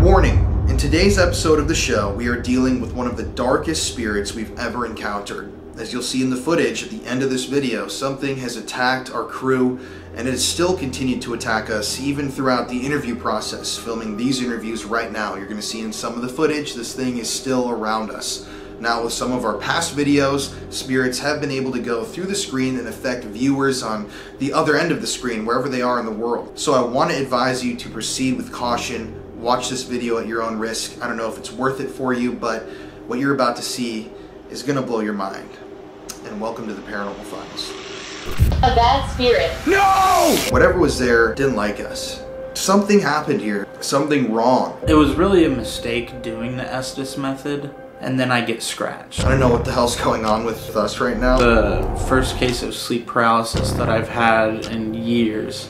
Warning, in today's episode of the show, we are dealing with one of the darkest spirits we've ever encountered. As you'll see in the footage at the end of this video, something has attacked our crew, and it has still continued to attack us even throughout the interview process. Filming these interviews right now, you're going to see in some of the footage, this thing is still around us. Now, with some of our past videos, spirits have been able to go through the screen and affect viewers on the other end of the screen, wherever they are in the world. So I want to advise you to proceed with caution. Watch this video at your own risk. I don't know if it's worth it for you, but what you're about to see is going to blow your mind. And welcome to the Paranormal Files. A bad spirit. No! Whatever was there didn't like us. Something happened here. Something wrong. It was really a mistake doing the Estes method, and then I get scratched. I don't know what the hell's going on with us right now. The first case of sleep paralysis that I've had in years.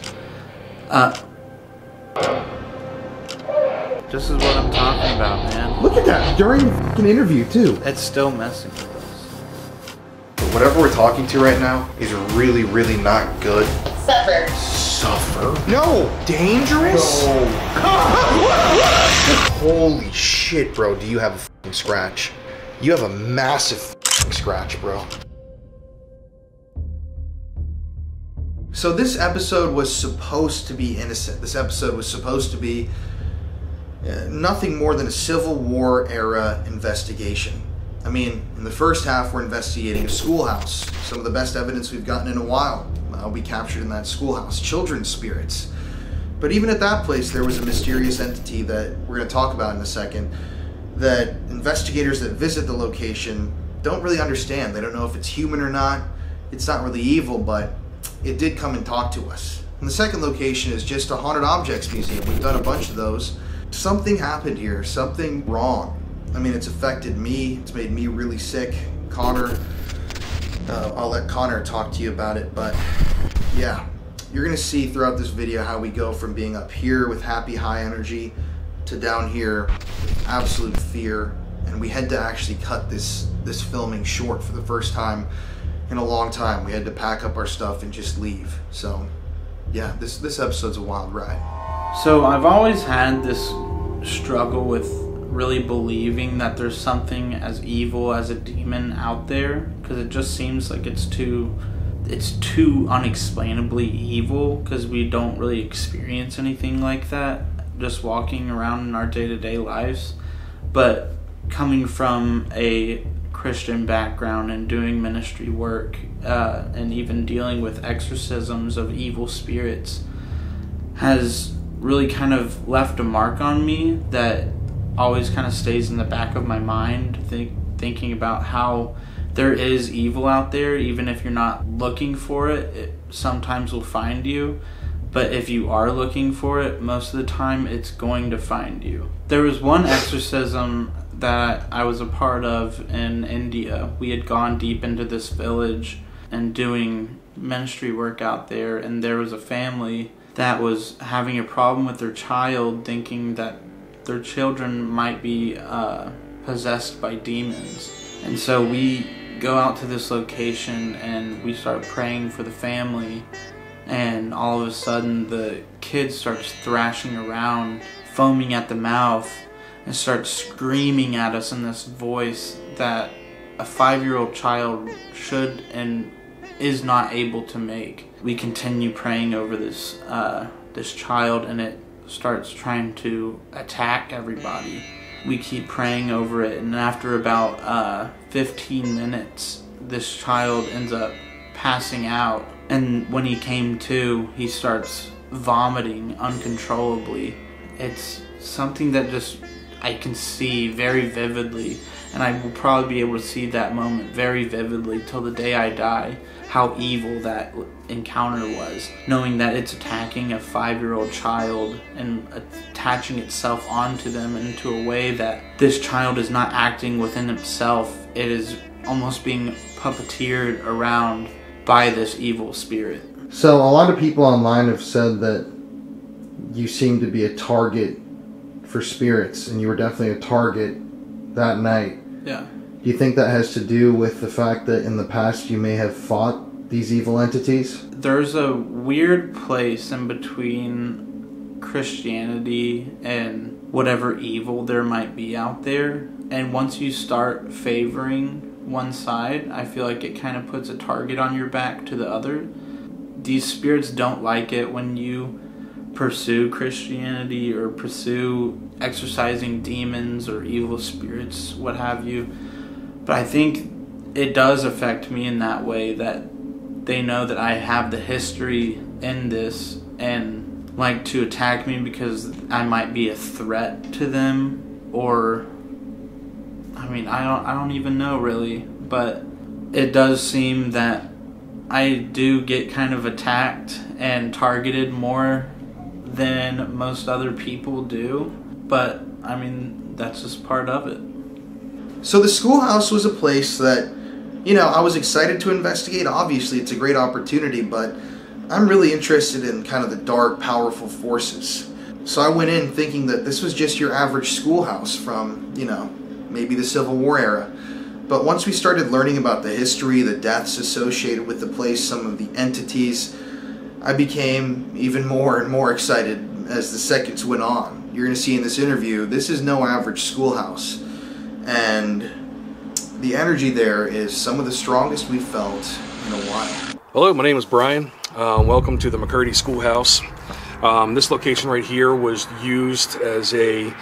This is what I'm talking about, man. Look at that, during the fucking interview too. It's still messing with us. Whatever we're talking to right now is really, really not good. Suffer. Suffer? No! Dangerous? No. Holy shit, bro. Do you have a fucking scratch? You have a massive fucking scratch, bro. So this episode was supposed to be innocent. This episode was supposed to be nothing more than a Civil War era investigation. I mean, in the first half, we're investigating a schoolhouse. Some of the best evidence we've gotten in a while will be captured in that schoolhouse. Children's spirits. But even at that place, there was a mysterious entity that we're going to talk about in a second, that investigators that visit the location don't really understand. They don't know if it's human or not. It's not really evil, but it did come and talk to us. And the second location is just a haunted objects museum. We've done a bunch of those. Something happened here, something wrong. I mean, it's affected me, it's made me really sick. Connor, I'll let Connor talk to you about it, but yeah. You're gonna see throughout this video how we go from being up here with happy, high energy to down here with absolute fear. And we had to actually cut this filming short for the first time in a long time. We had to pack up our stuff and just leave. So yeah, this episode's a wild ride. So I've always had this struggle with really believing that there's something as evil as a demon out there, because it just seems like it's too unexplainably evil, because we don't really experience anything like that just walking around in our day-to-day lives. But coming from a Christian background and doing ministry work and even dealing with exorcisms of evil spirits has really kind of left a mark on me that always kind of stays in the back of my mind, thinking about how there is evil out there. Even if you're not looking for it, it sometimes will find you. But if you are looking for it, most of the time it's going to find you. There was one exorcism that I was a part of in India. We had gone deep into this village and doing ministry work out there, and there was a family that was having a problem with their child, thinking that their children might be possessed by demons. And so we go out to this location and we start praying for the family, and all of a sudden the kid starts thrashing around, foaming at the mouth, and starts screaming at us in this voice that a 5-year-old child should and is not able to make. We continue praying over this child, and it starts trying to attack everybody. We keep praying over it, and after about 15 minutes, this child ends up passing out. And when he came to, he starts vomiting uncontrollably. It's something that just I can see very vividly, and I will probably be able to see that moment very vividly till the day I die, how evil that encounter was, knowing that it's attacking a 5-year-old child and attaching itself onto them into a way that this child is not acting within himself. It is almost being puppeteered around by this evil spirit. So a lot of people online have said that you seem to be a target for spirits, and you were definitely a target that night. Yeah. Do you think that has to do with the fact that in the past you may have fought these evil entities? There's a weird place in between Christianity and whatever evil there might be out there. And once you start favoring one side, I feel like it kind of puts a target on your back to the other. These spirits don't like it when you pursue Christianity or pursue exorcising demons or evil spirits, what have you. But I think it does affect me in that way, that they know that I have the history in this and like to attack me because I might be a threat to them, or I mean, I don't even know really, but it does seem that I do get kind of attacked and targeted more than most other people do. But I mean, that's just part of it. So the schoolhouse was a place that, you know, I was excited to investigate. Obviously, it's a great opportunity, but I'm really interested in kind of the dark, powerful forces. So I went in thinking that this was just your average schoolhouse from, you know, maybe the Civil War era. But once we started learning about the history, the deaths associated with the place, some of the entities, I became even more and more excited as the seconds went on. You're going to see in this interview, this is no average schoolhouse. And the energy there is some of the strongest we've felt in a while. Hello, my name is Brian. Welcome to the McCurdy Schoolhouse. This location right here was used as a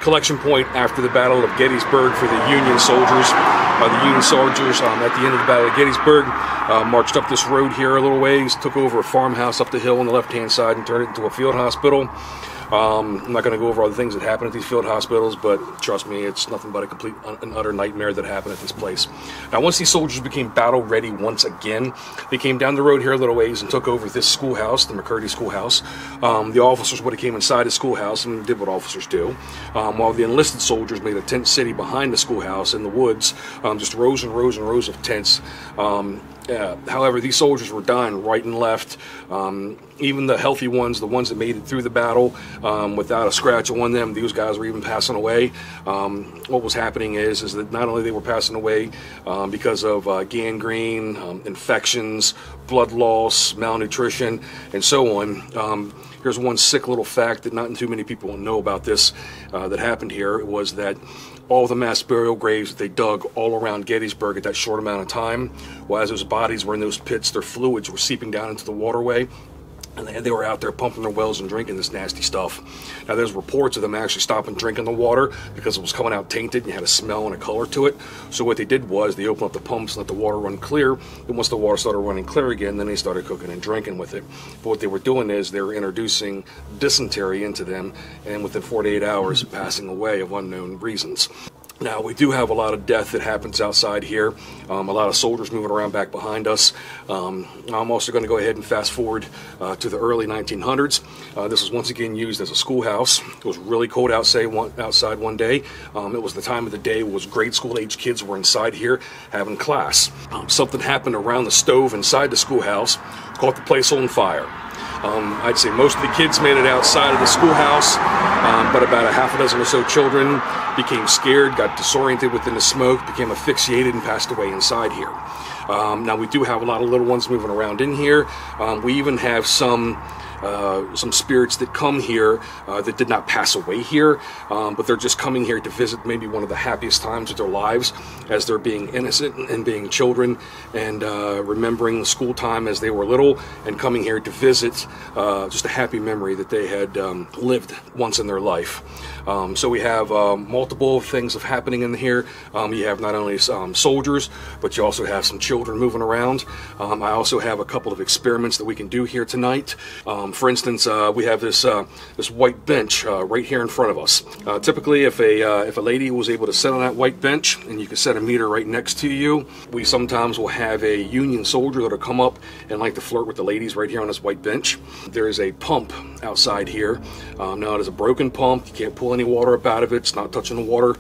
collection point after the Battle of Gettysburg for the Union soldiers. The Union soldiers at the end of the Battle of Gettysburg marched up this road here a little ways, took over a farmhouse up the hill on the left-hand side and turned it into a field hospital. I'm not going to go over all the things that happen at these field hospitals, but trust me, it's nothing but a complete and utter nightmare that happened at this place. Now, once these soldiers became battle ready once again, they came down the road here a little ways and took over this schoolhouse, the McCurdy Schoolhouse. The officers would have came inside the schoolhouse and did what officers do, while the enlisted soldiers made a tent city behind the schoolhouse in the woods, just rows and rows and rows of tents. However, these soldiers were dying right and left. Even the healthy ones, the ones that made it through the battle without a scratch on them, these guys were even passing away. What was happening is that not only they were passing away because of gangrene, infections, blood loss, malnutrition, and so on. Here's one sick little fact that not too many people know about this that happened here. It was that all the mass burial graves that they dug all around Gettysburg at that short amount of time, well, as those bodies were in those pits, their fluids were seeping down into the waterway, and they were out there pumping their wells and drinking this nasty stuff. Now, there's reports of them actually stopping drinking the water because it was coming out tainted and had a smell and a color to it. So what they did was they opened up the pumps and let the water run clear. And once the water started running clear again, then they started cooking and drinking with it. But what they were doing is they were introducing dysentery into them, and within 48 hours, passing away of unknown reasons. Now, we do have a lot of death that happens outside here, a lot of soldiers moving around back behind us. I'm also going to go ahead and fast forward to the early 1900s. This was once again used as a schoolhouse. It was really cold outside one day. It was the time of the day was grade school age kids were inside here having class. Something happened around the stove inside the schoolhouse, caught the place on fire. I'd say most of the kids made it outside of the schoolhouse, but about a half a dozen or so children became scared, got disoriented within the smoke, became asphyxiated, and passed away inside here. Now, we do have a lot of little ones moving around in here. We even have some spirits that come here that did not pass away here, but they're just coming here to visit maybe one of the happiest times of their lives as they're being innocent and being children and remembering school time as they were little and coming here to visit just a happy memory that they had lived once in their life. So we have multiple things of happening in here. You have not only soldiers, but you also have some children moving around. I also have a couple of experiments that we can do here tonight. For instance, we have this white bench right here in front of us. Typically, if a lady was able to sit on that white bench, and you can set a meter right next to you, we sometimes will have a Union soldier that'll come up and like to flirt with the ladies right here on this white bench. There is a pump outside here. Now it is a broken pump. You can't pull any water up out of it. It's not touching the water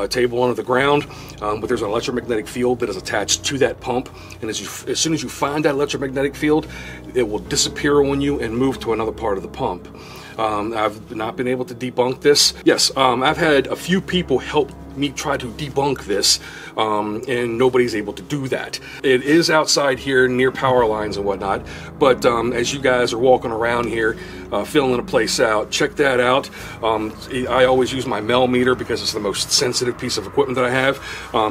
table under the ground. But there's an electromagnetic field that is attached to that pump, and as soon as you find that electromagnetic field, it will disappear on you and move to another part of the pump. I've not been able to debunk this. Yes, I've had a few people help me try to debunk this, and nobody's able to do that. It is outside here near power lines and whatnot, but as you guys are walking around here, filling a place out, check that out. I always use my Mel meter because it's the most sensitive piece of equipment that I have.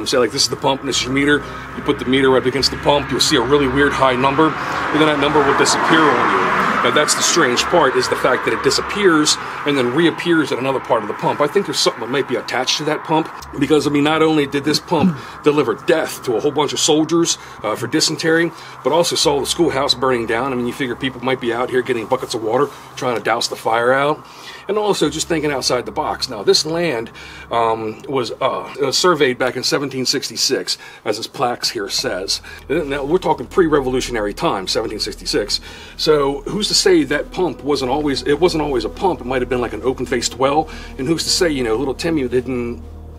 Say like this is the pump and this is your meter. You put the meter up against the pump, you'll see a really weird high number, and then that number will disappear on you. Now that's the strange part, is the fact that it disappears and then reappears at another part of the pump. I think there's something that might be attached to that pump, because I mean, not only did this pump deliver death to a whole bunch of soldiers for dysentery, but also saw the schoolhouse burning down. I mean, you figure people might be out here getting buckets of water trying to douse the fire out. And also just thinking outside the box. Now, this land was surveyed back in 1766, as this plaque here says. Now, we're talking pre-revolutionary time, 1766. So, who's to say that pump wasn't always a pump? It might have been like an open-faced well. And who's to say, you know, little Timmy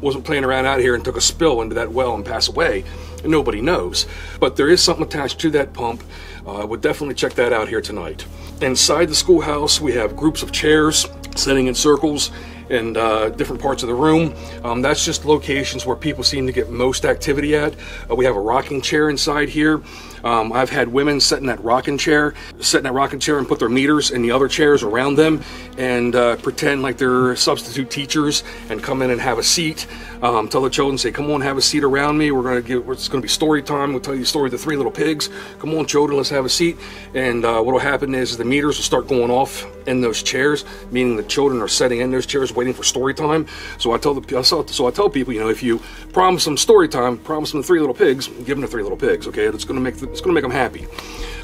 wasn't playing around out here and took a spill into that well and passed away? And nobody knows. But there is something attached to that pump. I would definitely check that out here tonight. Inside the schoolhouse, we have groups of chairs sitting in circles in different parts of the room. That's just locations where people seem to get most activity at. We have a rocking chair inside here. I've had women sit in that rocking chair and put their meters in the other chairs around them and pretend like they're substitute teachers and come in and have a seat. Tell the children, say, come on, have a seat around me. It's going to be story time. We'll tell you the story of the Three Little Pigs. Come on, children, let's have a seat. And what will happen is the meters will start going off in those chairs, meaning the children are sitting in those chairs waiting for story time. So I tell people, you know, if you promise them story time, promise them the Three Little Pigs, give them the Three Little Pigs. Okay, it's going to make them happy.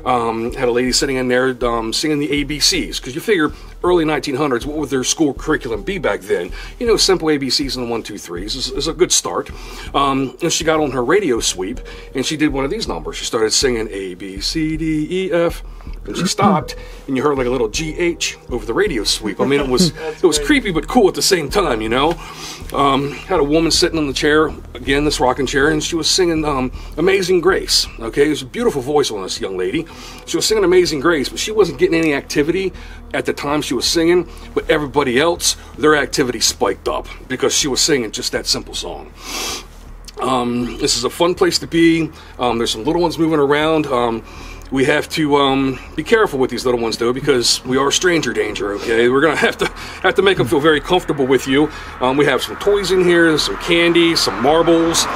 Had a lady sitting in there singing the ABCs, because you figure early 1900s, what would their school curriculum be back then? You know, simple ABCs and the 1, 2, 3s is a good start. And she got on her radio sweep and she did one of these numbers. She started singing A, B, C, D, E, F, and she stopped, and you heard like a little GH over the radio sweep. I mean, it was creepy but cool at the same time, you know. Had a woman sitting on the chair, again, this rocking chair, and she was singing Amazing Grace. Okay, there's a beautiful voice on this young lady. She was singing Amazing Grace, but she wasn't getting any activity at the time she was singing, but everybody else, their activity spiked up because she was singing just that simple song. This is a fun place to be. There's some little ones moving around. We have to be careful with these little ones, though, because we are stranger danger. Okay, we're gonna have to make them feel very comfortable with you. We have some toys in here, some candy, some marbles.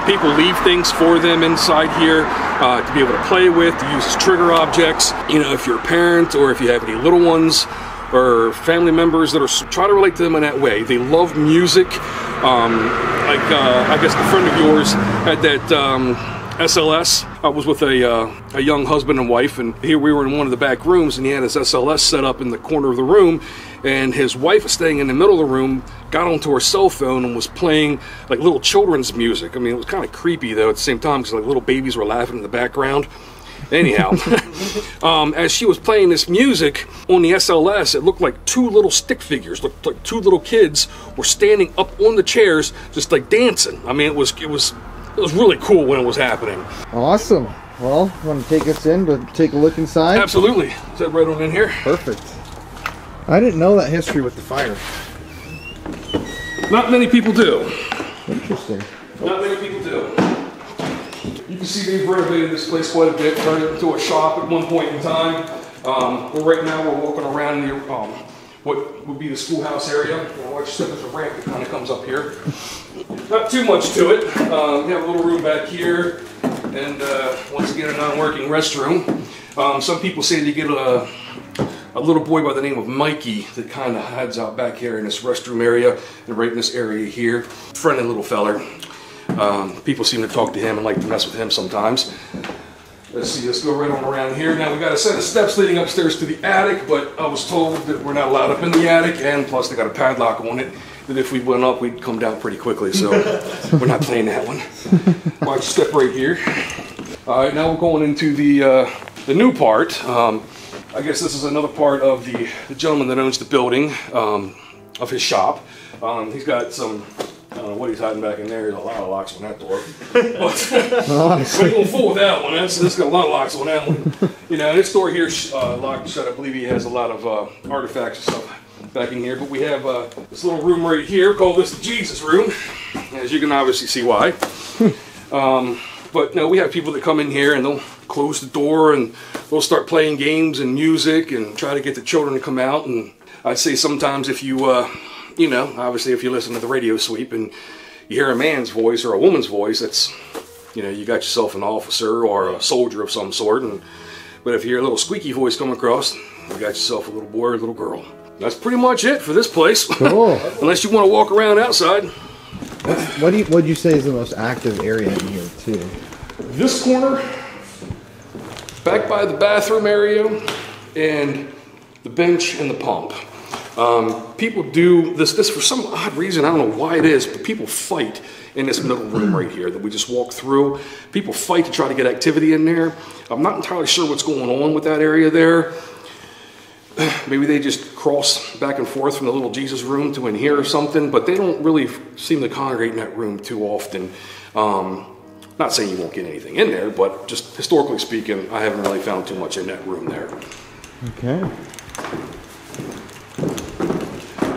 People leave things for them inside here to be able to play with, to use as trigger objects. You know, if you're a parent or if you have any little ones or family members that are, try to relate to them in that way. They love music. I guess the friend of yours had that. SLS. I was with a young husband and wife, and here we were in one of the back rooms, and he had his SLS set up in the corner of the room, and his wife was staying in the middle of the room, got onto her cell phone and was playing like little children's music. I mean, it was kind of creepy though at the same time, because like little babies were laughing in the background. Anyhow, as she was playing this music on the SLS, it looked like two little stick figures, looked like two little kids were standing up on the chairs, just like dancing. I mean, it was really cool when it was happening. Awesome. Well, you want to take us in to take a look inside? Absolutely. Is that right on in here? Perfect. I didn't know that history with the fire. Not many people do. Interesting. Not many people do. You can see they've renovated this place quite a bit, turned it into a shop at one point in time. Right now we're walking around near what would be the schoolhouse area. Watch, there's a ramp that kind of comes up here. Not too much to it. We have a little room back here, and once again a non-working restroom. Some people say they get a little boy by the name of Mikey that kind of hides out back here in this restroom area, and right in this area here. Friendly little feller. People seem to talk to him and like to mess with him sometimes. Let's see, let's go right on around here. Now we got a set of steps leading upstairs to the attic, but I was told that we're not allowed up in the attic, and plus they got a padlock on it, that if we went up, we'd come down pretty quickly, so we're not playing that one. Watch, step right here. All right, now we're going into the new part. I guess this is another part of the gentleman that owns the building, of his shop. He's got some, I don't know what he's hiding back in there. There's a lot of locks on that door. But we're going full with that one. It's got a lot of locks on that one. You know, this door here locked shut. I believe he has a lot of artifacts and stuff back in here. But we have this little room right here. Call this the Jesus room. as you can obviously see why. But no, we have people that come in here and they'll close the door and they'll start playing games and music and try to get the children to come out. And I'd say sometimes if you, you know, obviously if you listen to the radio sweep and you hear a man's voice or a woman's voice, that's, you know, you got yourself an officer or a soldier of some sort. But if you hear a little squeaky voice come across, you got yourself a little boy or a little girl. That's pretty much it for this place. Cool. Unless you want to walk around outside. What would you say is the most active area in here too? This corner, back by the bathroom area, and the bench and the pump. People do this for some odd reason. I don't know why it is, but people fight in this middle room right here that we just walked through. People fight to try to get activity in there. I'm not entirely sure what's going on with that area there. Maybe they just cross back and forth from the little Jesus room to in here or something, but they don't really seem to congregate in that room too often. Not saying you won't get anything in there, but just historically speaking, I haven't really found too much in that room there. Okay.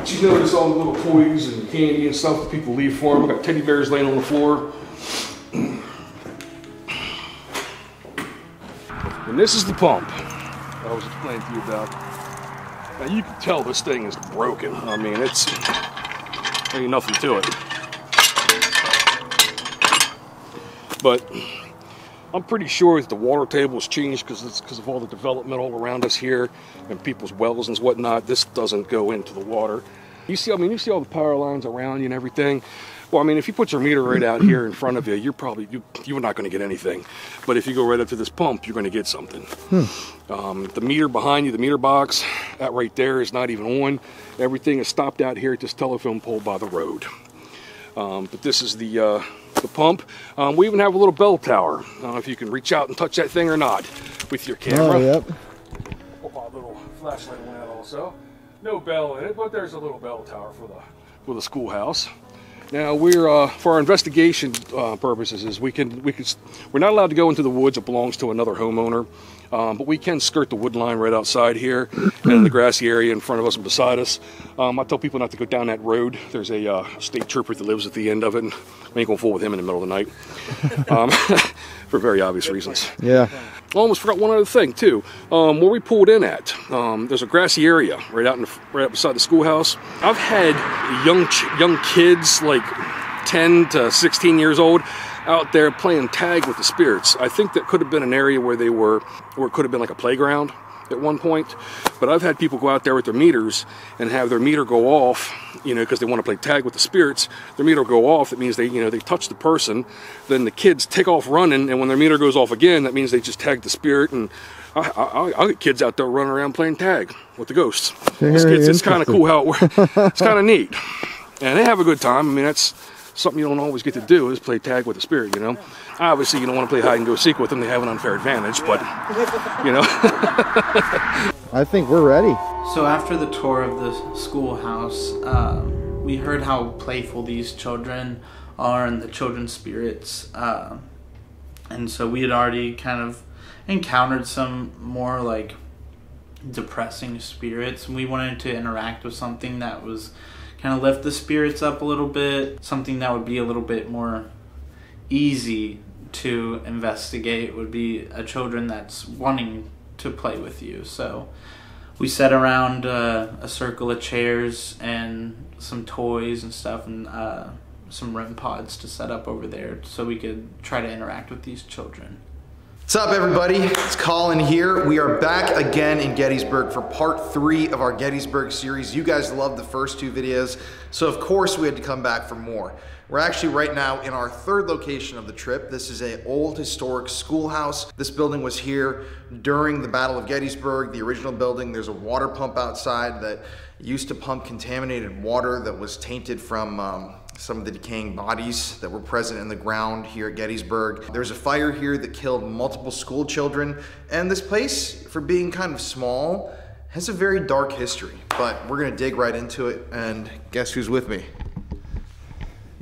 You notice all the little toys and candy and stuff that people leave for them. I got teddy bears laying on the floor. And this is the pump I was explaining to you about. Now you can tell this thing is broken. I mean, there ain't nothing to it. But I'm pretty sure that the water table has changed because of all the development all around us here and people's wells and whatnot. This doesn't go into the water. You see, I mean, you see all the power lines around you and everything. Well, I mean, if you put your meter right out here in front of you, you're not going to get anything. But if you go right up to this pump, you're going to get something. The meter behind you, the meter box, that right there is not even on. Everything is stopped out here at this telephone pole by the road. But this is the pump. We even have a little bell tower. I don't know if you can reach out and touch that thing or not with your camera. Oh, yep. Put my little flashlight on that also. No bell in it, but there's a little bell tower for the schoolhouse. Now we're for our investigation purposes, is we're not allowed to go into the woods. It belongs to another homeowner, but we can skirt the wood line right outside here and in the grassy area in front of us and beside us. I tell people not to go down that road. There's a state trooper that lives at the end of it, and we ain't gonna fool with him in the middle of the night for very obvious reasons. Yeah. I almost forgot one other thing too. Where we pulled in at, there's a grassy area right out beside the schoolhouse. I've had young kids like 10 to 16 years old out there playing tag with the spirits. I think that could have been an area where it could have been like a playground at one point. But I've had people go out there with their meters and have their meter go off, you know, because they want to play tag with the spirits. Their meter will go off. That means they touch the person. Then the kids take off running, and when their meter goes off again, that means they just tag the spirit. And I'll get kids out there running around playing tag with the ghosts. It's kind of cool how it works. It's kind of neat. And they have a good time. I mean, that's something you don't always get to do, is play tag with the spirit, you know. Obviously, you don't want to play hide and go seek with them. They have an unfair advantage, but, you know. I think we're ready. So after the tour of the schoolhouse, we heard how playful these children are and the children's spirits. And so we had already kind of encountered some more like depressing spirits. And we wanted to interact with something that was kind of lift the spirits up a little bit. Something that would be a little bit more easy to investigate would be a children that's wanting to play with you. So we sat around a circle of chairs and some toys and stuff, and some REM pods to set up over there so we could try to interact with these children. What's up, everybody? It's Colin here. We are back again in Gettysburg for part 3 of our Gettysburg series. You guys loved the first 2 videos, so of course we had to come back for more. We're actually right now in our 3rd location of the trip. This is an old historic schoolhouse. This building was here during the Battle of Gettysburg, the original building. There's a water pump outside that used to pump contaminated water that was tainted from some of the decaying bodies that were present in the ground here at Gettysburg. There's a fire here that killed multiple school children, and this place, for being kind of small, has a very dark history. But we're gonna dig right into it, and guess who's with me?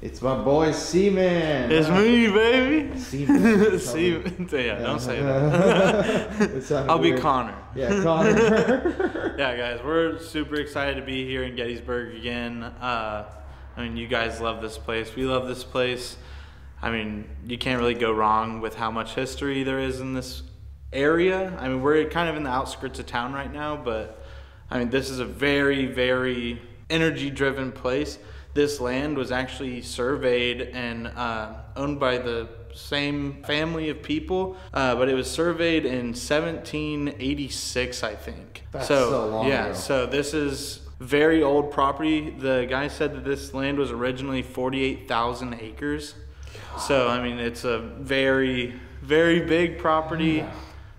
It's my boy Seaman. It's me, baby. Seaman. Seaman. Yeah, don't say that. I'll be Connor. Yeah, Connor. Yeah, guys, we're super excited to be here in Gettysburg again. I mean, you guys love this place. We love this place. I mean, you can't really go wrong with how much history there is in this area. I mean, we're kind of in the outskirts of town right now, but I mean, this is a very, very energy-driven place. This land was actually surveyed and owned by the same family of people, but it was surveyed in 1786, I think. That's so long ago. So this is very old property. The guy said that this land was originally 48,000 acres. So, I mean, it's a very, very big property.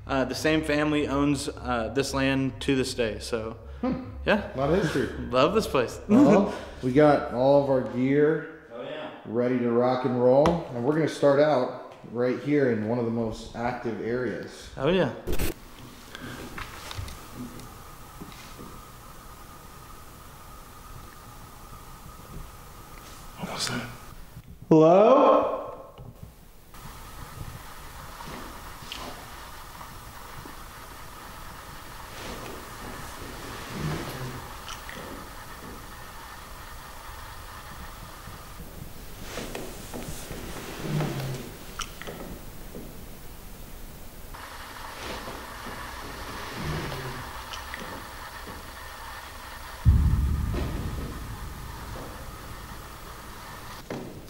The same family owns this land to this day. So, yeah. A lot of history. Love this place. Well, we got all of our gear ready to rock and roll. And we're going to start out right here in one of the most active areas. Oh, yeah. What was that? Hello?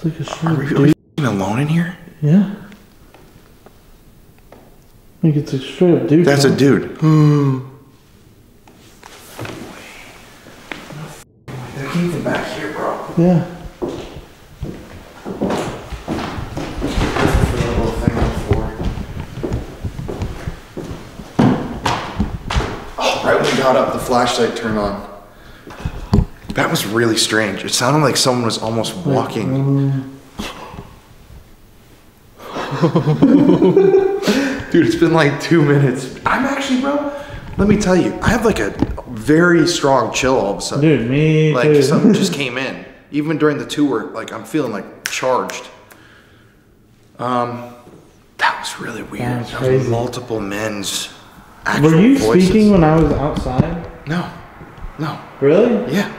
It's like a straight Are we alone in here? Yeah. I think it's a straight up dude. That's a dude. There came from back here, bro. Yeah. Oh, right when we got up, the flashlight turned on. That was really strange. It sounded like someone was almost walking. Dude, it's been like 2 minutes. I'm actually, bro, let me tell you, I have like a very strong chill all of a sudden. Dude, me like too. something just came in. Even during the tour, like I'm feeling like charged. That was really weird. That was That crazy. was multiple men's actual Were you voices. speaking when I was outside? No. No. Really? Yeah.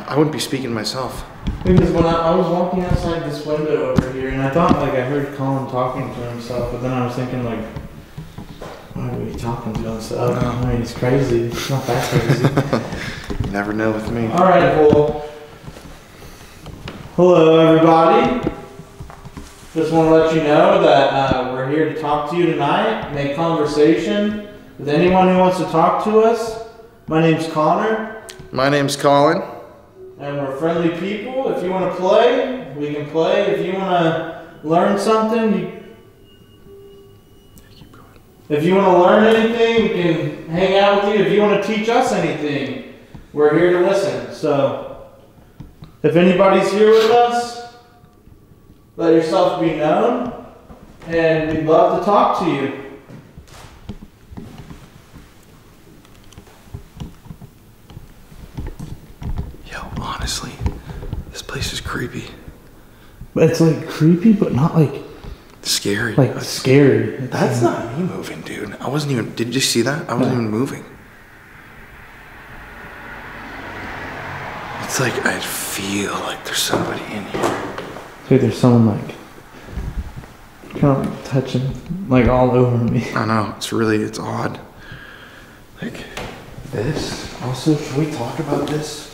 I wouldn't be speaking to myself. Because when I was walking outside this window over here, and I thought like I heard Colin talking to himself, but then I was thinking like, why are we talking to himself? I mean, he's crazy. It's not that crazy. You never know with me. All right, well, hello everybody. Just want to let you know that we're here to talk to you tonight, make conversation with anyone who wants to talk to us. My name's Connor. My name's Colin. And we're friendly people. If you want to play, we can play. If you want to learn something, if you want to learn anything, we can hang out with you. If you want to teach us anything, we're here to listen. So, if anybody's here with us, let yourself be known, and we'd love to talk to you. Honestly, this place is creepy. But it's like creepy, but not like Scary. like scary. That's not me moving, dude. I wasn't even. Did you see that? I wasn't even moving. It's like I feel like there's somebody in here. Dude, there's someone like kind of like touching like all over me. I know. It's odd. Like this. Also, can we talk about this?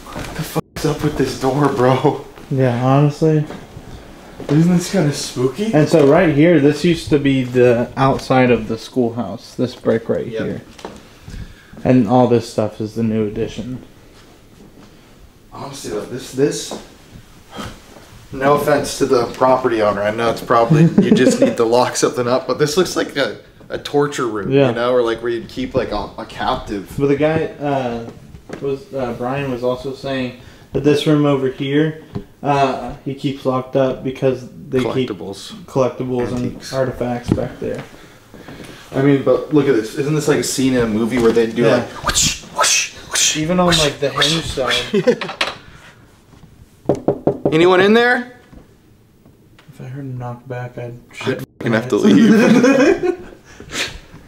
What the fuck's up with this door, bro? Yeah, honestly. Isn't this kind of spooky? And so right here, this used to be the outside of the schoolhouse. This brick right here. And all this stuff is the new addition. Honestly, though, this. No offense to the property owner. I know it's probably you just need to lock something up, but this looks like a torture room, you know, or like where you'd keep like a captive. But the guy Brian was also saying that this room over here, he keeps locked up because they keep collectibles Antiques. and artifacts back there. I mean, but look at this. Isn't this like a scene in a movie where they do like whoosh, whoosh, whoosh, even on like the hinge side. Anyone in there? If I heard him knock back, I'd Gonna have to leave.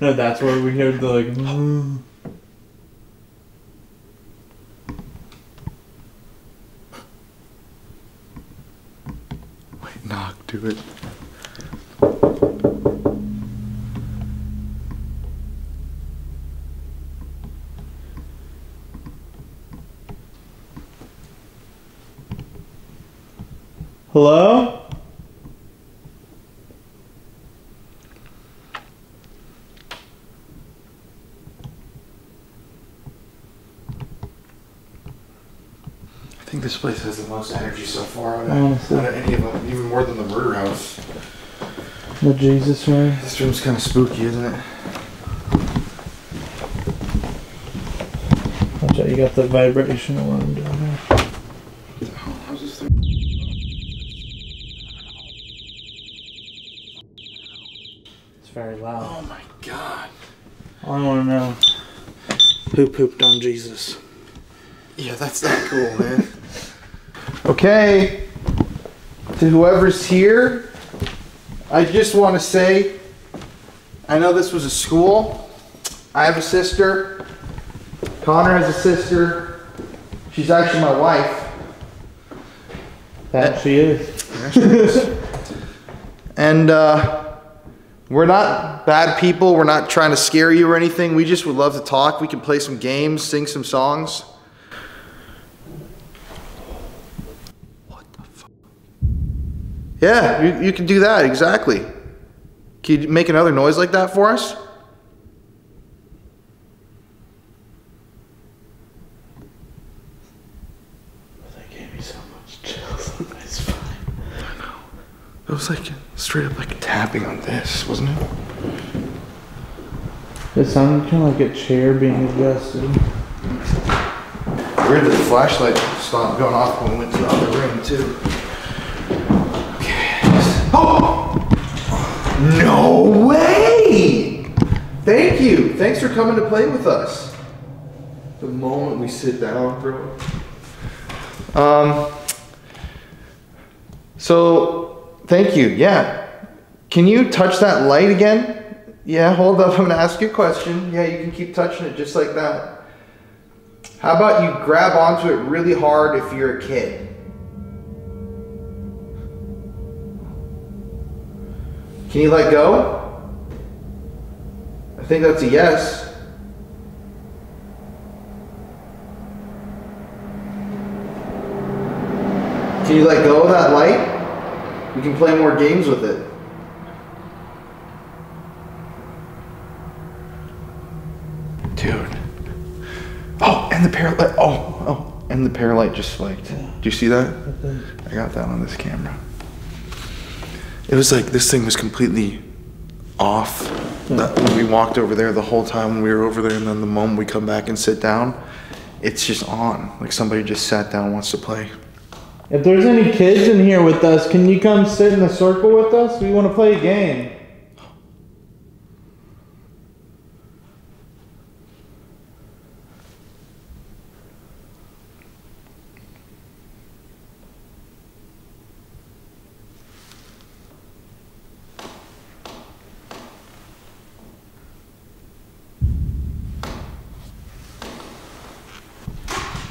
No, that's where we heard the like. knock, do it. Hello? I think this place has the most energy so far out Honestly. of any of them, even more than the murder house. The Jesus room. This room's kind of spooky, isn't it? Watch out, you got the vibration alarm down there. How's this thing? It's very loud. Oh my god. I want to know who pooped on Jesus. Yeah, that's not cool, man. Okay, to whoever's here, I just want to say, I know this was a school. I have a sister. Connor has a sister. She's actually my wife. That she is. There she is. And we're not bad people. We're not trying to scare you or anything. We just would love to talk. We can play some games, sing some songs. Yeah, you can do that, exactly. Can you make another noise like that for us? That gave me so much chills. It's fine. I know. It was like straight up like tapping on this, wasn't it? It sounded kind of like a chair being adjusted. Weird that the flashlight stopped going off when we went to the other room, too. Oh! No way! Thank you. Thanks for coming to play with us. The moment we sit down, bro. So, thank you. Yeah. Can you touch that light again? Yeah, hold up. I'm going to ask you a question. Yeah, you can keep touching it just like that. How about you grab onto it really hard if you're a kid? Can you let go? I think that's a yes. Can you let go of that light? We can play more games with it. Dude. Oh, and the paralight. And the paralight just flaked. Do you see that? I got that on this camera. It was like this thing was completely off. When we walked over there the whole time when we were over there, and then the moment we come back and sit down, it's just on. Like somebody just sat down and wants to play. If there's any kids in here with us, can you come sit in a circle with us? We want to play a game.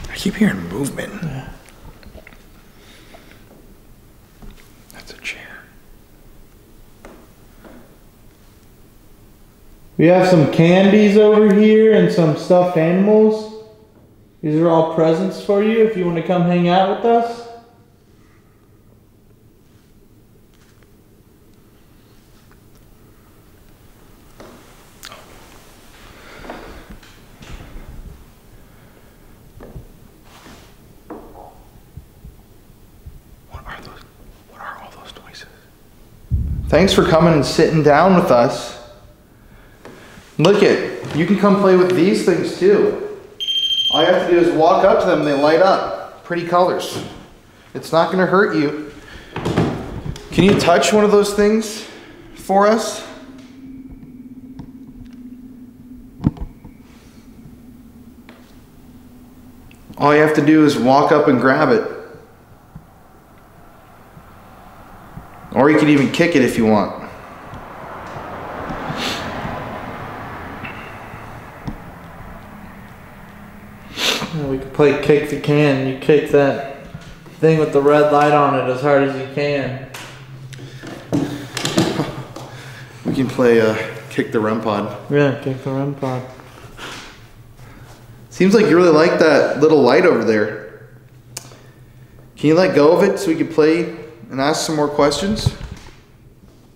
I keep hearing movement. Yeah. That's a chair. We have some candies over here and some stuffed animals. These are all presents for you if you want to come hang out with us. What are all those noises? Thanks for coming and sitting down with us. Look it, you can come play with these things too. All you have to do is walk up to them and they light up. Pretty colors. It's not going to hurt you. Can you touch one of those things for us? All you have to do is walk up and grab it. Or you can even kick it if you want. We could play kick the can. You kick that thing with the red light on it as hard as you can. We can play Kick the REM Pod. Yeah, kick the REM Pod. Seems like you really like that little light over there. Can you let go of it so we can play and ask some more questions?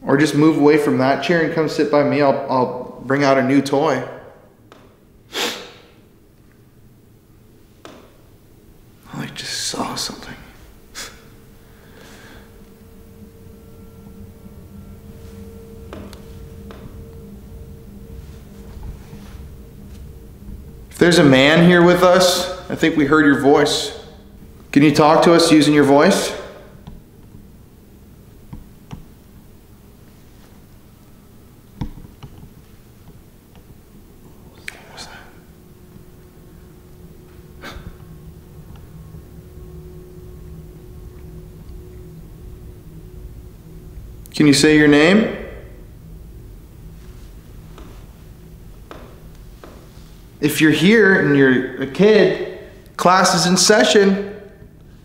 Or just move away from that chair and come sit by me. I'll bring out a new toy. I just saw something. If there's a man here with us, I think we heard your voice. Can you talk to us using your voice? What was that? Can you say your name? If you're here and you're a kid, class is in session.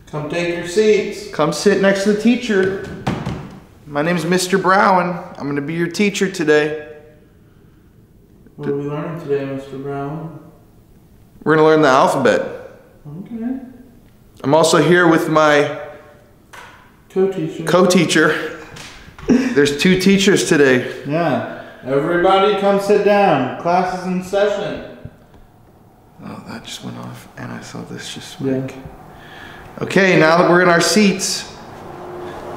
Come take your seats. Come sit next to the teacher. My name is Mr. Brown. I'm going to be your teacher today. What are we learning today, Mr. Brown? We're going to learn the alphabet. Okay. I'm also here with my co-teacher. There's 2 teachers today. Yeah. Everybody come sit down. Class is in session. Oh, that just went off, and I saw this just went. Yeah. Okay, now that we're in our seats,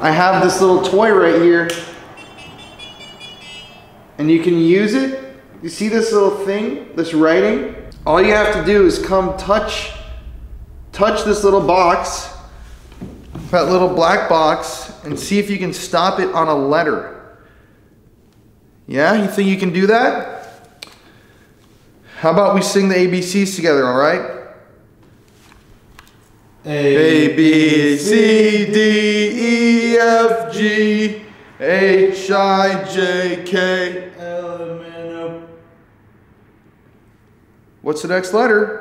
I have this little toy right here, and you can use it. You see this little thing, this writing? All you have to do is come touch this little box, that little black box, and see if you can stop it on a letter. Yeah, you think you can do that? How about we sing the ABCs together, all right? A, B, C, D, E, F, G, H, I, J, K, L, M, N, O. What's the next letter?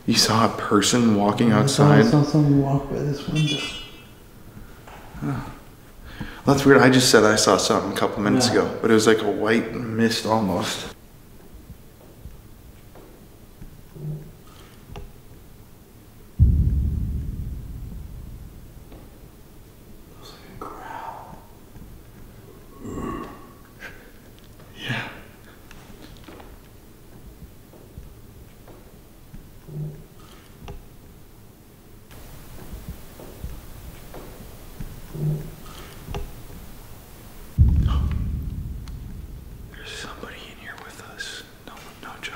You saw a person walking outside? I saw someone walk by this window. Oh. Well, that's weird. I just said I saw something a couple minutes ago, but it was like a white mist almost. Looks like a growl. Yeah. There's somebody in here with us. No joke.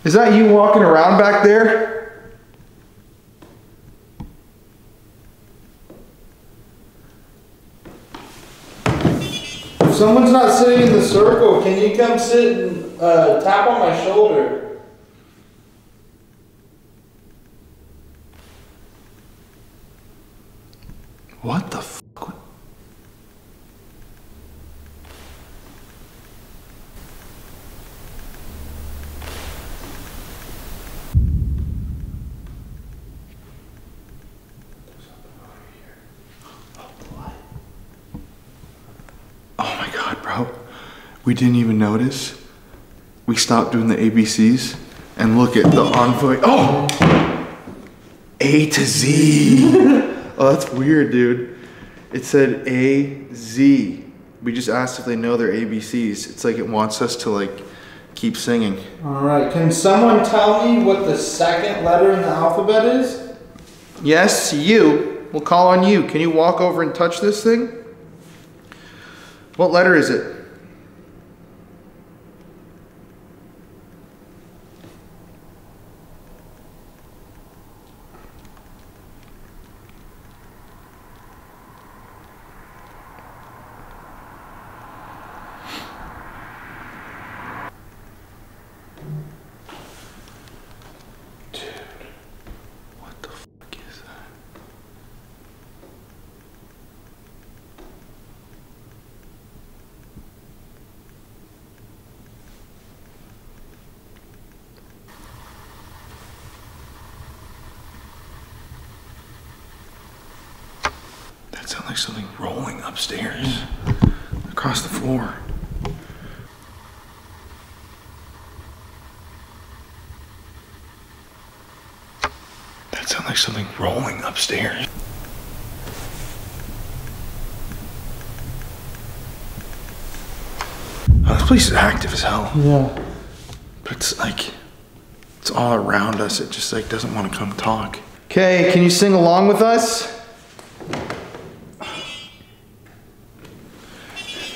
Is that you walking around back there? If someone's not sitting in the circle, can you come sit and tap on my shoulder? What the fuck? Oh my God, bro. We didn't even notice. We stopped doing the ABCs and look at the envoy. Oh! A to Z. Oh, that's weird, dude. It said A-Z. We just asked if they know their ABCs. It's like it wants us to like keep singing. All right, can someone tell me what the second letter in the alphabet is? Yes, you. We'll call on you. Can you walk over and touch this thing? What letter is it? sounds like something rolling upstairs, across the floor. That sounds like something rolling upstairs. Oh, this place is active as hell. Yeah. But it's like, it's all around us. It just like doesn't want to come talk. Okay, can you sing along with us?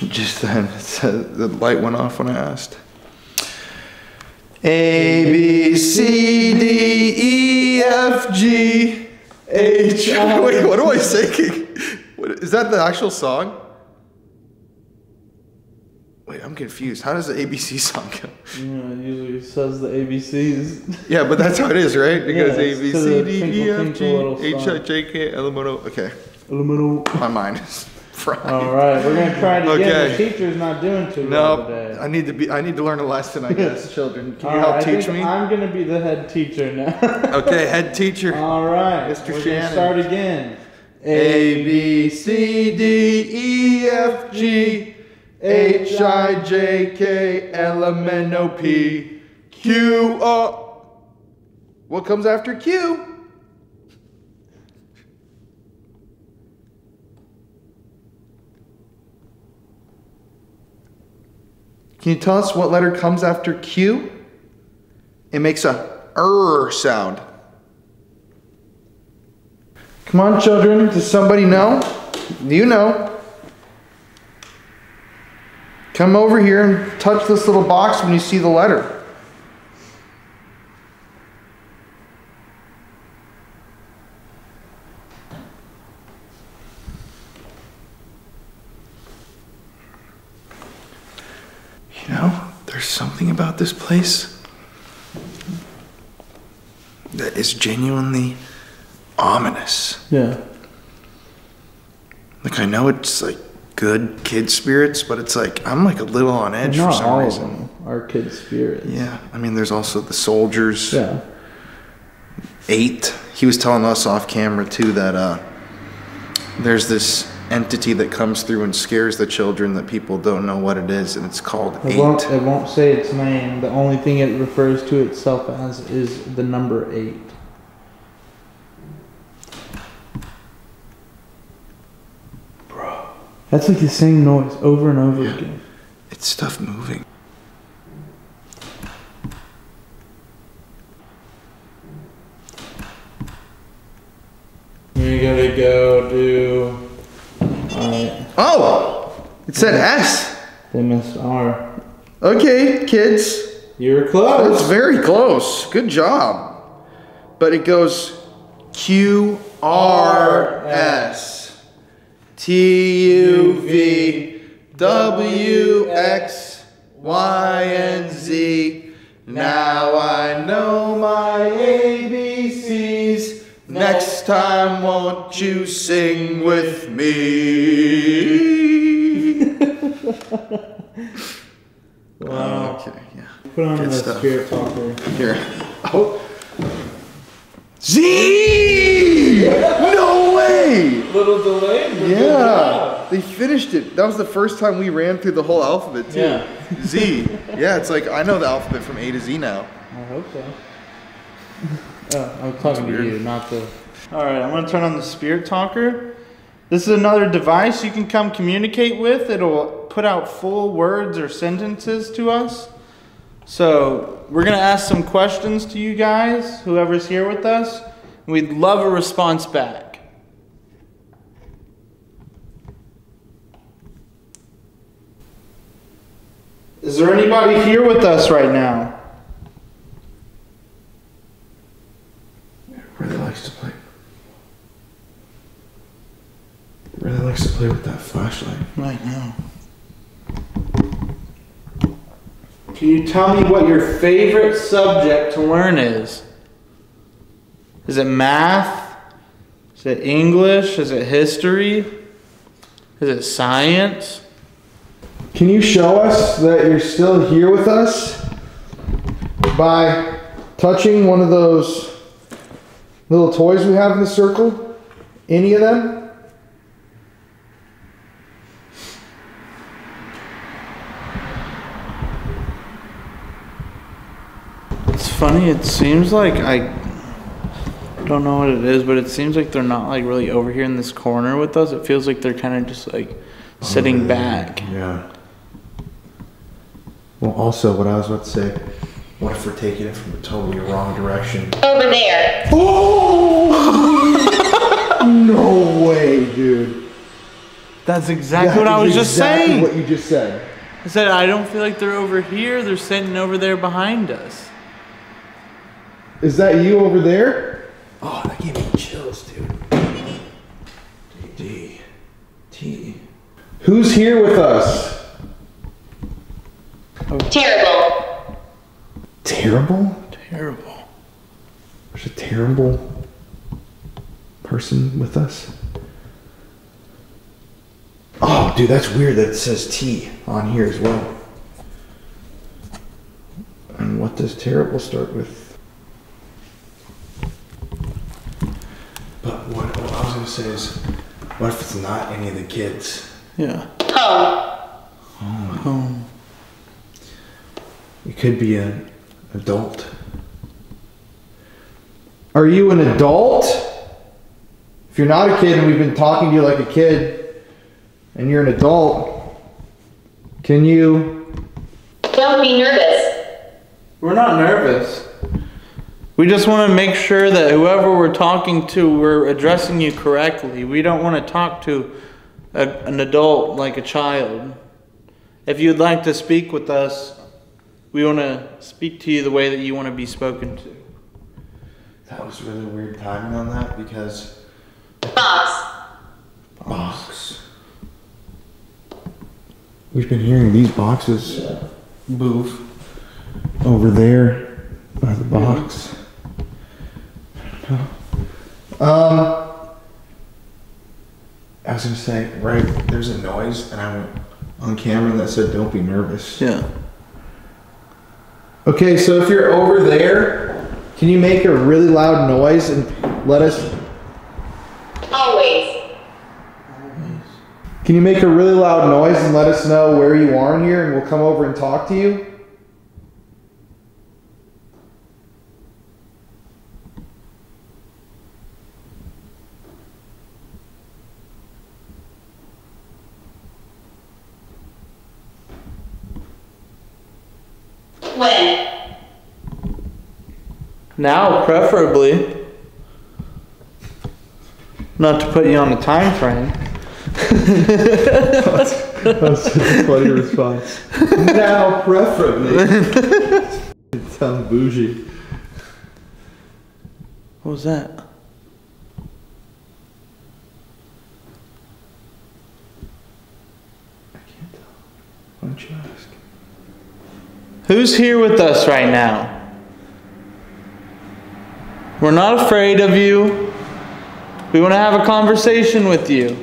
Just then, it said, the light went off when I asked. A, B, C, D, E, F, G, H, I. Wait, what am I singing? Is that the actual song? Wait, I'm confused. How does the ABC song go? Yeah, it usually says the ABCs. Yeah, but that's how it is, right? It goes A, B, to C, the D, Twinkle, E, F, Twinkle, G, Little H, Star. I, J, K, L, M, N, O. Okay. My mind is fried. All right, we're gonna try it again. Okay. The teacher's not doing too well No, today. I need to learn a lesson, I guess, children. Can you All help right, teach I think me? I'm gonna be the head teacher now. Okay, head teacher. All right, Mr. we're Shannon. gonna start again. A, B, C, D, E, F, G, H, I, J, K, L, M, N, O, P, Q, R. What comes after Q? Can you tell us what letter comes after Q? It makes a sound. Come on, children. Does somebody know? You know. Come over here and touch this little box when you see the letter. You know, there's something about this place that is genuinely ominous. Yeah. Like, I know it's like good kid spirits, but it's like I'm like a little on edge for Not some all reason. of them are kid spirits. Yeah, I mean, there's also the soldiers. Yeah. 8. He was telling us off camera too that there's this entity that comes through and scares the children that people don't know what it is, and it's called 8. It won't say its name. The only thing it refers to itself as is the number 8. Bro, That's like the same noise over and over again. it's stuff moving. You gotta go do. Alright. Oh, it said S. They missed R. Okay, kids. You were That's close. very close. Good job. But it goes Q R S T U V W X Y and Z. Now I know my ABCs. Next time, won't you sing with me? Wow. Okay, yeah. Put on Good the stuff. spirit talker. Here. Oh. Z! No way! Little delayed. But good Yeah. job. They finished it. That was the first time we ran through the whole alphabet, too. Yeah. Z. Yeah, it's like I know the alphabet from A to Z now. I hope so. Oh, I'm talking to weird. you, not the. Alright, I'm gonna turn on the spirit talker. This is another device you can come communicate with. It'll put out full words or sentences to us. So, we're gonna ask some questions to you guys, whoever's here with us. We'd love a response back. Is there anybody here with us right now? Really likes to play. Really likes to play with that flashlight. Right now. Can you tell me what your favorite subject to learn is? Is it math? Is it English? Is it history? Is it science? Can you show us that you're still here with us by touching one of those little toys we have in the circle? Any of them? funny. It seems like I don't know what it is, but it seems like they're not like really over here in this corner with us. It feels like they're kind of just like sitting back. Yeah. Well, also, what I was about to say, what if we're taking it from the totally wrong direction? Over there. Oh! No way, dude. That's exactly what I was just saying. What you just said. I said, I don't feel like they're over here. They're sitting over there behind us. Is that you over there? Oh, that gave me chills, dude. T. Who's here with us? Terrible. Terrible? Terrible. There's a terrible person with us? Oh, dude, that's weird that it says T on here as well. And what does terrible start with? But what I was going to say is, what if it's not any of the kids? Yeah. Home. It could be an adult. Are you an adult? If you're not a kid and we've been talking to you like a kid and you're an adult, can you? Don't be nervous. We're not nervous. We just want to make sure that whoever we're talking to, we're addressing you correctly. We don't want to talk to an adult like a child. If you'd like to speak with us, we want to speak to you the way that you want to be spoken to. That was really weird timing on that because... Box. We've been hearing these boxes move over there by the box. I was gonna say, right, there's a noise and I went on camera that said don't be nervous. Yeah. Okay, so if you're over there, can you make a really loud noise and let us... Always. Can you make a really loud noise and let us know where you are in here and we'll come over and talk to you? When? Now, preferably. Not to put you on a time frame. That's such a funny response. Now, preferably. It sounds bougie. What was that? I can't tell. Why don't you ask? Who's here with us right now? We're not afraid of you. We want to have a conversation with you.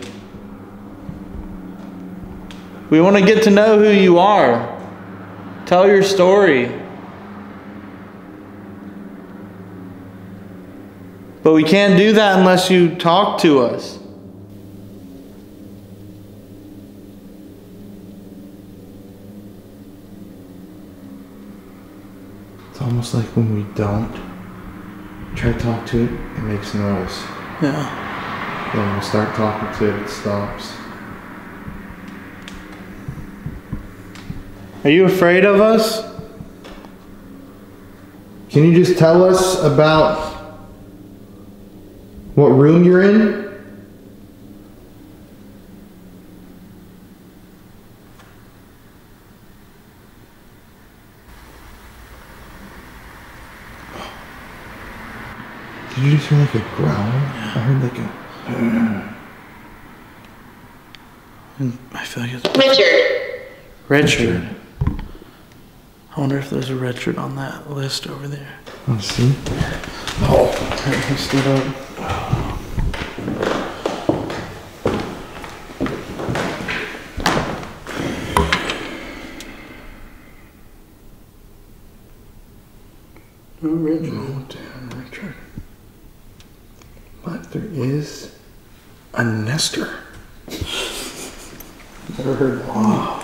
We want to get to know who you are. Tell your story. But we can't do that unless you talk to us. It's almost like when we don't try to talk to it, it makes noise. Yeah. Then when we start talking to it, it stops. Are you afraid of us? Can you just tell us about what room you're in? Did you just hear like a growl? I heard like a... I feel like it's Richard. Richard. I wonder if there's a Richard on that list over there. Let's see. Oh, he stood up. Oh, Richard. Oh, damn, Richard. But there is a nester. Never heard that.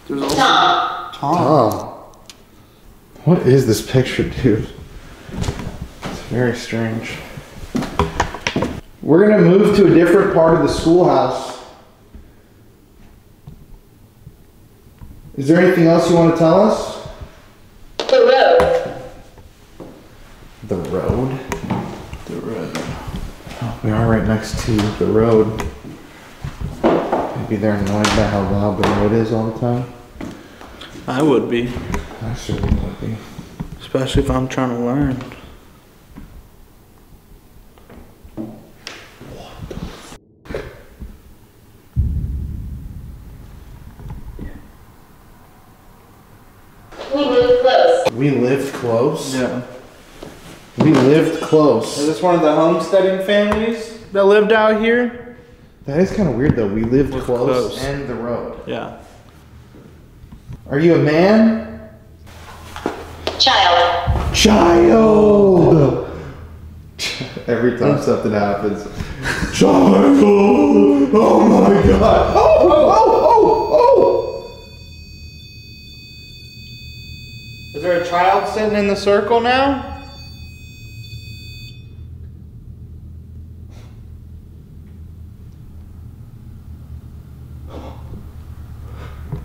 There's also Tom. Tom. What is this picture, dude? It's very strange. We're gonna move to a different part of the schoolhouse. Is there anything else you want to tell us? The road. The road? The road. Oh, we are right next to the road. Maybe they're annoyed by how loud the road is all the time. I would be. I certainly would be. Especially if I'm trying to learn. We live close. We lived close? Yeah. We lived close. Is this one of the homesteading families that lived out here? That is kind of weird though. We lived Lived close, close. and the road. Yeah. Are you a man? Child. Child! Every time something happens. Child! Oh my god! Oh! Is there a child sitting in the circle now?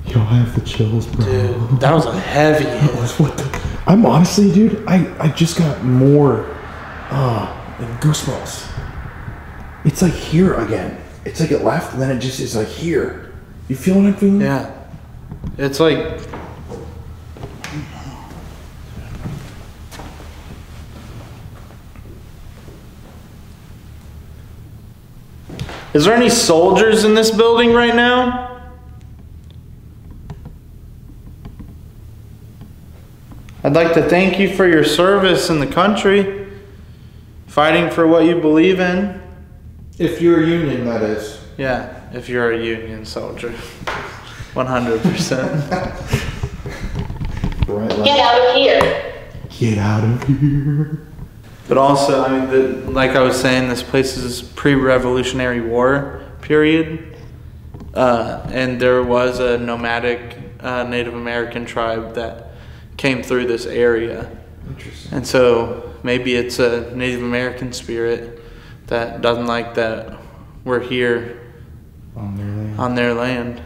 Yo, I have the chills, bro. Dude, that was a heavy hit. What the? I'm honestly, dude, I just got more like goosebumps. It's like here again. It's like it left and then it just is like here. You feel what I'm feeling? Yeah. It's like... Is there any soldiers in this building right now? I'd like to thank you for your service in the country, fighting for what you believe in. If you're a union, that is. Yeah, if you're a Union soldier. 100%. Right, Get out of here. Get out of here. But also, I mean, like I was saying, this place is pre-Revolutionary War period. And there was a nomadic Native American tribe that came through this area. Interesting. And so maybe it's a Native American spirit that doesn't like that we're here On their land. on their land.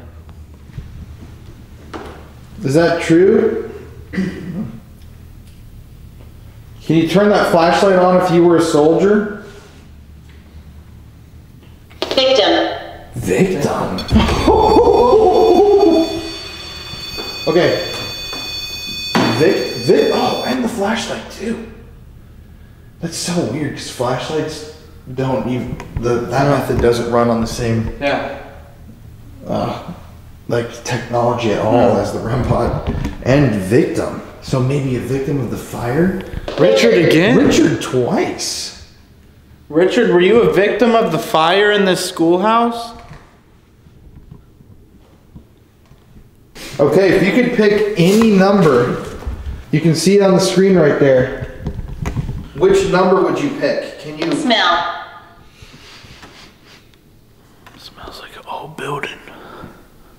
Is that true? Can you turn that flashlight on if you were a soldier? Victim. Victim. Okay. Oh, and the flashlight too. That's so weird because flashlights don't even that method doesn't run on the same Yeah. like technology at all as the REM pod. And victim. So maybe a victim of the fire. Richard again? Richard twice. Richard, were you a victim of the fire in this schoolhouse? Okay, if you could pick any number, you can see it on the screen right there. Which number would you pick? Can you? Smell. Smells like an old building.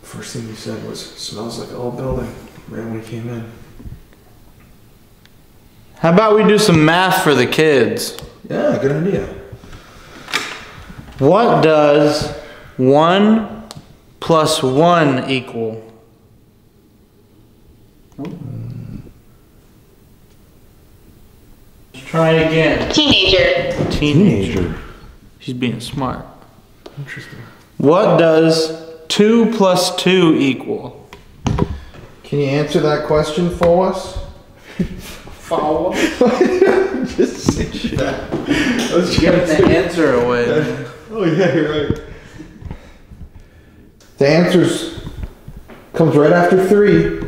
First thing you said was, smells like an old building, right when we came in. How about we do some math for the kids? Yeah, good idea. What does 1 plus 1 equal? Let's try it again. Teenager. Teenager. She's being smart. Interesting. What does 2 plus 2 equal? Can you answer that question for us? Follow. Just say that. I was Giving the answer away. Oh yeah, you're right. The answers comes right after 3.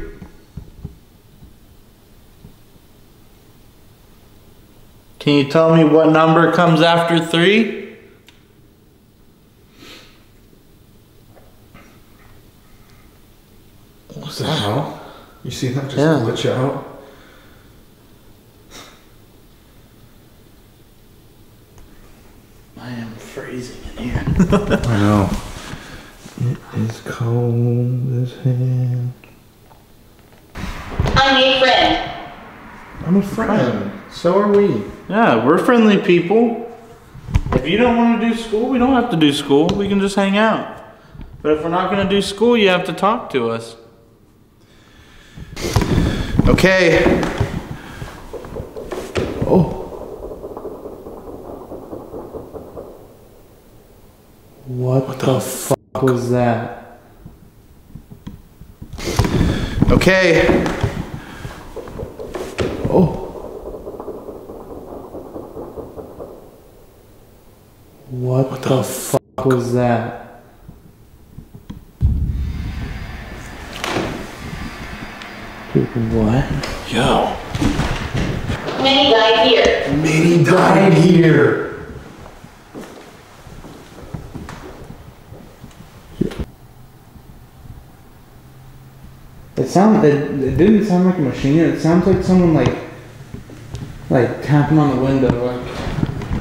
Can you tell me what number comes after 3? What's that? How? You see that just Yeah. glitch out? I am freezing in here. I know. It is cold as hell. I need a friend. I'm a friend. So are we. Yeah, we're friendly people. If you don't want to do school, we don't have to do school. We can just hang out. But if we're not going to do school, you have to talk to us. Okay. Oh. What the fuck was that? Okay. Oh. What the fuck was that? What? Yo. Many died here. Many died here. It didn't sound like a machine. It sounds like someone like tapping on the window. Like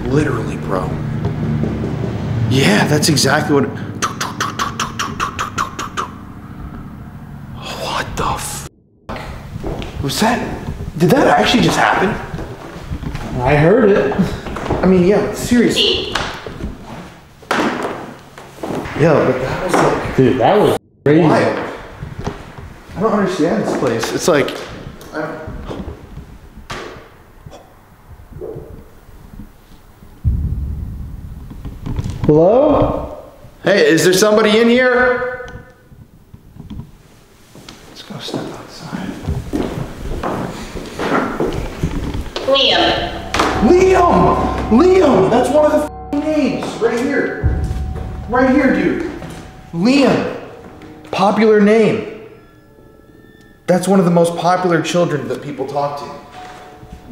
Literally, bro. Yeah, that's exactly what. What the f? Was that? Did that actually just happen? I heard it. I mean, yeah, but seriously. Yeah, but that was like Dude, that was crazy. wild. I don't understand this place. It's like. Hello? Hey, is there somebody in here? Let's go step outside. Liam. Liam! Liam! That's one of the f***ing names. Right here. Right here, dude. Liam. Popular name. That's one of the most popular children that people talk to.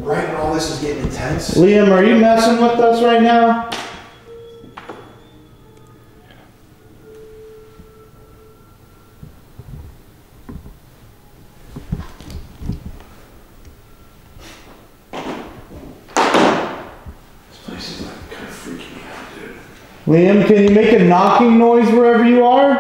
Right when all this is getting intense. Liam, are you messing with us right now? This is like kind of freaking me out, dude. Liam, can you make a knocking noise wherever you are?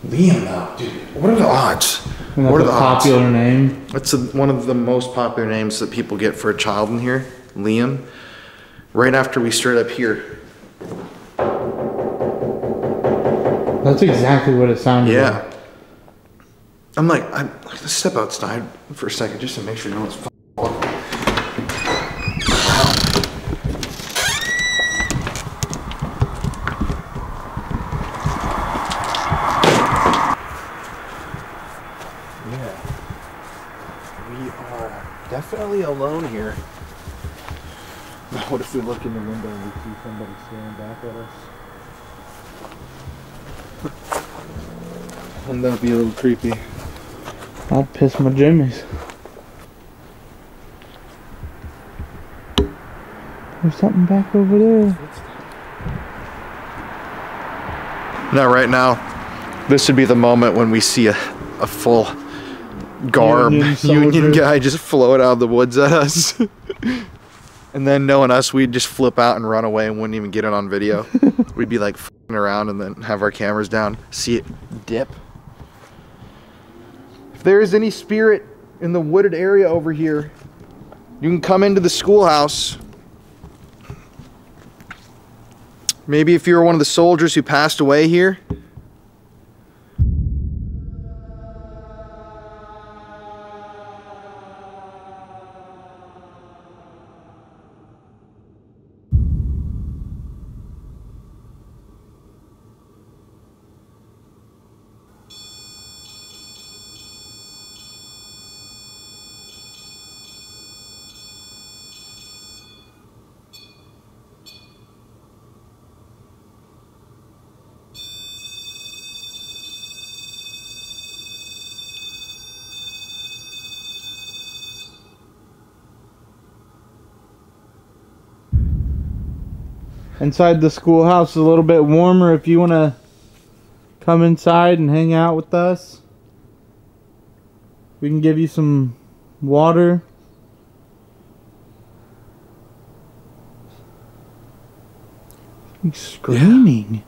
Liam, though, dude. What are the odds? And What are that's the a odds? popular name. That's one of the most popular names that people get for a child in here, Liam. Right after we straight up here. That's exactly what it sounded like. Yeah. I'm like, let's step outside for a second just to make sure no one's f***ing. Definitely alone here. What if we look in the window and we see somebody staring back at us? Wouldn't that be a little creepy? I'd piss my jimmies. There's something back over there. Now, right now, this would be the moment when we see a full garb Union guy just float out of the woods at us. And then knowing us, we'd just flip out and run away and wouldn't even get it on video. We'd be like f***ing around and then have our cameras down, see it dip. If there is any spirit in the wooded area over here, you can come into the schoolhouse. Maybe if you were one of the soldiers who passed away here. Inside the schoolhouse is a little bit warmer if you want to come inside and hang out with us. We can give you some water. He's screaming.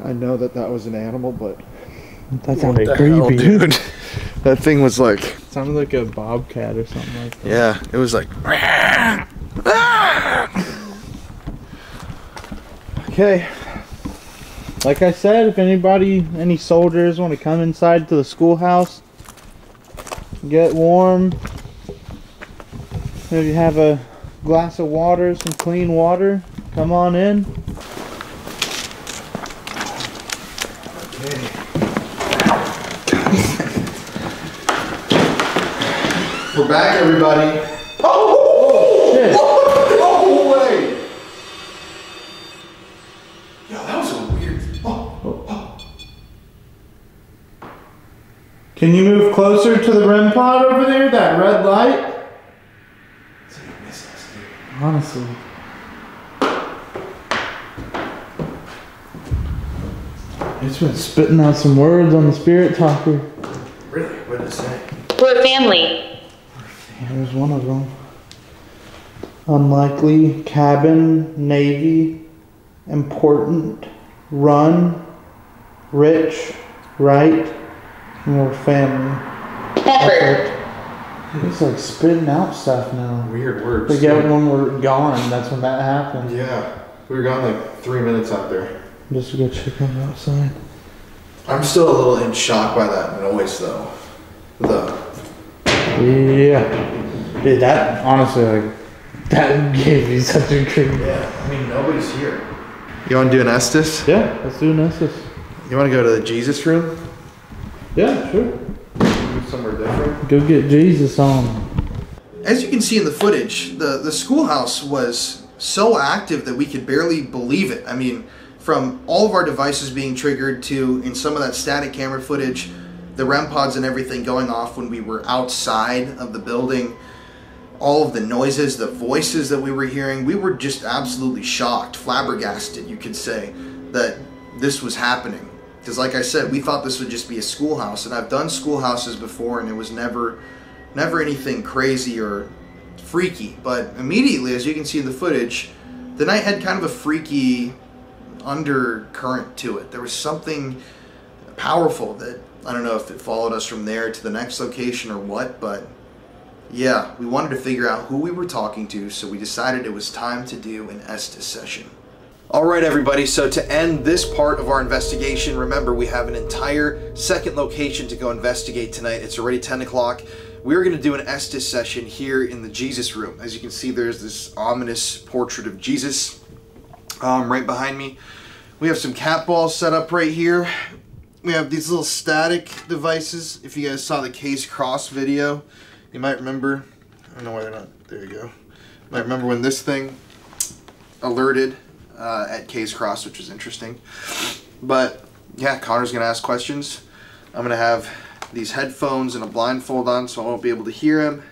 I know that was an animal, but That sounded creepy. dude. That thing was like... Sounded like a bobcat or something like that. Yeah, it was like... Okay. Like I said, if any soldiers want to come inside to the schoolhouse, get warm, maybe have a glass of water, some clean water, come on in. We're back, everybody. Oh, shit. No way! Yo, that was a weird... Can you move closer to the REM pod over there, that red light? It's like you missed us, dude. Honestly. It's been spitting out some words on the spirit talker. Really? What did it say? We're family. Here's one of them. Unlikely, cabin, Navy, important, run, rich, right, and we're family. Pepper. He's like spitting out stuff now. Weird words. But yeah, when we're gone, that's when that happened. Yeah. We were gone like 3 minutes out there. Just to go check him outside. I'm still a little in shock by that noise, though. Yeah. Dude, that, honestly, like, that gave me such a creep. Yeah, I mean, nobody's here. You want to do an Estes? Yeah, let's do Nessus. You want to go to the Jesus room? Yeah, sure. Do somewhere different? Go get Jesus on. As you can see in the footage, the schoolhouse was so active that we could barely believe it. I mean, from all of our devices being triggered to, in some of that static camera footage, the REM pods and everything going off when we were outside of the building, all of the noises, the voices that we were hearing, we were just absolutely shocked, flabbergasted, you could say, that this was happening. Because like I said, we thought this would just be a schoolhouse, and I've done schoolhouses before, and it was never anything crazy or freaky. But immediately, as you can see in the footage, the night had kind of a freaky undercurrent to it. There was something powerful that, I don't know if it followed us from there to the next location or what, but yeah, we wanted to figure out who we were talking to, so we decided it was time to do an Estes session. Alright everybody, so to end this part of our investigation, remember we have an entire second location to go investigate tonight. It's already 10 o'clock. We're going to do an Estes session here in the Jesus room. As you can see, there's this ominous portrait of Jesus right behind me. We have some cat balls set up right here. We have these little static devices. If you guys saw the Case Cross video, you might remember, I don't know why they're not, there you go. You might remember when this thing alerted at Case Cross, which was interesting. But yeah, Connor's gonna ask questions. I'm gonna have these headphones and a blindfold on, so I won't be able to hear him.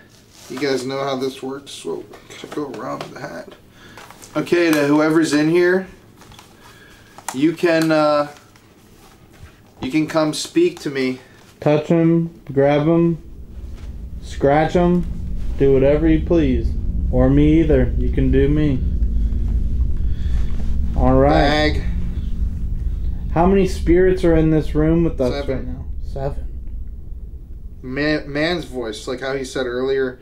You guys know how this works, so gotta go around the hat. Okay, to whoever's in here, you can come speak to me. Touch him, grab him, scratch him, do whatever you please. Or me either. You can do me. Alright. Bag. How many spirits are in this room with us 7. right now? 7. Man's voice, like how he said earlier,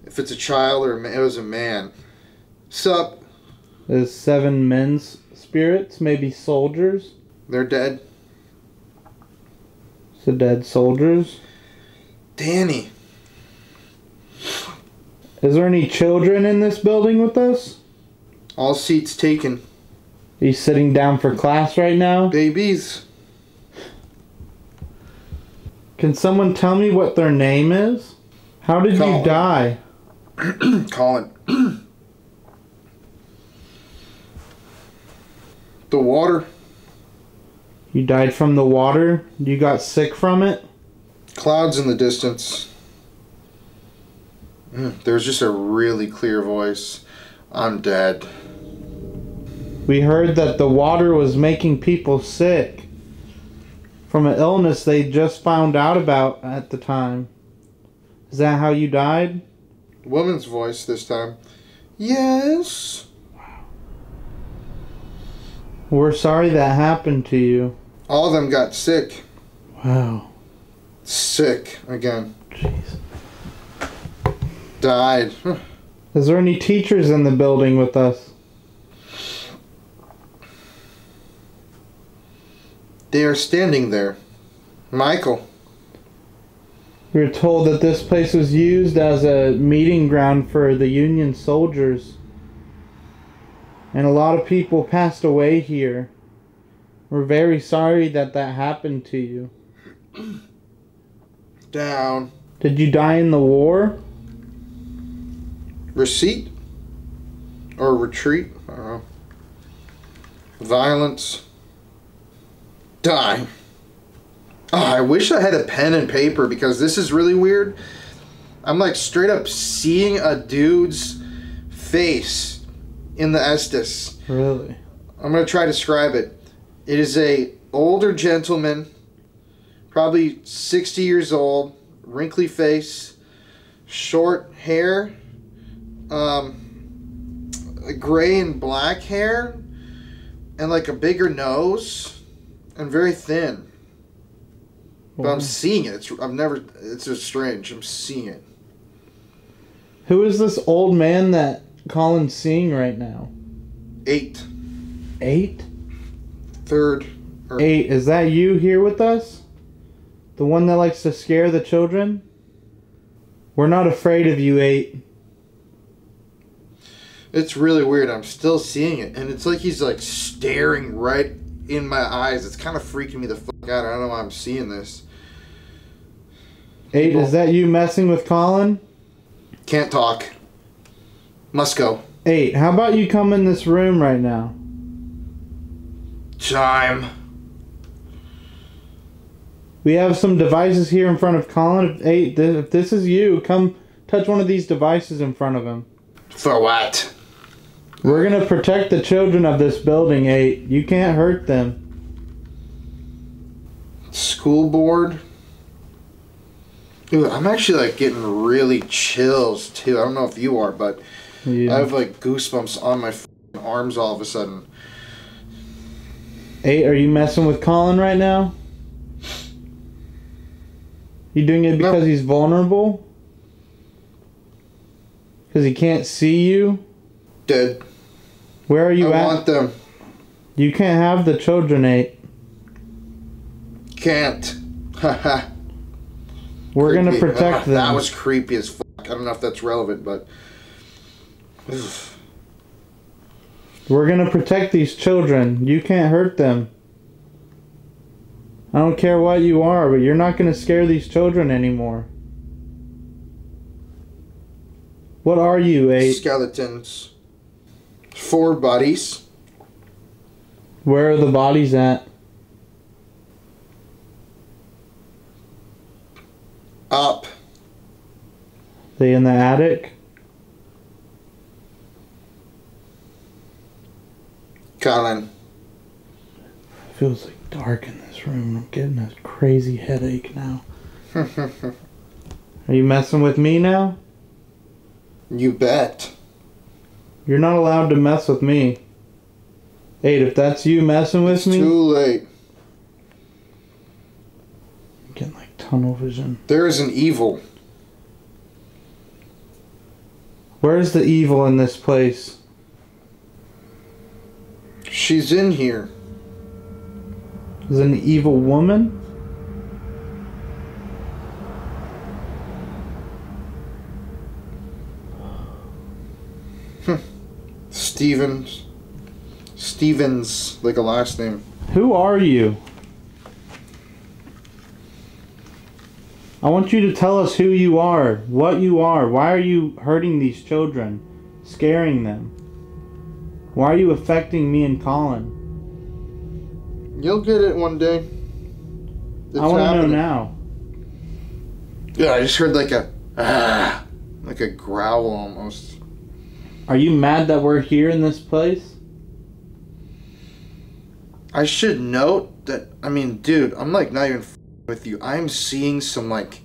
if it's a child or it was a man. Sup? There's 7 men's spirits, maybe soldiers. They're dead. So dead soldiers. Danny. Is there any children in this building with us? All seats taken. He's sitting down for class right now. Babies. Can someone tell me what their name is? How did Colin. you die? Colin. The water. You died from the water? You got sick from it? Clouds in the distance. There's just a really clear voice. I'm dead. We heard that the water was making people sick from an illness they just found out about at the time. Is that how you died? Woman's voice this time. Yes. We're sorry that happened to you. All of them got sick. Wow. Sick again. Jeez. Died. Is there any teachers in the building with us? They are standing there. Michael. We were told that this place was used as a meeting ground for the Union soldiers. And a lot of people passed away here. We're very sorry that that happened to you. Down. Did you die in the war? Receipt? Or retreat? I don't know. Violence. Die. Oh, I wish I had a pen and paper because this is really weird. I'm like straight up seeing a dude's face in the Estes. Really? I'm going to try to describe it. It is a older gentleman, probably 60 years old, wrinkly face, short hair, gray and black hair, and like a bigger nose, and very thin. But I'm seeing it. It's just strange. I'm seeing it. Who is this old man that Colin's seeing right now? 8. 8? 3rd. 8. Is that you here with us? The one that likes to scare the children? We're not afraid of you, 8. It's really weird. I'm still seeing it. And it's like he's like staring right in my eyes. It's kind of freaking me the fuck out. I don't know why I'm seeing this. 8, is that you messing with Colin? Can't talk. Must go. 8, how about you come in this room right now? Time. We have some devices here in front of Colin. 8, if this is you, come touch one of these devices in front of him. For what? We're going to protect the children of this building, 8. You can't hurt them. School board. Dude, I'm actually like getting really chills too. I don't know if you are, but Yeah. I have like goosebumps on my arms all of a sudden. 8, are you messing with Colin right now? You doing it because he's vulnerable? Because he can't see you? Dead. Where are you I at? want them. You can't have the children, 8. Can't. Haha. We're going to Creepy. protect them. That was creepy as fuck. I don't know if that's relevant, but... We're going to protect these children. You can't hurt them. I don't care what you are, but you're not going to scare these children anymore. What are you, 8? Skeletons. 4 bodies. Where are the bodies at? Up. They in the attic? Colin. Feels like dark in this room. I'm getting a crazy headache now. Are you messing with me now? You bet. You're not allowed to mess with me. 8, if that's you messing with It's me... too late. I'm getting like tunnel vision. There is an evil. Where's the evil in this place? She's in here. Is it an evil woman? Stevens, like a last name. Who are you? I want you to tell us who you are, what you are. Why are you hurting these children? Scaring them? Why are you affecting me and Colin? You'll get it one day. It's I want to know happening. now. Yeah, I just heard like a like a growl almost. Are you mad that we're here in this place? I should note that, I mean, dude, I'm like not even with you. I'm seeing some like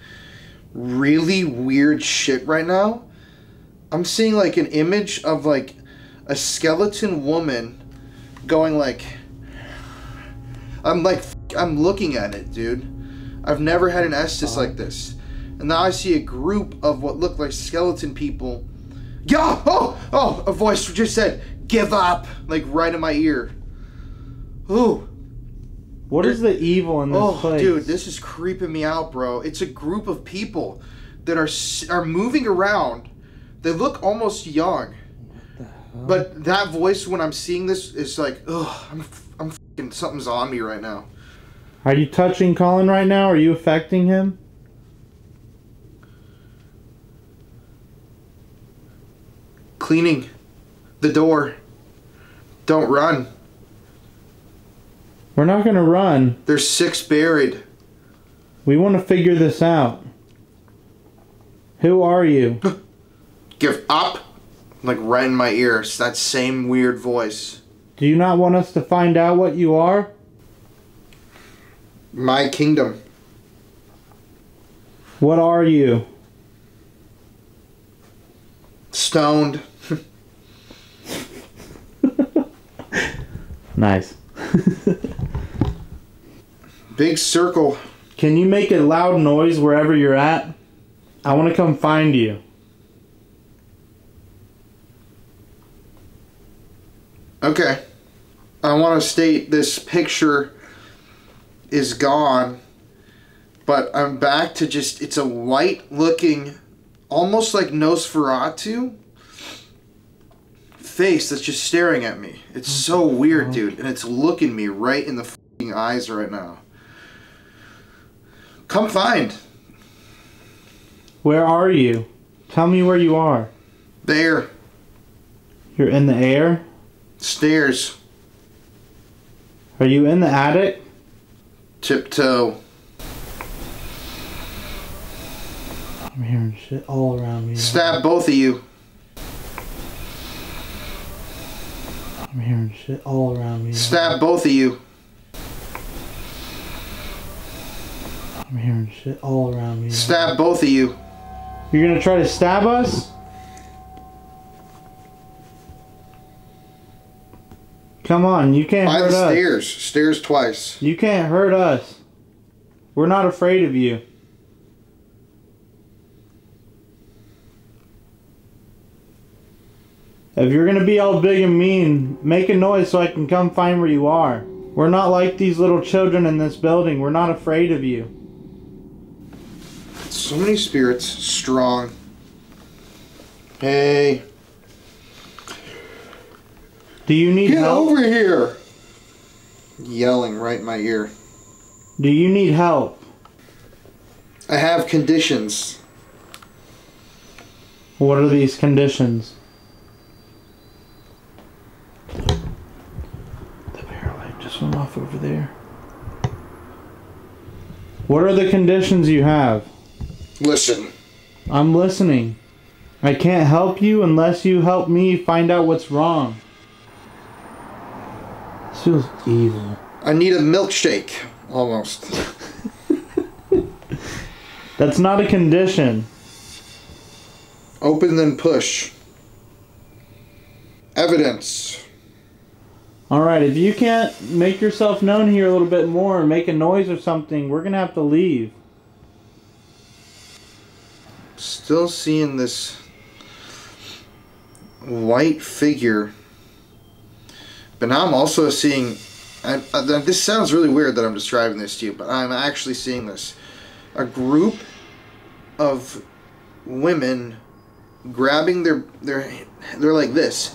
really weird shit right now. I'm seeing like an image of like a skeleton woman going like I'm like, I'm looking at it, dude. I've never had an Estes like this. And now I see a group of what look like skeleton people. Yeah! Oh! A voice just said, "Give up!" Like right in my ear. Ooh. What is the evil in this place? Dude, this is creeping me out, bro. It's a group of people that are moving around. They look almost young. But that voice, when I'm seeing this, is like, ugh, I'm fucking, something's on me right now. Are you touching Colin right now? Are you affecting him? Cleaning the door. Don't run. We're not gonna run. There's 6 buried. We want to figure this out. Who are you? Give up. Like right in my ear. It's that same weird voice. Do you not want us to find out what you are? My kingdom. What are you? Stoned. Nice. Big circle. Can you make a loud noise wherever you're at? I want to come find you. Okay. I want to state this picture is gone, but I'm back to just, it's a white looking, almost like Nosferatu face that's just staring at me. It's so weird, dude, and it's looking me right in the fucking eyes right now. Come find. Where are you? Tell me where you are. There. You're in the air? Stairs. Are you in the attic? Tiptoe. I'm hearing shit all around me. Stab both of you. I'm hearing shit all around me. Stab both of you. I'm hearing shit all around me. Stab both of you. You're gonna try to stab us? Come on, you can't hurt us. By the stairs. Stairs twice. You can't hurt us. We're not afraid of you. If you're gonna be all big and mean, make a noise so I can come find where you are. We're not like these little children in this building. We're not afraid of you. So many spirits. Strong. Hey. Do you need Get help? over here! Yelling right in my ear. Do you need help? I have conditions. What are these conditions? The power light just went off over there. What are the conditions you have? Listen. I'm listening. I can't help you unless you help me find out what's wrong. This feels evil. I need a milkshake. Almost. That's not a condition. Open then push. Evidence. Alright, if you can't make yourself known here a little bit more, make a noise or something, we're gonna have to leave. Still seeing this white figure. But now I'm also seeing, this sounds really weird that I'm describing this to you, but I'm actually seeing this. A group of women grabbing they're like this.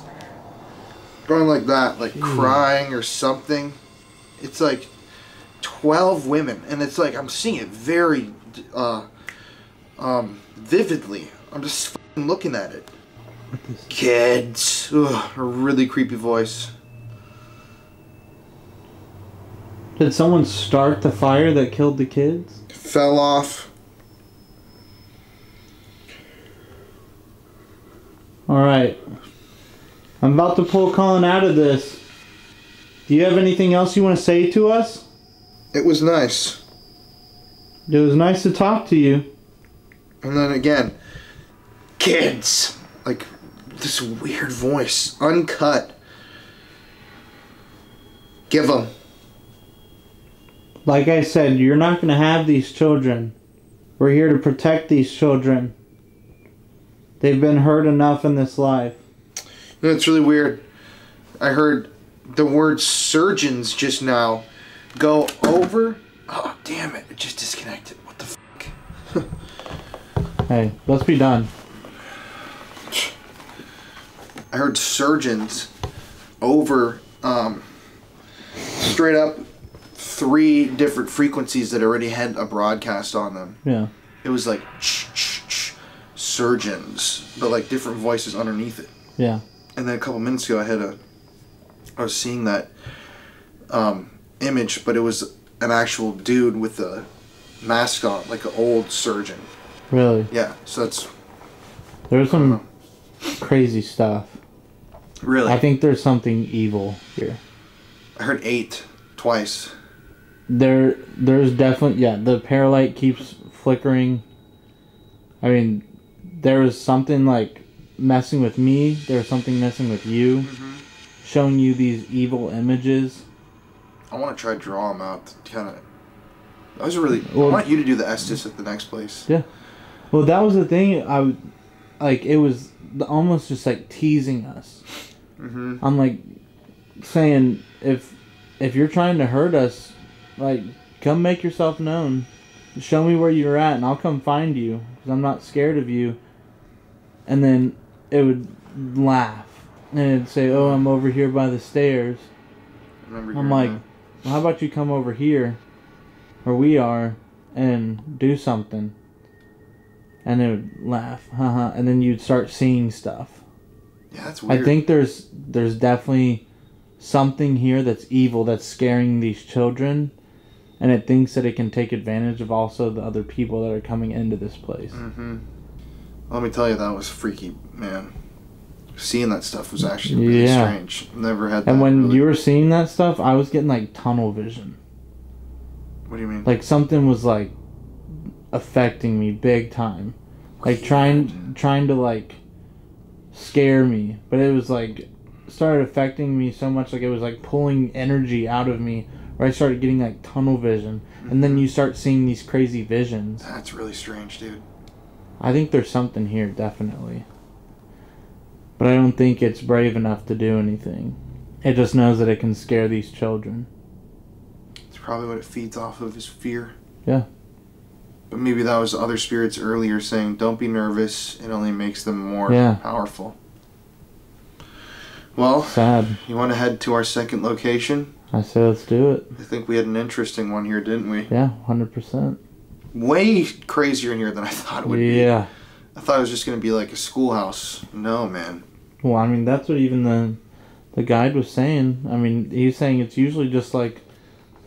Going like that, like crying or something. It's like 12 women, and it's like I'm seeing it very vividly. I'm just fucking looking at it. Kids. Ugh, a really creepy voice. Did someone start the fire that killed the kids? Fell off. Alright. I'm about to pull Colin out of this. Do you have anything else you want to say to us? It was nice. It was nice to talk to you. And then again, kids. Like this weird voice. Uncut. Give them. Like I said, you're not going to have these children. We're here to protect these children. They've been hurt enough in this life. You know, it's really weird. I heard the word surgeons just now go over. Oh, damn it. It just disconnected. What the fuck? Hey, let's be done. I heard surgeons over straight up 3 different frequencies that already had a broadcast on them. Yeah. It was like surgeons, but like different voices underneath it. Yeah. And then a couple minutes ago, I was seeing that image, but it was an actual dude with a mask on, like an old surgeon. Really? Yeah. So that's. There's some crazy stuff. Really? I think there's something evil here. I heard 8 twice. There's definitely, yeah, the paralight keeps flickering. I mean, there was something like messing with me. There was something messing with you. Mm-hmm. Showing you these evil images. I want to try to draw them out. Kind of. I want you to do the Estes at the next place. Yeah. Well, that was the thing. It was almost just like teasing us. Mm-hmm. I'm like saying, if you're trying to hurt us, like, come make yourself known. Show me where you're at, and I'll come find you, because I'm not scared of you. And then it would laugh, and it'd say, oh, I'm over here by the stairs. I'm like, well, how about you come over here, where we are, and do something? And it would laugh, haha, and then you'd start seeing stuff. Yeah, that's weird. I think there's definitely something here that's evil, that's scaring these children, and it thinks that it can take advantage of also the other people that are coming into this place. Mm-hmm. Let me tell you, that was freaky, man. Seeing that stuff was actually really strange. Never had that. And when really. you were seeing that stuff, I was getting like tunnel vision. What do you mean? Like something was like affecting me big time. Like trying to like scare me. But it was like started affecting me so much, like it was like pulling energy out of me, where I started getting like tunnel vision. And then you start seeing these crazy visions. That's really strange, dude. I think there's something here, definitely. But I don't think it's brave enough to do anything. It just knows that it can scare these children. It's probably what it feeds off of, is fear. Yeah. But maybe that was other spirits earlier saying, don't be nervous, it only makes them more powerful. Well, sad. You want to head to our second location? I say let's do it. I think we had an interesting one here, didn't we? Yeah, 100%. Way crazier in here than I thought it would be. Yeah. I thought it was just going to be like a schoolhouse. No, man. Well, I mean, that's what even the guide was saying. I mean, he's saying it's usually just like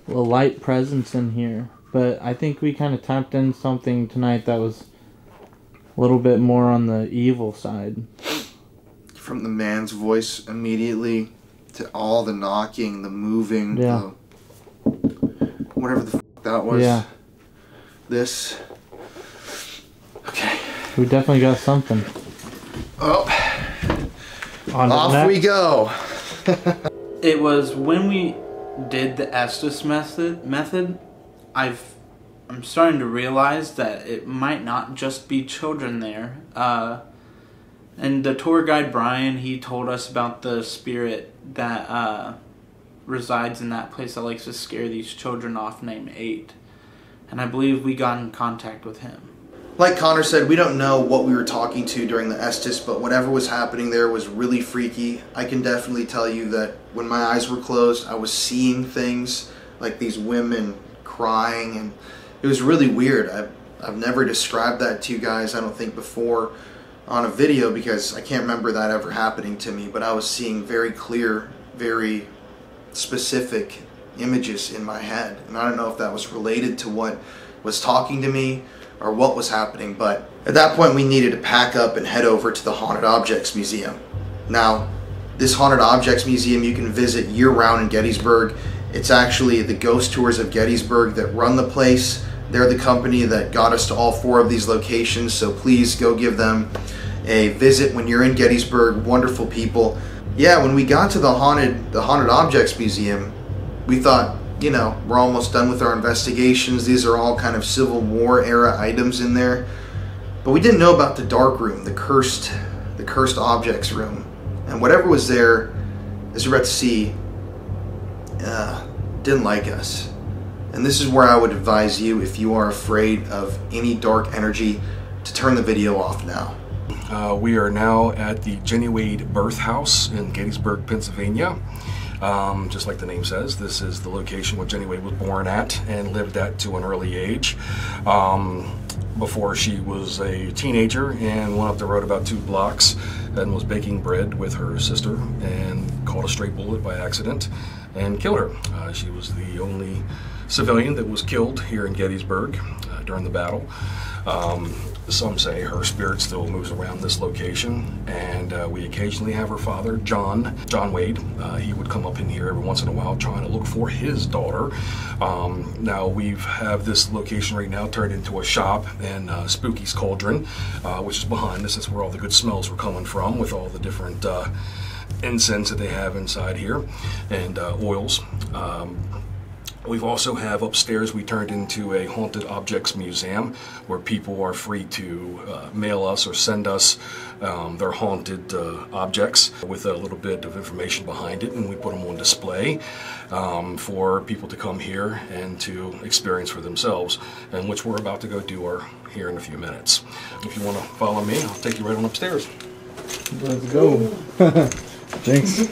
a light presence in here. But I think we kind of tapped in something tonight that was a little bit more on the evil side. From the man's voice immediately to all the knocking, the moving, the whatever the f*** that was. Yeah. This. Okay. We definitely got something. Oh. Off we go. It was when we did the Estes method, I'm starting to realize that it might not just be children there. And the tour guide Brian, he told us about the spirit that resides in that place that likes to scare these children off, named 8. And I believe we got in contact with him. Like Connor said, we don't know what we were talking to during the Estes, but whatever was happening there was really freaky. I can definitely tell you that when my eyes were closed, I was seeing things like these women crying, and it was really weird. I've never described that to you guys, I don't think, before on a video, because I can't remember that ever happening to me, but I was seeing very clear, very specific images in my head, and I don't know if that was related to what was talking to me or what was happening, but at that point we needed to pack up and head over to the Haunted Objects Museum. Now, this Haunted Objects Museum you can visit year-round in Gettysburg. It's actually the Ghost Tours of Gettysburg that run the place. They're the company that got us to all 4 of these locations, so please go give them a visit when you're in Gettysburg. Wonderful people. Yeah, when we got to the Haunted Objects Museum, we thought, you know, we're almost done with our investigations. These are all kind of Civil War era items in there. But we didn't know about the dark room, the cursed objects room. And whatever was there, as you're about to see, didn't like us. And this is where I would advise you, if you are afraid of any dark energy, to turn the video off now. We are now at the Jenny Wade Birth House in Gettysburg, Pennsylvania. Just like the name says, this is the location where Jenny Wade was born at and lived at to an early age. Before she was a teenager and went up the road about 2 blocks and was baking bread with her sister and caught a stray bullet by accident and killed her. She was the only civilian that was killed here in Gettysburg during the battle. Some say her spirit still moves around this location, and we occasionally have her father, John Wade. He would come up in here every once in a while trying to look for his daughter. Now we have this location right now turned into a shop and Spooky's Cauldron, which is behind us. That's where all the good smells were coming from, with all the different incense that they have inside here, and oils. We also have upstairs, we turned into a haunted objects museum where people are free to mail us or send us their haunted objects with a little bit of information behind it, and we put them on display for people to come here and to experience for themselves, and which we're about to go do here in a few minutes. If you want to follow me, I'll take you right on upstairs. Let's go. Thanks.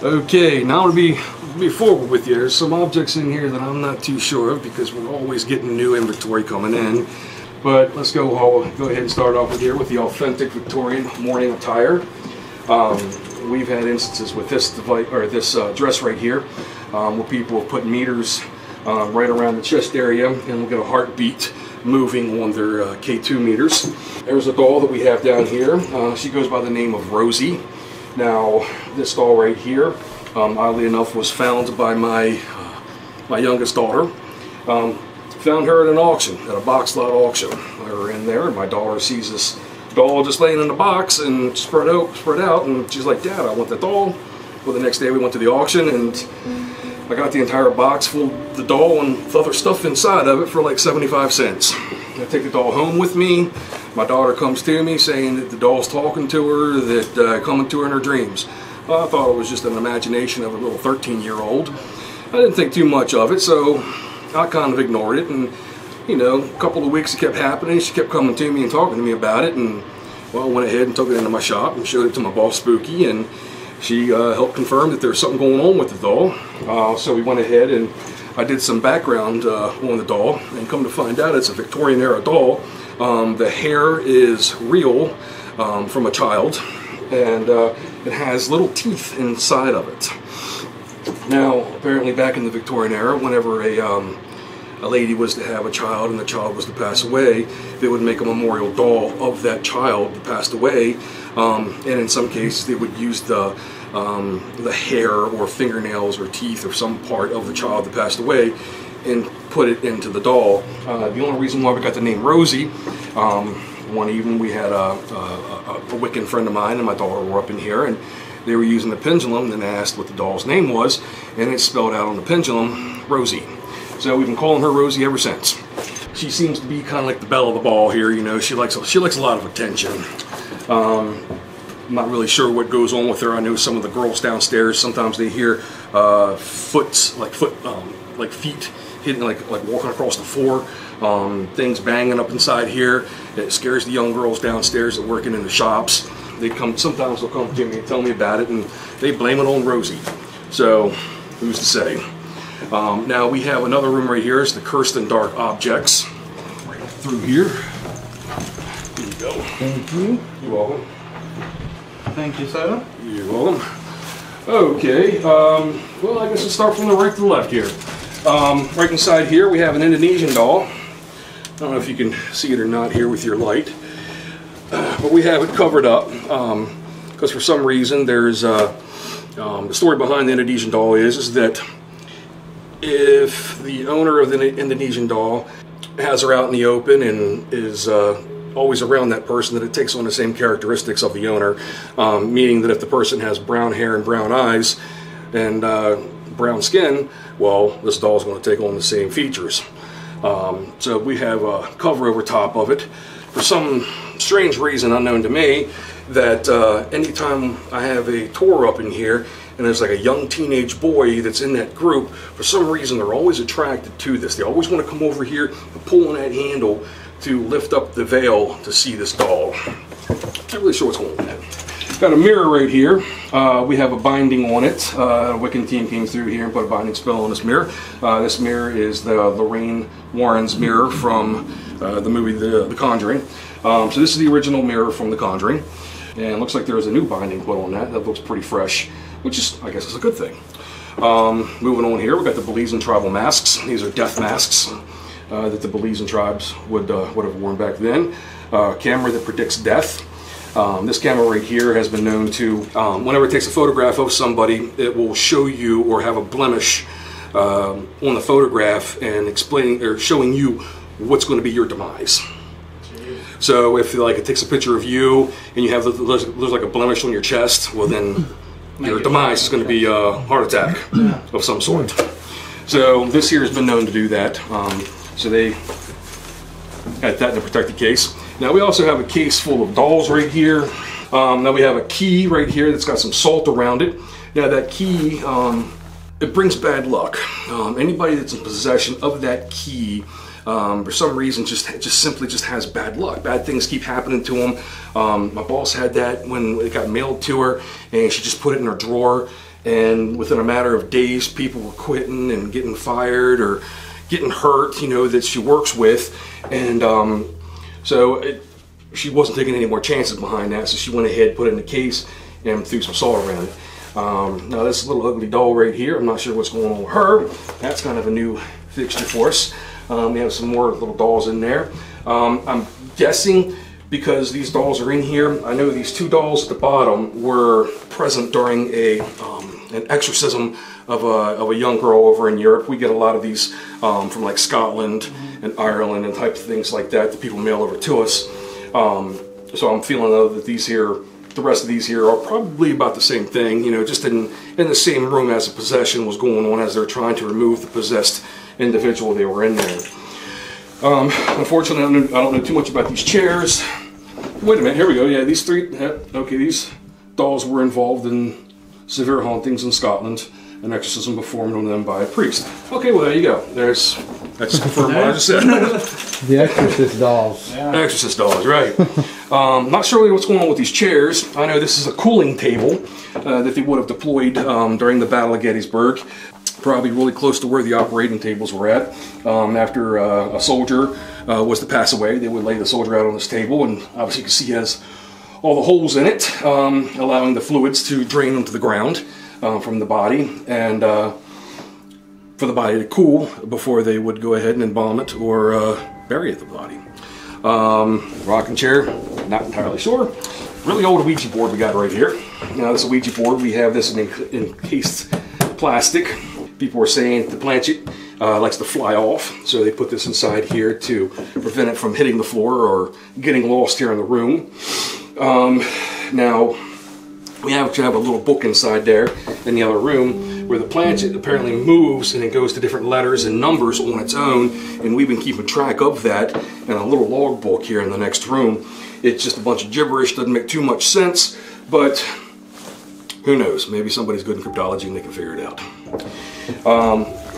Okay, now to be forward with you. There's some objects in here that I'm not too sure of because we're always getting new inventory coming in. But let's go ahead and start off with here with the authentic Victorian morning attire. We've had instances with this device, or this dress right here, where people have put meters right around the chest area, and we'll get a heartbeat moving on their K2 meters. There's a doll that we have down here. She goes by the name of Rosie. Now, this doll right here, oddly enough, was found by my youngest daughter. Found her at an auction, at a box lot auction. We were in there, and my daughter sees this doll just laying in the box and spread out, and she's like, "Dad, I want that doll." Well, the next day we went to the auction, and I got the entire box full of the doll and other stuff inside of it for like 75 cents. I take the doll home with me. My daughter comes to me saying that the doll's talking to her, that coming to her in her dreams. I thought it was just an imagination of a little 13-year-old. I didn't think too much of it, so I kind of ignored it. And, you know, a couple of weeks it kept happening. She kept coming to me and talking to me about it. And, well, I went ahead and took it into my shop and showed it to my boss, Spooky. And she helped confirm that there's something going on with the doll. So we went ahead and I did some background on the doll, and come to find out it's a Victorian era doll. The hair is real from a child, and it has little teeth inside of it. Now, apparently back in the Victorian era, whenever a lady was to have a child and the child was to pass away, they would make a memorial doll of that child that passed away, and in some cases they would use the hair or fingernails or teeth or some part of the child that passed away and put it into the doll. The only reason why we got the name Rosie, one evening we had a Wiccan friend of mine and my daughter were up in here, and they were using the pendulum, and I asked what the doll's name was, and it spelled out on the pendulum, Rosie. So we've been calling her Rosie ever since. She seems to be kind of like the belle of the ball here, you know. She likes a lot of attention. I'm not really sure what goes on with her. I know some of the girls downstairs, sometimes they hear feet hitting, like walking across the floor, things banging up inside here. It scares the young girls downstairs that are working in the shops. Sometimes they'll come to me and tell me about it, and they blame it on Rosie. So, who's to say? Now we have another room right here. It's the Cursed and Dark Objects. Right through here. Here you go. Thank you. You're welcome. Thank you, sir. You're welcome. Okay, well, I guess we'll start from the right to the left here. Right inside here we have an Indonesian doll. I don't know if you can see it or not here with your light, but we have it covered up because for some reason there's the story behind the Indonesian doll is that if the owner of the Indonesian doll has her out in the open and is always around that person, that it takes on the same characteristics of the owner, meaning that if the person has brown hair and brown eyes and brown skin, well, this doll is going to take on the same features. So we have a cover over top of it. For some strange reason unknown to me, that anytime I have a tour up in here and there's like a young teenage boy that's in that group, for some reason they're always attracted to this. They always want to come over here and pull on that handle to lift up the veil to see this doll. Not really sure what's going on with that. Got a mirror right here. We have a binding on it. A Wiccan team came through here and put a binding spell on this mirror. This mirror is the Lorraine Warren's mirror from the movie The Conjuring. So this is the original mirror from The Conjuring. And it looks like there's a new binding put on that. That looks pretty fresh, which is, I guess, is a good thing. Moving on here, we've got the Belizean tribal masks. These are death masks that the Belizean tribes would have worn back then. Camera that predicts death. This camera right here has been known to, whenever it takes a photograph of somebody, it will show you or have a blemish on the photograph and explaining or showing you what's going to be your demise. So if like it takes a picture of you and you have there's like a blemish on your chest, well then your demise is going to be a heart attack of some sort. So this here has been known to do that. So they had that in a protected case. Now we also have a case full of dolls right here. Now we have a key right here that's got some salt around it. Now that key, it brings bad luck. Anybody that's in possession of that key, for some reason, just simply has bad luck. Bad things keep happening to them. My boss had that when it got mailed to her, and she just put it in her drawer. And within a matter of days, people were quitting and getting fired or getting hurt, you know, that she works with. And she wasn't taking any more chances behind that, so she went ahead, put it in the case, and threw some salt around it. Now this little ugly doll right here, I'm not sure what's going on with her. That's kind of a new fixture for us. We have some more little dolls in there. I'm guessing because these dolls are in here, I know these two dolls at the bottom were present during an exorcism of a young girl over in Europe. We get a lot of these from like Scotland and Ireland and types of things like that people mail over to us. So I'm feeling that these here, the rest of these here are probably about the same thing, you know, just in the same room as the possession was going on as they're trying to remove the possessed individual they were in there. Unfortunately, I don't know too much about these chairs. Wait a minute, here we go. Yeah, these three, okay, these dolls were involved in severe hauntings in Scotland, an exorcism performed on them by a priest. Okay, well there you go. That's confirmed what I just said. The Exorcist dolls. Yeah. Exorcist dolls, right. Not sure really what's going on with these chairs. I know this is a cooling table that they would have deployed during the Battle of Gettysburg. Probably really close to where the operating tables were at. After a soldier was to pass away, they would lay the soldier out on this table, and obviously you can see he has all the holes in it, allowing the fluids to drain into the ground from the body, and for the body to cool before they would go ahead and embalm it or bury the body. Rocking chair, not entirely sure. Really old Ouija board we got right here. Now this Ouija board, we have this in encased plastic. People were saying the planchet likes to fly off, so they put this inside here to prevent it from hitting the floor or getting lost here in the room. Now, we have a little book inside there in the other room where the planchet apparently moves and it goes to different letters and numbers on its own, and we've been keeping track of that in a little log book here in the next room. It's just a bunch of gibberish, doesn't make too much sense, but who knows, maybe somebody's good in cryptology and they can figure it out.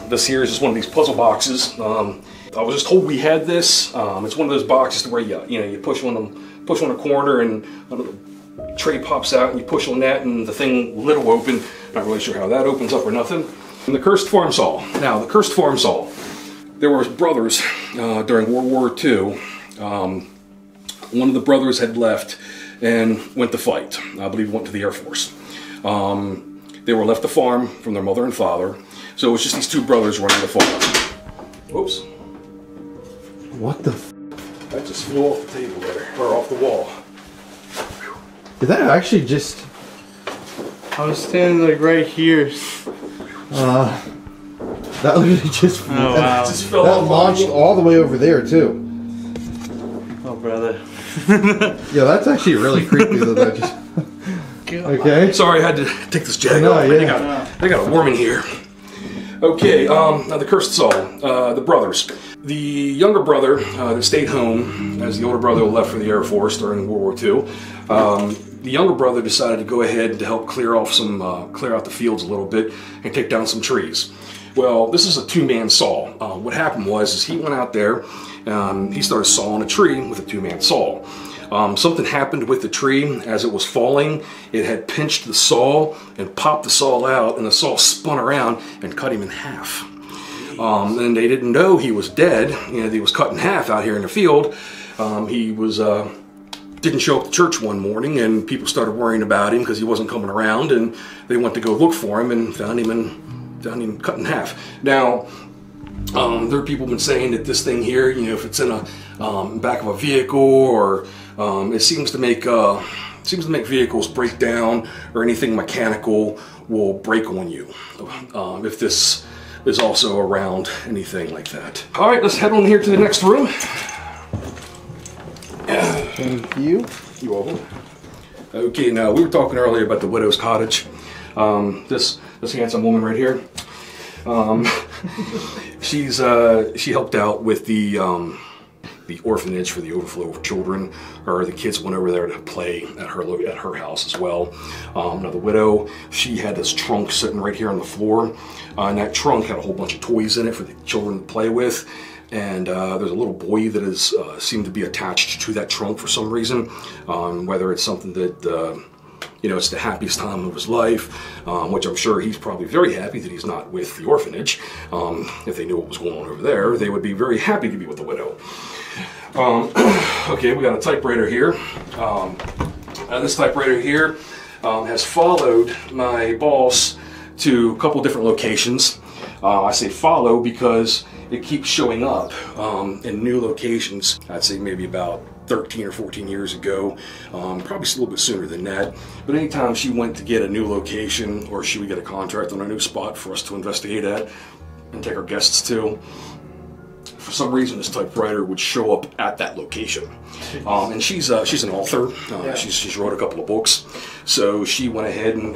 This here is just one of these puzzle boxes. I was just told we had this. It's one of those boxes where you push on a corner and a tray pops out and you push on that and the thing lid will open. Not really sure how that opens up or nothing. And the cursed farm saw. Now the cursed farm saw. There were brothers during World War II. One of the brothers had left and went to fight. I believe went to the Air Force. They were left to farm from their mother and father. So it was just these two brothers running the farm. Whoops. What the f? That just flew off the table there, or off the wall. Did that actually just... I was standing like right here. That literally just... Oh, wow. Just fell That off launched all the way over there, too. Oh, brother. Yeah, that's actually really creepy though. That just... Okay. Sorry, I had to take this jacket No, off. yeah. They got a worm in here. Okay, now the cursed soul, the brothers. The younger brother that stayed home, as the older brother left for the Air Force during World War II. The younger brother decided to go ahead to help clear out the fields a little bit and take down some trees. Well, this is a two-man saw. What happened was he went out there, he started sawing a tree with a two-man saw. Something happened with the tree as it was falling. It had pinched the saw and popped the saw out, and the saw spun around and cut him in half. And they didn't know he was dead. He was cut in half out here in the field. He was didn't show up to church one morning, and people started worrying about him because he wasn't coming around, and they went to go look for him and found him cut in half. Now, there are people been saying that this thing here, if it's in a back of a vehicle, or it seems to make vehicles break down, or anything mechanical will break on you. If this is also around anything like that. All right, let's head on here to the next room. Thank you. You're welcome. Okay, now we were talking earlier about the widow's cottage. This handsome woman right here. She helped out with the orphanage for the overflow of children, or the kids went over there to play at her house as well. Now the widow, she had this trunk sitting right here on the floor, and that trunk had a whole bunch of toys in it for the children to play with. And there's a little boy that is seemed to be attached to that trunk for some reason, whether it's something that it's the happiest time of his life, which I'm sure he's probably very happy that he's not with the orphanage. If they knew what was going on over there, they would be very happy to be with the widow. Okay, we got a typewriter here. This typewriter here has followed my boss to a couple different locations. I say follow because it keeps showing up in new locations. I'd say maybe about 13 or 14 years ago, probably a little bit sooner than that. But anytime she went to get a new location, or she would get a contract on a new spot for us to investigate at and take our guests to, for some reason this typewriter would show up at that location. And she's an author. She's wrote a couple of books, so she went ahead and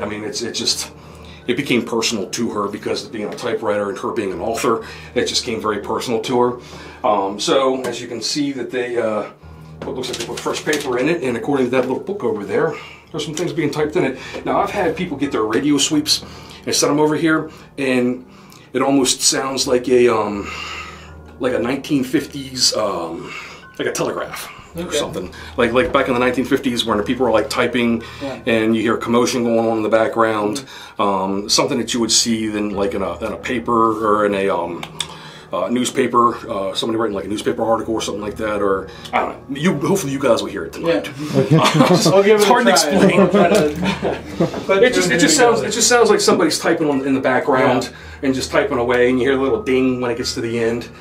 it became personal to her because of being a typewriter and her being an author. It just came very personal to her. So as you can see that they what looks like they put fresh paper in it, and according to that little book over there, there's some things being typed in it. Now I've had people get their radio sweeps and set them over here, and it almost sounds like a 1950s like a telegraph. Okay. Or something like back in the 1950s when people were like typing, and you hear commotion going on in the background. Something that you would see then like in a paper, or in a newspaper, somebody writing like a newspaper article or something like that, or I don't know. Hopefully you guys will hear it tonight. I'll give it it's hard to explain. It just sounds like somebody's typing in the background and just typing away, and you hear a little ding when it gets to the end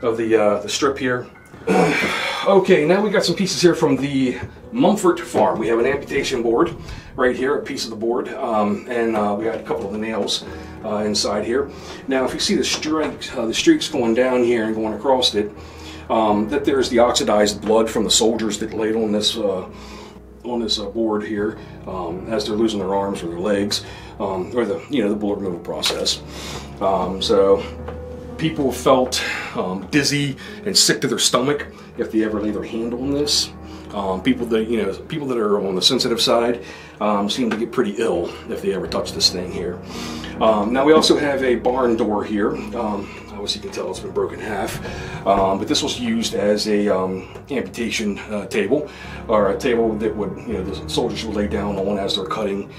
of the strip here. Okay, now we got some pieces here from the Mumford farm. We have an amputation board right here, a piece of the board, and we got a couple of the nails inside here. Now, if you see the streaks going down here and going across it, that there's the oxidized blood from the soldiers that laid on this board here as they're losing their arms or their legs, or the bullet removal process. So people felt dizzy and sick to their stomach if they ever lay their hand on this. People that are on the sensitive side seem to get pretty ill if they ever touch this thing here. Now we also have a barn door here. Obviously you can tell it's been broken in half, but this was used as a amputation table, or a table that would the soldiers would lay down on as they're cutting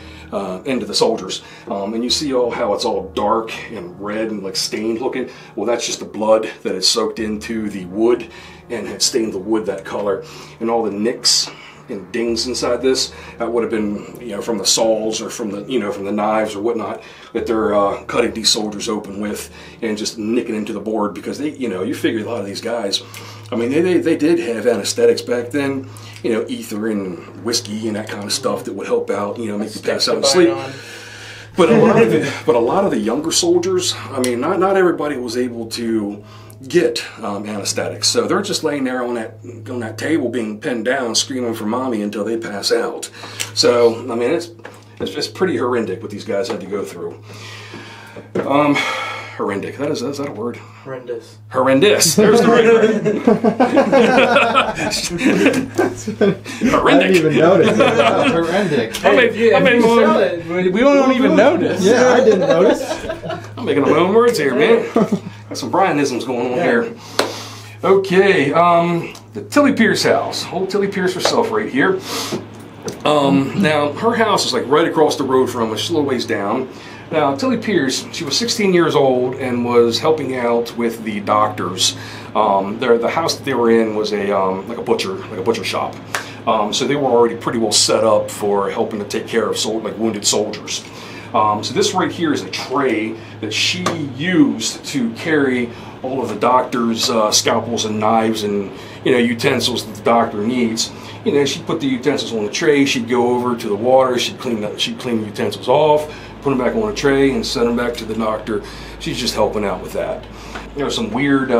into the soldiers. And you see how it's all dark and red and like stained looking. Well, that's just the blood that had soaked into the wood and had stained the wood that color, and all the nicks and dings inside this, that would have been from the saws or from the knives or whatnot that they're cutting these soldiers open with and just nicking into the board, because they you figure a lot of these guys, I mean they did have anesthetics back then, ether and whiskey and that kind of stuff that would help out, make you pass out and sleep. But a lot of the younger soldiers, I mean not everybody was able to get anesthetics. So they're just laying there on that table being pinned down, screaming for mommy until they pass out. So, I mean, it's just pretty horrific what these guys had to go through. Horrific. Is that a word? Horrendous. Horrendous. There's the right word. Horrific. I didn't even notice. Horrific. We don't even notice. Yeah, I didn't notice. I'm making up my own words here, man. Got some Brianisms going on here. Okay, the Tilly Pierce house. Old Tilly Pierce herself right here. Now, her house is like right across the road from us, a little ways down. Now, Tilly Pierce, she was 16 years old and was helping out with the doctors. The house that they were in was like a butcher shop. So they were already pretty well set up for helping to take care of wounded soldiers. So this right here is a tray that she used to carry all of the doctor's scalpels and knives and utensils that the doctor needs. She'd put the utensils on the tray. She'd go over to the water. She'd clean the utensils off, put them back on a tray, and send them back to the doctor. She's just helping out with that. There's some weird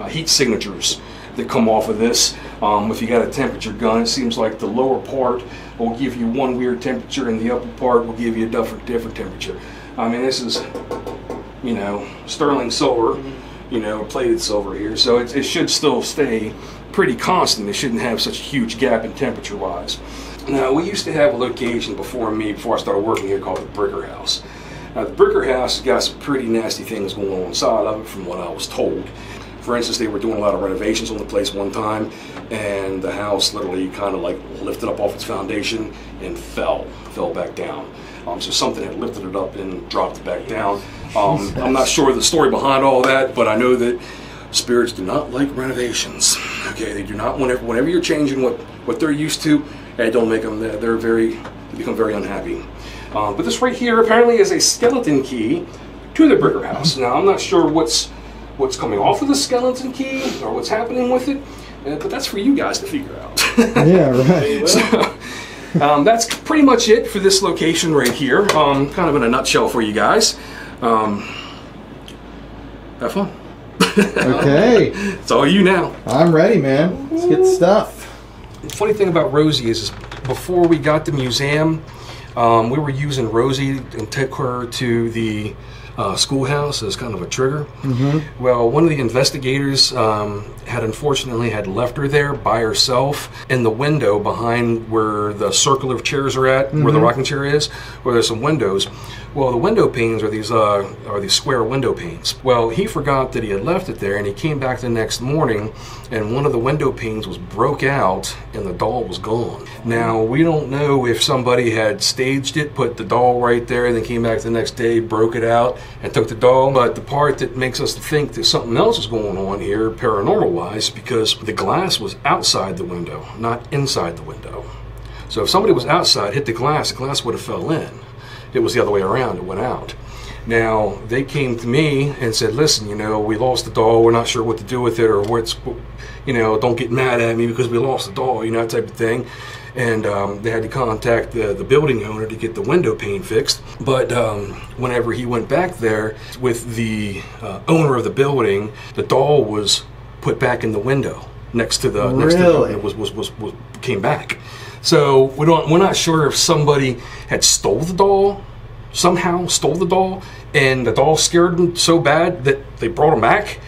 heat signatures that come off of this. If you got a temperature gun, it seems like the lower part will give you one weird temperature and the upper part will give you a different temperature. I mean, this is, sterling silver, plated silver here, so it should still stay pretty constant. It shouldn't have such a huge gap in temperature-wise. Now, we used to have a location before I started working here called the Bricker House. Now, the Bricker House has got some pretty nasty things going on inside of it from what I was told. For instance, they were doing a lot of renovations on the place one time, and the house literally kind of like lifted up off its foundation and fell back down. So something had lifted it up and dropped it back down. I'm not sure the story behind all that, but I know that spirits do not like renovations. Okay, they do not. Whenever you're changing what they're used to, it don't make them. They become very unhappy. But this right here apparently is a skeleton key to the Bricker House. Now, I'm not sure what's coming off of the skeleton key or what's happening with it, but that's for you guys to figure out. Yeah, right. So, that's pretty much it for this location right here. Kind of in a nutshell for you guys. Have fun. Okay. It's all you now. I'm ready, man. Let's get the stuff. The funny thing about Rosie is before we got the museum, we were using Rosie and took her to the schoolhouse as kind of a trigger. Mm-hmm. Well, one of the investigators had unfortunately left her there by herself in the window behind where the circle of chairs are at, where the rocking chair is, where there's some windows. Well, the window panes are these square window panes. Well, he forgot that he had left it there, and he came back the next morning, and one of the window panes was broke out, and the doll was gone. Now, we don't know if somebody had staged it, put the doll right there, and then came back the next day, broke it out, and took the doll. But the part that makes us think that something else is going on here, paranormal-wise, because the glass was outside the window, not inside the window. So if somebody was outside, hit the glass would have fell in. It was the other way around, it went out. Now, they came to me and said, listen, we lost the doll, we're not sure what to do with it, or don't get mad at me because we lost the doll, that type of thing. And they had to contact the building owner to get the window pane fixed. But whenever he went back there with the owner of the building, the doll was put back in the window next to the came back. So we're not sure if somebody had somehow stole the doll, and the doll scared them so bad that they brought him back,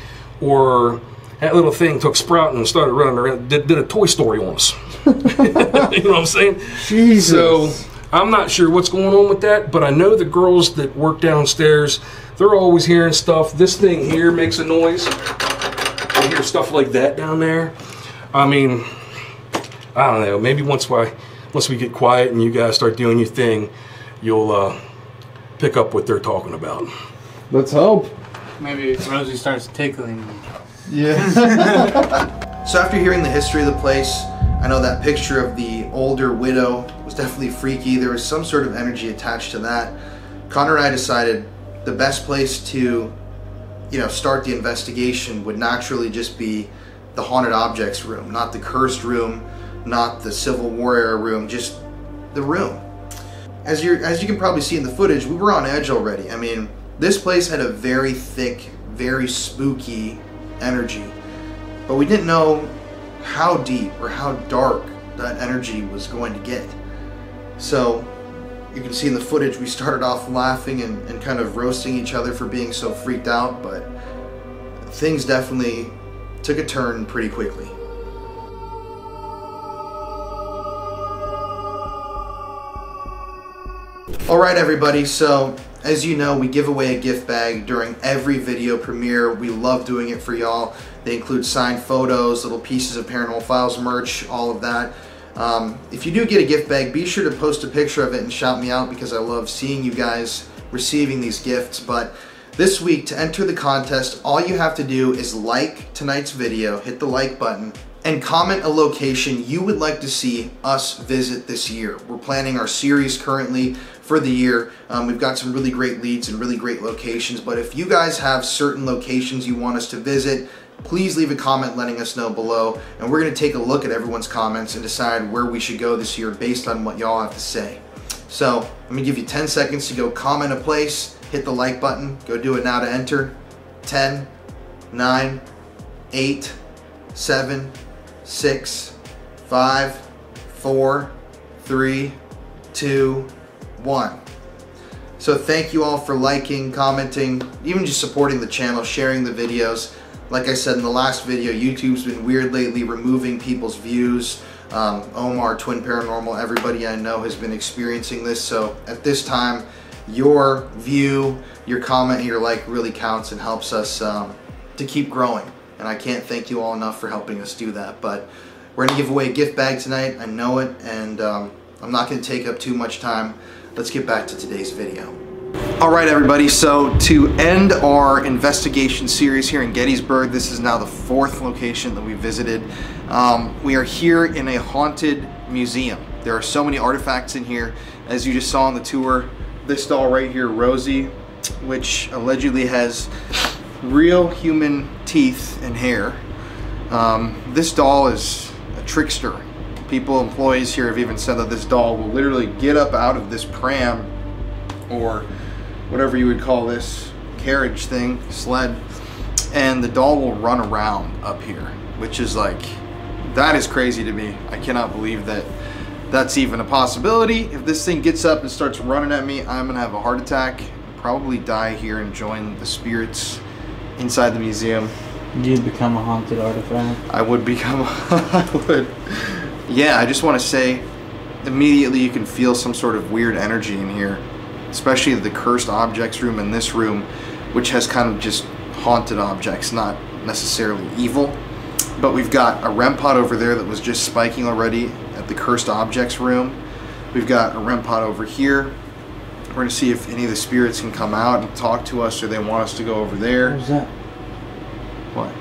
or that little thing took Sprout and started running around, did a Toy Story on us. You know what I'm saying? Jesus. So I'm not sure what's going on with that, but I know the girls that work downstairs, they're always hearing stuff. This thing here makes a noise. I hear stuff like that down there. I mean, I don't know. Maybe once we get quiet and you guys start doing your thing, you'll pick up what they're talking about. Let's hope. Maybe Rosie starts tickling. Yeah. So after hearing the history of the place, I know that picture of the older widow was definitely freaky. There was some sort of energy attached to that. Connor and I decided the best place to, start the investigation would naturally just be the haunted objects room, not the cursed room, not the Civil War era room, just the room. As you can probably see in the footage, we were on edge already. I mean, this place had a very thick, very spooky energy, but we didn't know how deep or how dark that energy was going to get. So you can see in the footage we started off laughing and kind of roasting each other for being so freaked out, but things definitely took a turn pretty quickly. Alright everybody, so as you know, we give away a gift bag during every video premiere. We love doing it for y'all. They include signed photos, little pieces of Paranormal Files merch, all of that. If you do get a gift bag, be sure to post a picture of it and shout me out, because I love seeing you guys receiving these gifts. But this week, to enter the contest, all you have to do is like tonight's video, hit the like button, and comment a location you would like to see us visit this year. We're planning our series currently for the year. We've got some really great leads and really great locations, but if you guys have certain locations you want us to visit, please leave a comment letting us know below, and we're going to take a look at everyone's comments and decide where we should go this year based on what y'all have to say. So let me give you 10 seconds to go comment a place, hit the like button, go do it now to enter. 10, 9, 8, 7, 6, 5, 4, 3, 2, 1. So thank you all for liking, commenting, even just supporting the channel, sharing the videos. Like I said in the last video, YouTube's been weird lately, removing people's views. Omar, Twin Paranormal, everybody I know has been experiencing this. So at this time, your view, your comment, and your like really counts and helps us to keep growing. And I can't thank you all enough for helping us do that. But we're going to give away a gift bag tonight. I know it, and I'm not going to take up too much time. Let's get back to today's video. Alright everybody, so to end our investigation series here in Gettysburg, this is now the 4th location that we visited. We are here in a haunted museum. There are so many artifacts in here. As you just saw on the tour, this doll right here, Rosie, which allegedly has real human teeth and hair. This doll is a trickster. Employees here have even said that this doll will literally get up out of this pram, or whatever you would call this carriage thing, sled, and the doll will run around up here, which is like, that is crazy to me. I cannot believe that that's even a possibility. If this thing gets up and starts running at me, I'm gonna have a heart attack, probably die here and join the spirits inside the museum. You'd become a haunted artifact. I would become, I would. Yeah, I just want to say, immediately you can feel some sort of weird energy in here, especially the cursed objects room and this room, which has kind of just haunted objects, not necessarily evil. But we've got a REM pod over there that was just spiking already at the cursed objects room. We've got a REM pod over here. We're going to see if any of the spirits can come out and talk to us, or they want us to go over there. What was that? What?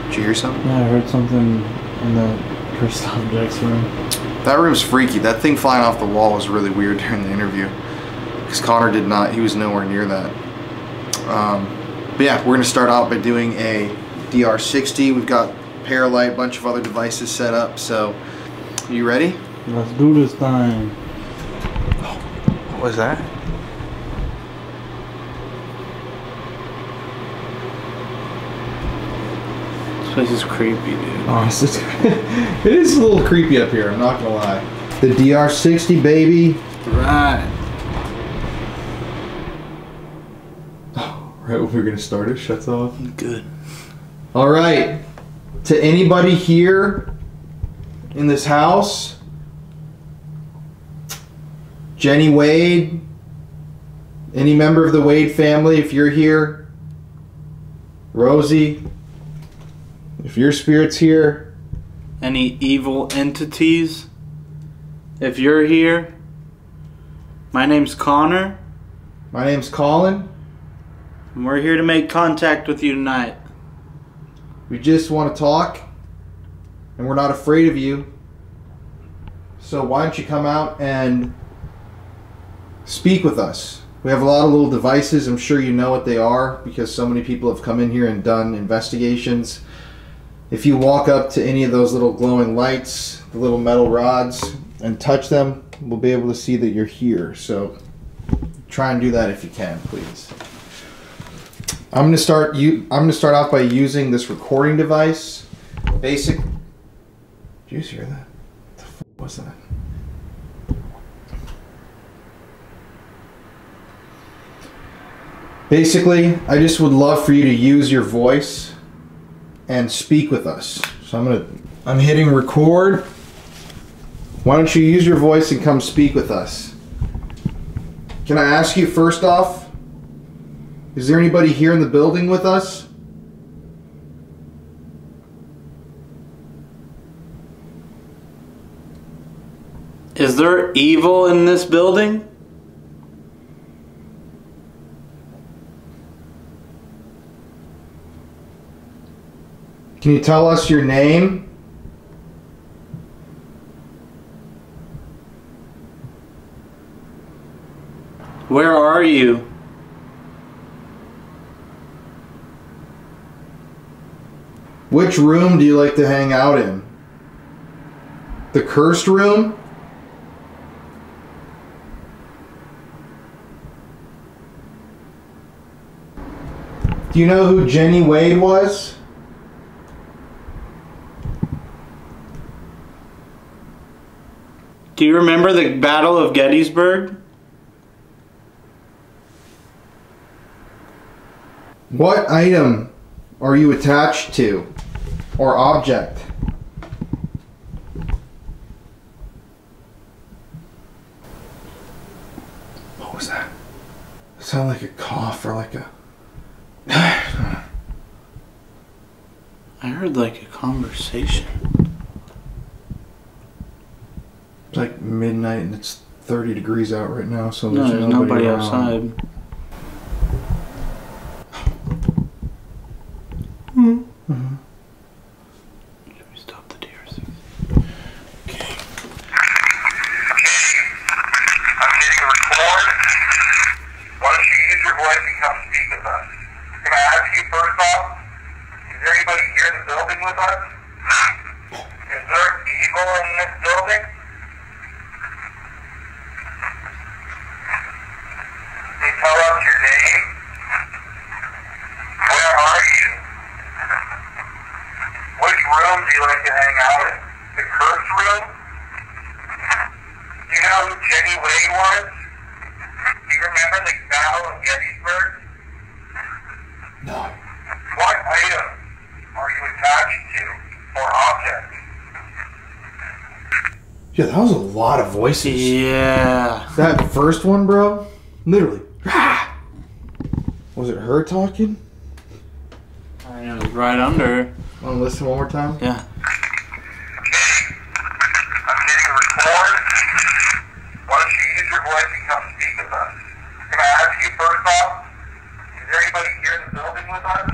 Did you hear something? Yeah, I heard something in the cursed objects room. That room's freaky. That thing flying off the wall was really weird during the interview, because Connor did not, he was nowhere near that. But yeah, we're going to start out by doing a DR60. We've got Paralight, a bunch of other devices set up, so you ready? Let's do this thing. What was that? This place is creepy, dude. Oh, it is a little creepy up here, I'm not gonna lie. The DR60, baby. Right. Right when we're gonna start, it shuts off. Good. All right. To anybody here in this house, Jenny Wade, any member of the Wade family, if you're here, Rosie, if your spirit's here, Any evil entities, if you're here, my name's Connor, my name's Colin. and we're here to make contact with you tonight. We just want to talk, and we're not afraid of you. So why don't you come out and speak with us? We have a lot of little devices. I'm sure you know what they are because so many people have come in here and done investigations. If you walk up to any of those little glowing lights, the little metal rods, and touch them, we'll be able to see that you're here. So try and do that if you can, please. I'm gonna start off by using this recording device. Basic. Did you just hear that? What the fuck was that? Basically, I just would love for you to use your voice and speak with us. So I'm hitting record. Why don't you use your voice and come speak with us? Can I ask you first off, is there anybody here in the building with us? Is there evil in this building? Can you tell us your name? Where are you? Which room do you like to hang out in? The cursed room? Do you know who Jenny Wade was? Do you remember the Battle of Gettysburg? What item are you attached to, or object? What was that? It sounded like a cough or like a... I heard like a conversation. It's like midnight and it's 30 degrees out right now, so No, there's nobody around. outside. Mm-hmm. Should we stop the DRC? Okay. I'm hitting record. Why don't you use your voice and come speak with us? Can I ask you first off, is there anybody here in the building with us? Is there evil in this building? Can you tell us your name? Where are you? Which room do you like to hang out in? The cursed room? Do you know who Jenny Wade was? Do you remember the Battle of Gettysburg? No. What item are you attached to or object? Yeah, that was a lot of voices. Yeah. That first one, bro, literally. Was it her talking? I know, right under her. Want to listen one more time? Yeah. I'm hitting record. Why don't you use your voice and come speak with us? Can I ask you first off, is there anybody here in the building with us?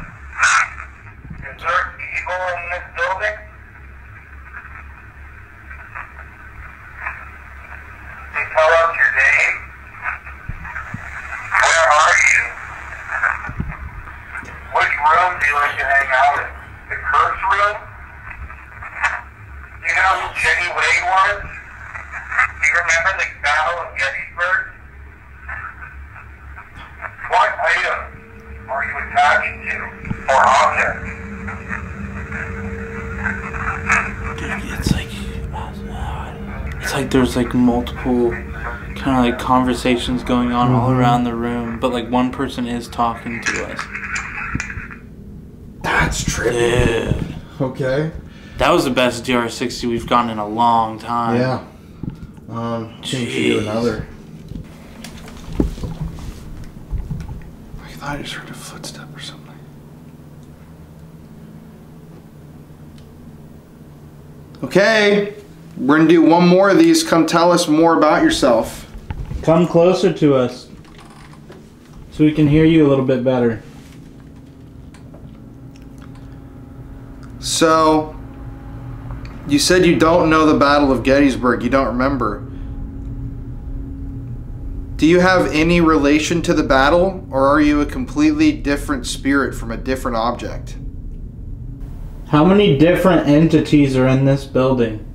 Is there evil in this building? Can you tell us your name? Where are you? Which room do you like to hang out in? The cursed room? Do you know who Jenny Wade was? Do you remember the Battle of Gettysburg? What item are you attached to or object? Dude, it's like there's like multiple kind of like conversations going on all around the room, but like one person is talking to us. That's trippy. Dude, Okay. that was the best DR60 we've gotten in a long time. Yeah. I think we should do another. I thought I just heard a footstep or something. Okay. We're going to do one more of these. Come tell us more about yourself. Come closer to us so we can hear you a little bit better. So, you said you don't know the Battle of Gettysburg. You don't remember. Do you have any relation to the battle, or are you a completely different spirit from a different object? How many different entities are in this building?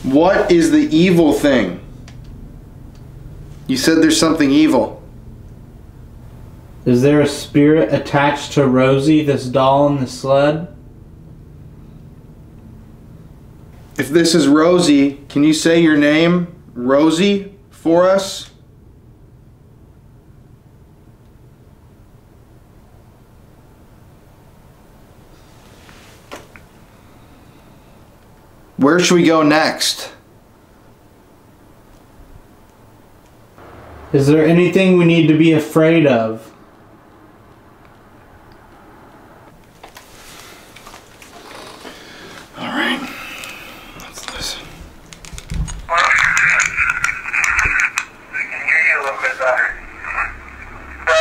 What is the evil thing? You said there's something evil. Is there a spirit attached to Rosie, this doll in the sled? If this is Rosie, can you say your name, Rosie, for us? Where should we go next? Is there anything we need to be afraid of? All right, let's listen. We can hear you a little bit better. So,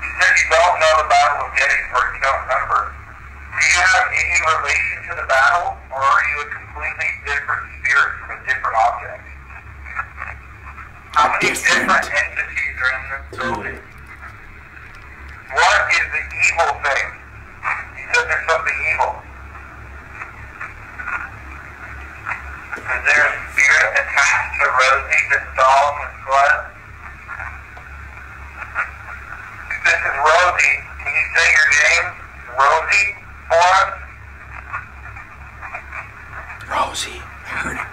you said you don't know the Battle of Gettysburg, you don't remember. Do you have any relation to the battle, or are you a completely different spirit from a different object? How many different entities are in this building? What is the evil thing? You said there's something evil. Is there a spirit attached to Rosie, this doll in the sled? If this is Rosie, can you say your name, Rosie, for us? Rosie, I heard it.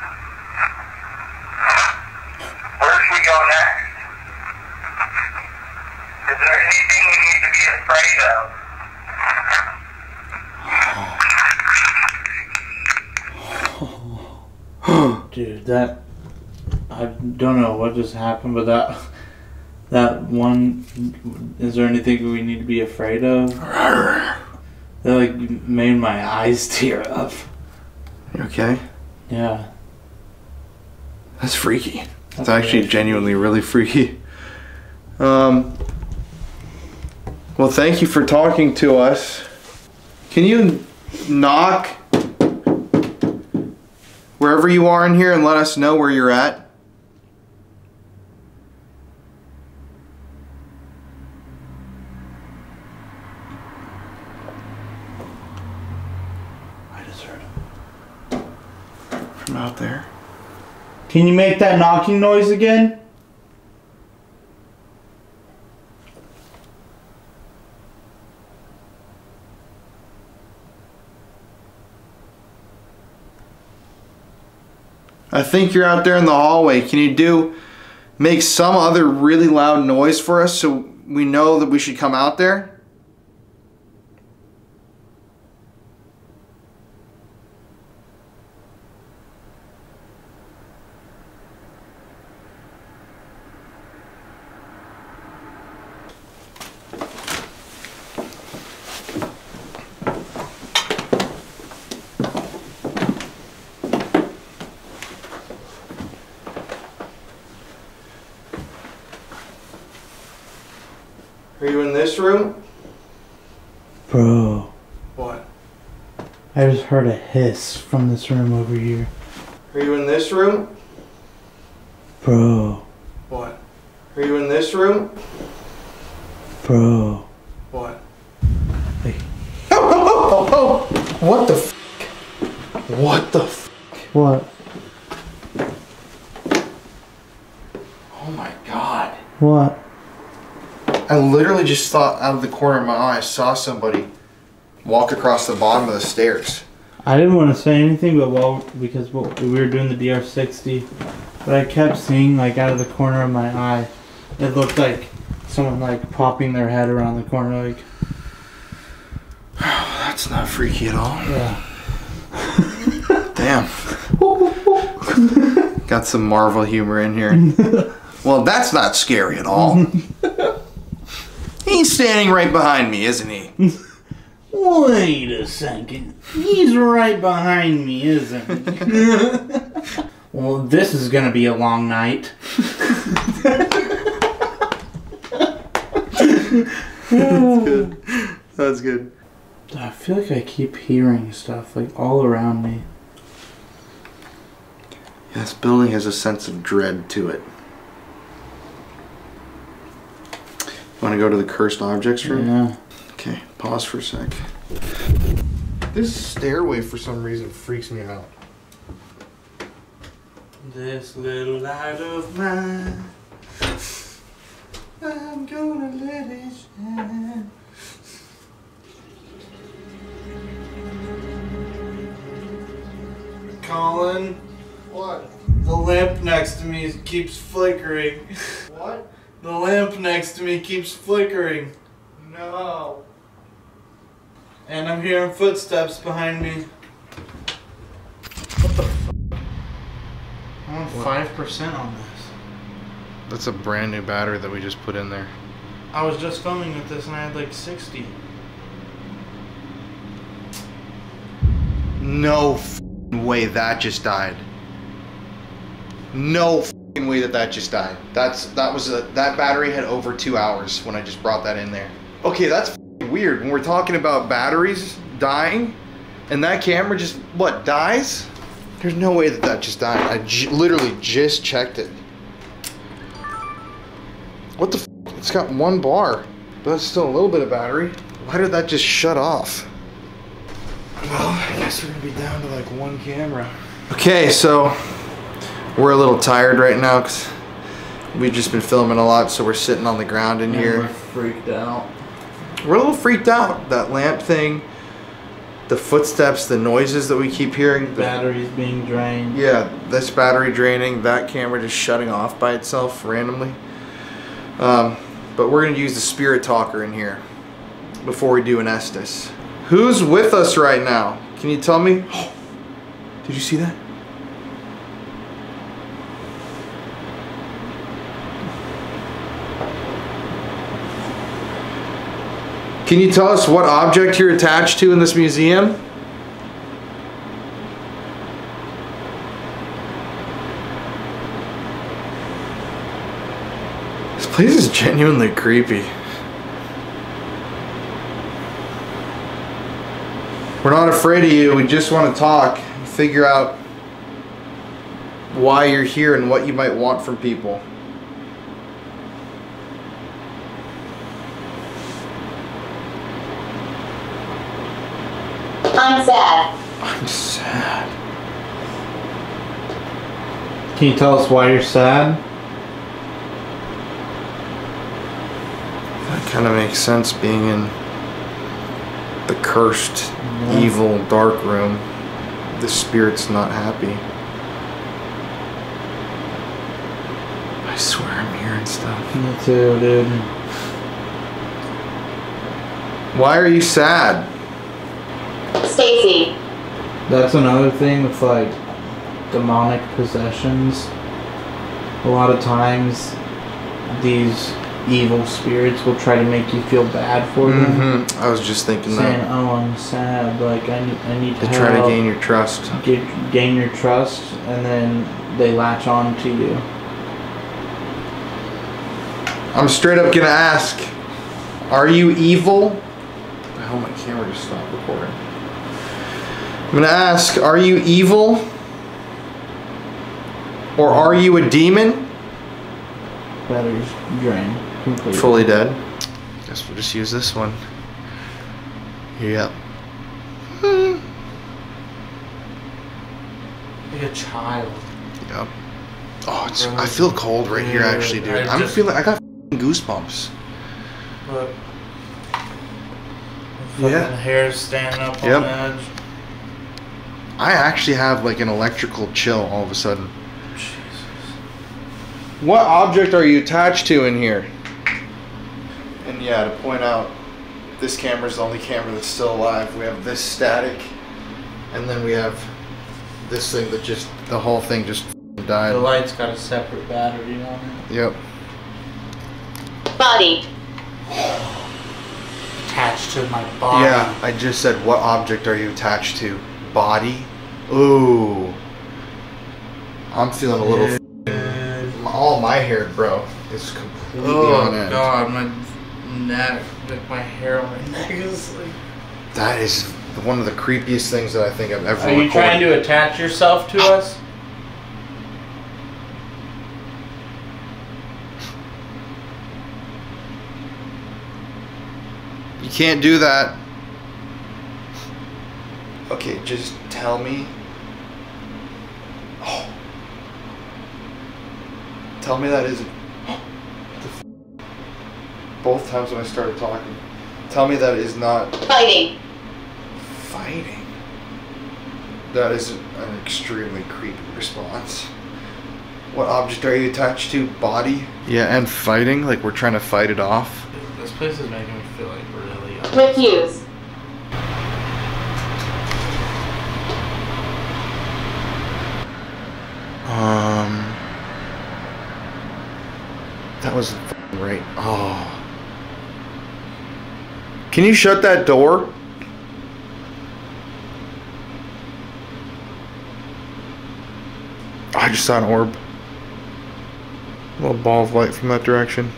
Where should we go next? Is there anything we need to be afraid of? Dude, that... I don't know what just happened, but that one... Is there anything we need to be afraid of? That, like, made my eyes tear up. You okay? Yeah. That's freaky. It's actually genuinely really freaky. Well, thank you for talking to us. Can you knock wherever you are in here and let us know where you're at? I just heard him from out there. Can you make that knocking noise again? I think you're out there in the hallway. Can you make some other really loud noise for us so we know that we should come out there? Are you in this room? Bro. What? I just heard a hiss from this room over here. Are you in this room? Bro. What? Are you in this room? Bro. What? Hey. Oh! What the f***? What the f***? What? Oh my god. What? I literally just thought out of the corner of my eye I saw somebody walk across the bottom of the stairs. I didn't want to say anything, but because we were doing the DR60, but I kept seeing, like, out of the corner of my eye, it looked like someone, like, popping their head around the corner, like. That's not freaky at all. Yeah. Damn. Got some Marvel humor in here. Well, that's not scary at all. He's standing right behind me, isn't he? Wait a second. He's right behind me, isn't he? Well, this is gonna be a long night. That's good. That's good. I feel like I keep hearing stuff, like, all around me. Yeah, this building has a sense of dread to it. Want to go to the cursed objects room? Yeah. Okay, pause for a sec. This stairway for some reason freaks me out. This little light of mine. I'm gonna let it shine. Colin, What? the lamp next to me keeps flickering. What? The lamp next to me keeps flickering. No. And I'm hearing footsteps behind me. What the f? I'm on 5% on this. That's a brand new battery that we just put in there. I was just filming with this and I had like 60. No f***ing way that just died. No f***ing way that just died. That battery had over 2 hours when I just brought that in there. Okay, that's f***ing weird. When we're talking about batteries dying, and that camera just, what, dies? There's no way that just died. I literally just checked it. What the f***? It's got 1 bar, but that's still a little bit of battery. Why did that just shut off? Well, I guess we're gonna be down to like 1 camera. Okay, so we're a little tired right now because we've just been filming a lot, so we're sitting on the ground in here. We're freaked out. We're a little freaked out. That lamp thing, the footsteps, the noises that we keep hearing. Batteries being drained. Yeah, this battery draining, that camera just shutting off by itself randomly. But we're gonna use the spirit talker in here before we do an Estes. Who's with us right now? Can you tell me? Oh, did you see that? Can you tell us what object you're attached to in this museum? This place is genuinely creepy. We're not afraid of you, we just want to talk, figure out why you're here and what you might want from people. I'm sad. I'm sad. Can you tell us why you're sad? That kind of makes sense, being in the cursed, evil, dark room. The spirit's not happy. I swear I'm hearing stuff. Me too, dude. Why are you sad? Stacy. That's another thing with like demonic possessions. A lot of times these evil spirits will try to make you feel bad for them. I was just thinking Saying, that. oh, I'm sad, like I need to They try to gain your trust. gain your trust, and then they latch on to you. I'm straight up gonna ask, are you evil? I hope my camera just stopped recording. I'm gonna ask, are you evil? Or are you a demon? Batteries drained completely. Fully dead. Guess we'll just use this one. Yep. Like a child. Yep. Oh, it's, I feel cold right here actually, dude. I got goosebumps. Look. Yeah. Fucking hair's standing up Yep. on edge. I actually have like an electrical chill all of a sudden. Jesus. What object are you attached to in here? And yeah, to point out, this camera's the only camera that's still alive. We have this static, and then we have this thing that just, the whole thing just died. The light's got a separate battery on it. Yep. Body. Attached to my body. Yeah, I just said, what object are you attached to? Body? Ooh. I'm feeling a little... all my hair, bro, is completely on end. Oh god, my neck, like my hair on my neck is like... That is one of the creepiest things that I think I've ever Are you recorded. trying to attach yourself to us? You can't do that. Okay, just tell me. Oh. Tell me that isn't. Both times when I started talking. Tell me that is not Fighting. fighting. That is an extremely creepy response. What object are you attached to? Body? Yeah, and fighting? Like we're trying to fight it off? This place is making me feel like really Refuse. That was right. Oh. Can you shut that door? I just saw an orb. A little ball of light from that direction.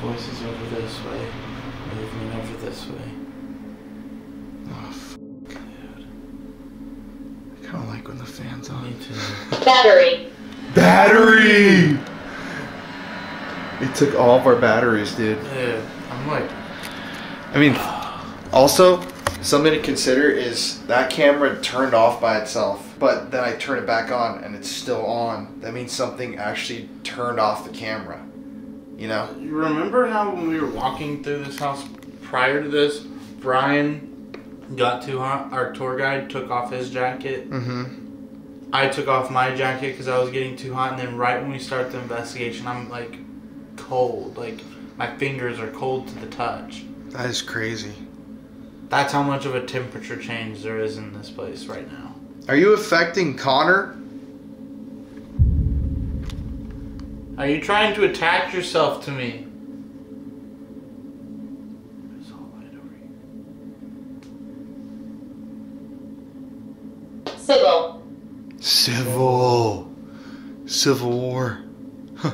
voices over this way. Movement over this way. Oh, f***. Dude. I kind of like when the fan's on. Me too. Battery. Battery! It took all of our batteries, dude. Yeah, I'm like... I mean, also, something to consider is that camera turned off by itself, but then I turn it back on and it's still on. That means something actually turned off the camera. You know? You remember how when we were walking through this house prior to this, Brian got too hot? Our tour guide took off his jacket. Mm-hmm. I took off my jacket because I was getting too hot, and then right when we start the investigation, I'm like cold. Like my fingers are cold to the touch. That is crazy. That's how much of a temperature change there is in this place right now. Are you affecting Connor? Are you trying to attach yourself to me? There's all light over here. Civil. Civil War. Huh.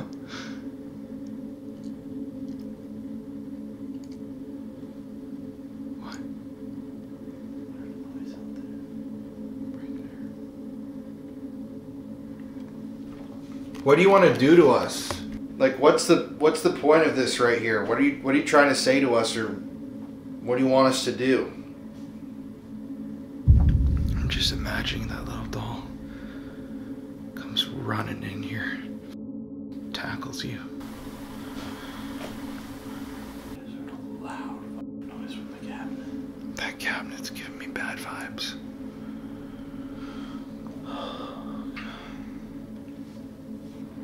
What? What do you want to do to us? Like, what's the point of this right here? What are you trying to say to us, or what do you want us to do? I'm just imagining that little doll comes running in here, tackles you. There's a loud noise from the cabinet. That cabinet's giving me bad vibes.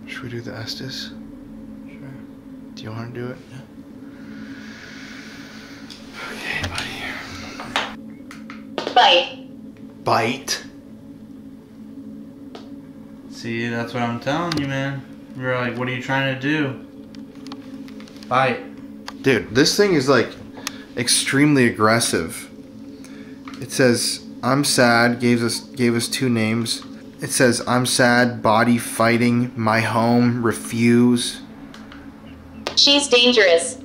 Should we do the Estes? Sure. Do you want to do it? Yeah. Okay, buddy. Bite. Bite? See, that's what I'm telling you, man. You're like, what are you trying to do? Bite. Dude, this thing is like extremely aggressive. It says, I'm sad, gave us two names. It says, I'm sad, body fighting, my home, refuse. She's dangerous.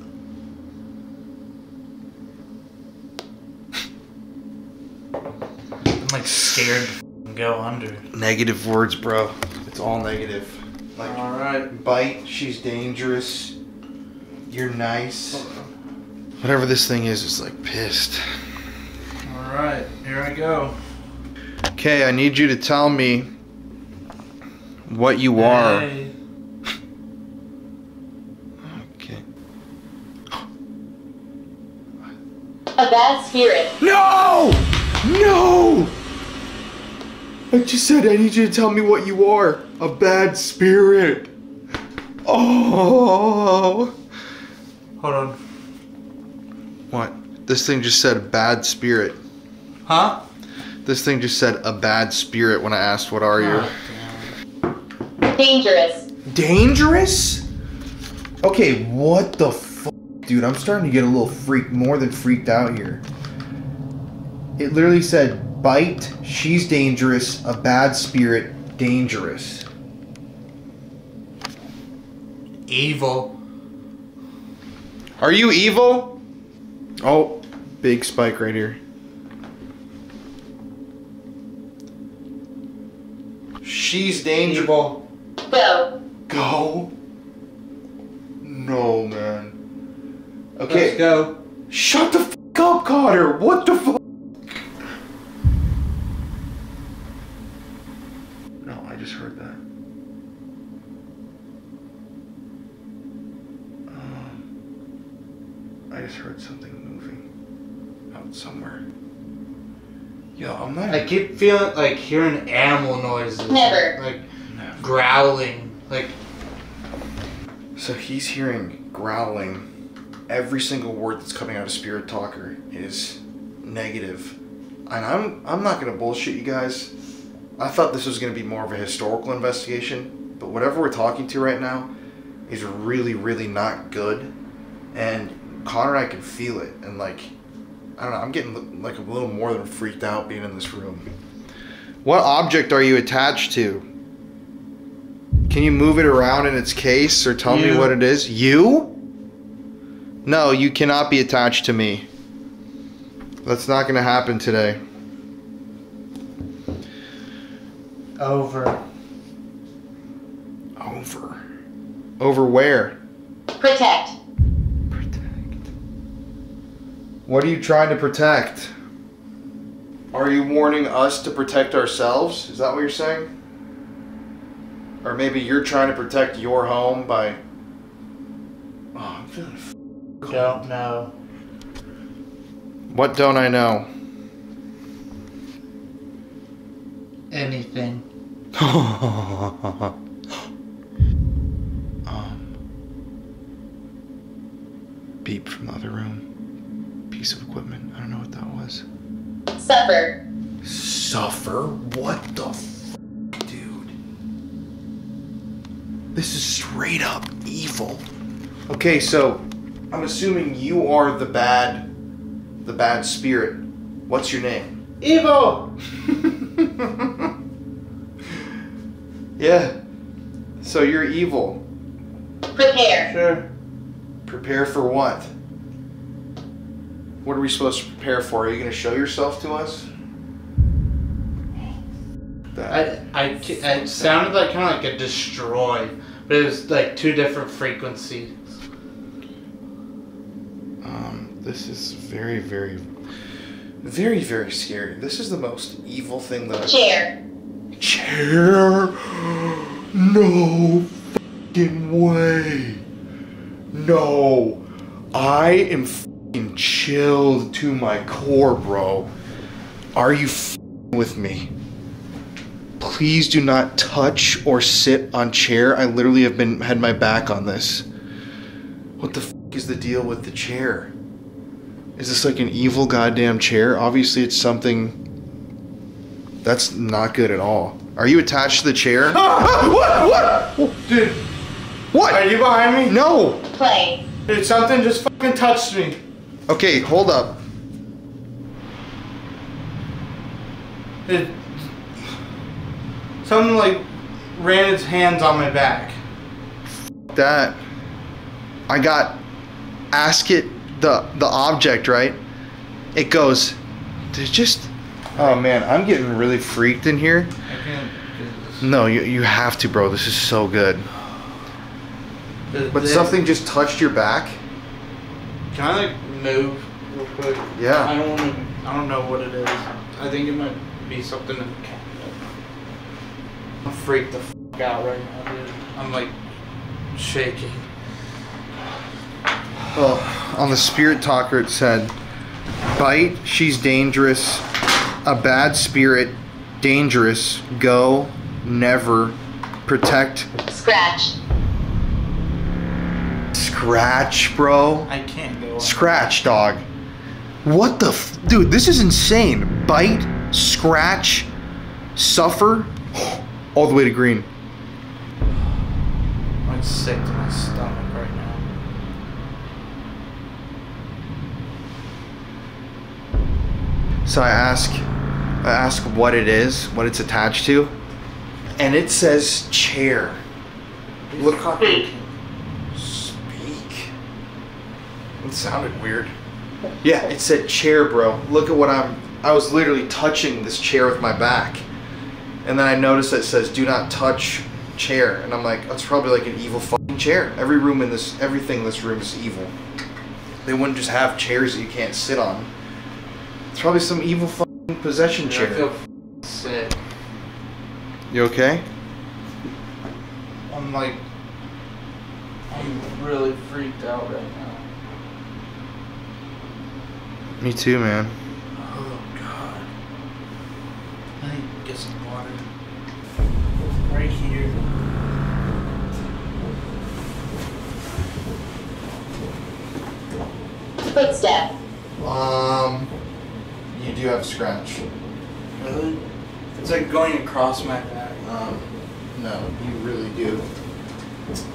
I'm like scared to go under. Negative words, bro. It's all negative. Like, Alright. bite, she's dangerous, you're nice. Whatever this thing is like pissed. Alright, here I go. Okay, I need you to tell me what you are. Hey. Okay. A bad spirit. No! No! I just said I need you to tell me what you are. A bad spirit. Oh. Hold on. What? This thing just said a bad spirit. Huh? This thing just said a bad spirit when I asked what are you. Dangerous. Dangerous? Okay, what the fuck? Dude, I'm starting to get a little more than freaked out here. It literally said, bite, she's dangerous, a bad spirit, dangerous. Evil. Are you evil? Oh, big spike right here. She's dangerous. Evil. Go. Go? No, man. Okay. Let's go. Shut the fuck up, Connor, what the fuck? No, I just heard that. I just heard something moving out somewhere. Yo, I'm not. I keep feeling like hearing animal noises. Never. Like growling. Like. So he's hearing growling. Every single word that's coming out of Spirit Talker is negative. And I'm not gonna bullshit you guys. I thought this was gonna be more of a historical investigation, but whatever we're talking to right now is really, really not good. And Connor and I can feel it, and like, I don't know, I'm getting like a little more than freaked out being in this room. What object are you attached to? Can you move it around in its case or tell me what it is? You? No, you cannot be attached to me. That's not going to happen today. Over. Over. Over where? Protect. What are you trying to protect? Are you warning us to protect ourselves? Is that what you're saying? Or maybe you're trying to protect your home by... Oh, I'm feeling cold. Don't know. What don't I know? Anything. Beep from the other room. Piece of equipment. I don't know what that was. Suffer. Suffer? What the f***, dude? This is straight up evil. Okay, so I'm assuming you are the bad spirit. What's your name? Evil! Yeah. So you're evil. Prepare. Sure. Prepare for what? What are we supposed to prepare for? Are you going to show yourself to us? It sounded like kind of like a destroy, but it was like two different frequencies. This is very, very, very, very scary. This is the most evil thing that I've... Chair. Chair? No fucking way. No. I am fucking chilled to my core, bro. Are you fucking with me? Please do not touch or sit on chair. I literally have had my back on this. What the fuck is the deal with the chair? Is this like an evil goddamn chair? Obviously it's something that's not good at all. Are you attached to the chair? What? Dude. What? Are you behind me? No. Play. Dude, something just fucking touched me. Okay, hold up. Something like ran its hands on my back. That. I got ask it the object, right? It goes, there's just... Oh man, I'm getting really freaked in here. I can't do this. No, you have to, bro. This is so good. But something just touched your back? Can I like move real quick? Yeah. I don't know what it is. I think it might be something in the cabinet. I'm freaked the fuck out right now, dude. I'm like shaking. Well, on the Spirit Talker it said, bite, she's dangerous, a bad spirit, dangerous, go, never, protect. Scratch. Scratch, bro. I can't go on. Scratch, dog. What the dude, this is insane. Bite, scratch, suffer, all the way to green. I'm sick to my stomach right now. So I ask what it is, what it's attached to, and it says chair. Look how speak. It sounded weird. Yeah, it said chair, bro. Look at what I was literally touching this chair with my back. And then I noticed that it says do not touch chair. And I'm like, that's probably like an evil fucking chair. Everything in this room is evil. They wouldn't just have chairs that you can't sit on. It's probably some evil fucking possession chair. I feel sick. You okay? I'm really freaked out right now. Me too, man. Oh God. I need to get some water. Right here. Footstep. You do have a scratch. Really? It's like going across my back. No, you really do.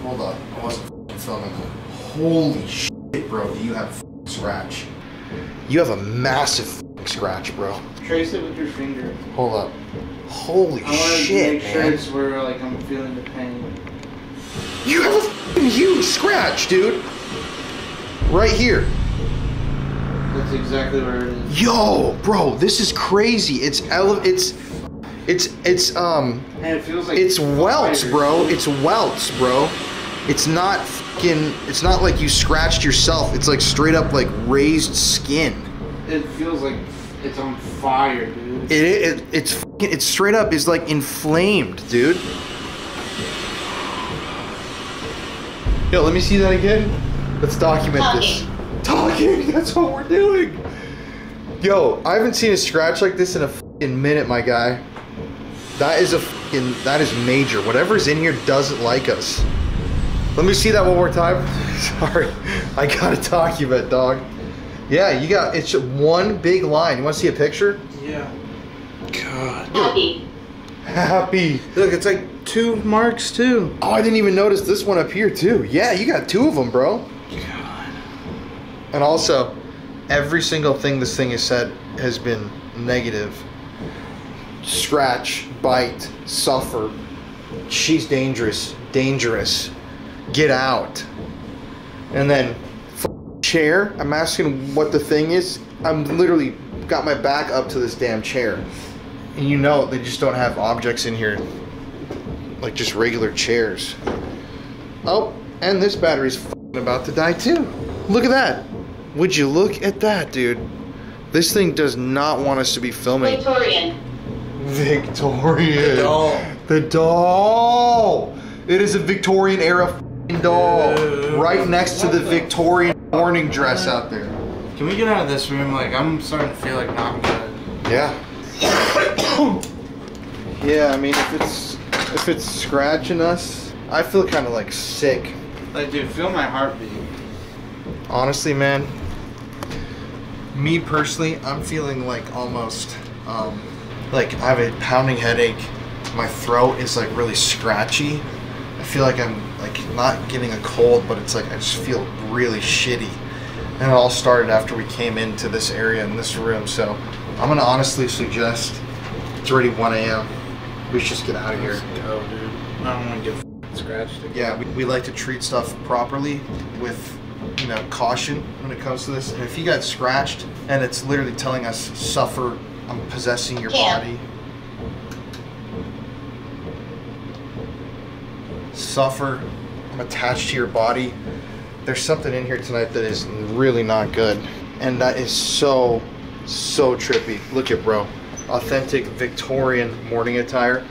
Hold on, I wasn't f***ing filming that. Holy shit, bro, do you have a f***ing scratch? You have a massive f***ing scratch, bro. Trace it with your finger. Hold up. Holy I want to shit, make sure man. it's where like I'm feeling the pain. You have a f***ing huge scratch, dude. Right here. That's exactly where it is. Yo, bro, this is crazy. It's And it feels like it's welts, bro. It's welts, bro. It's not fucking. It's not like you scratched yourself. It's like straight up like raised skin. It feels like it's on fire, dude. It's straight up is like inflamed, dude. Yo, let me see that again. Let's document this. Talking. That's what we're doing. Yo, I haven't seen a scratch like this in a fucking minute, my guy. That is that is major. Whatever's in here doesn't like us. Let me see that one more time. Sorry, I gotta document, dog. Yeah, you got, it's one big line. You want to see a picture? Yeah. God. Happy. Happy. Look, it's like 2 marks too. Oh, I didn't even notice this one up here too. Yeah, you got 2 of them, bro. God. And also, every single thing this thing has said has been negative. Scratch, bite, suffer. She's dangerous. Dangerous. Get out. And then chair. I'm asking what the thing is. I'm literally got my back up to this damn chair. And you know they just don't have objects in here. Like just regular chairs. Oh, and this battery's about to die too. Look at that. Would you look at that, dude? This thing does not want us to be filming. Victorian. Victorian. The doll. The doll. It is a Victorian era doll. Right next to the Victorian mourning dress out there. Can we get out of this room? Like, I'm starting to feel like not good. Yeah. Yeah, I mean, if it's scratching us, I feel kind of like sick. Like, dude, feel my heartbeat. Honestly, man, me personally, I'm feeling like almost, like I have a pounding headache. My throat is like really scratchy. I feel like I'm like not getting a cold, but it's like I just feel really shitty. And it all started after we came into this area in this room. So I'm gonna honestly suggest, it's already 1 a.m. We should just get out of here. Go, dude. I don't want to get scratched again. Yeah, we like to treat stuff properly with, you know, caution when it comes to this. And if you got scratched and it's literally telling us suffer, I'm possessing your body. Suffer, I'm attached to your body. There's something in here tonight that is really not good. And that is so trippy. Look at bro. Authentic Victorian morning attire.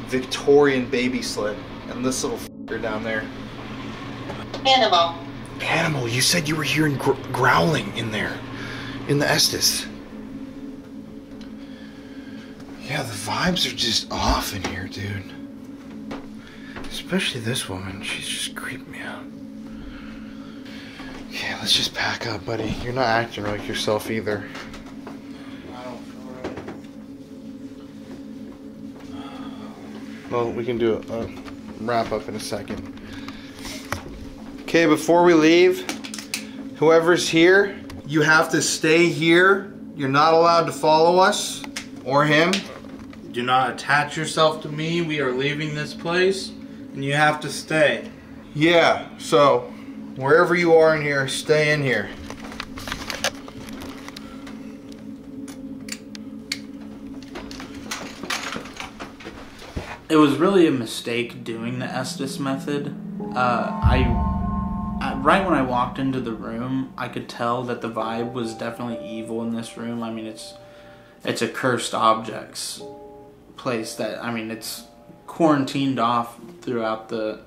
Victorian baby sled. And this little f***er down there. Animal. Animal, you said you were hearing growling in there. In the Estes. Yeah, the vibes are just off in here, dude. Especially this woman. She's just creeping me out. Okay, let's just pack up, buddy. You're not acting like yourself either. I don't feel right. Well, we can do a wrap up in a second. Okay, before we leave, whoever's here, you have to stay here. You're not allowed to follow us or him. Do not attach yourself to me. We are leaving this place, and you have to stay. Yeah, so wherever you are in here, stay in here. It was really a mistake doing the Estes method. right when I walked into the room, I could tell that the vibe was definitely evil in this room. I mean, it's a cursed objects place that, I mean, it's quarantined off throughout the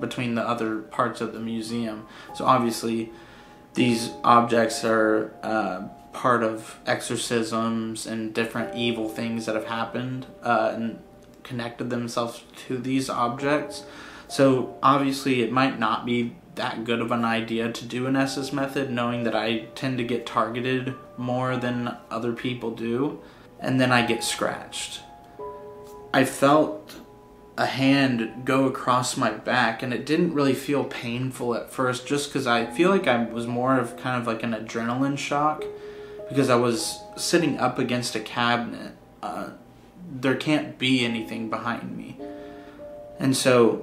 between the other parts of the museum. So obviously these objects are part of exorcisms and different evil things that have happened and connected themselves to these objects. So obviously it might not be that good of an idea to do an SS method, knowing that I tend to get targeted more than other people do, and then I get scratched. I felt a hand go across my back, and it didn't really feel painful at first, just because I feel like I was more of kind of like an adrenaline shock, because I was sitting up against a cabinet. There can't be anything behind me. And so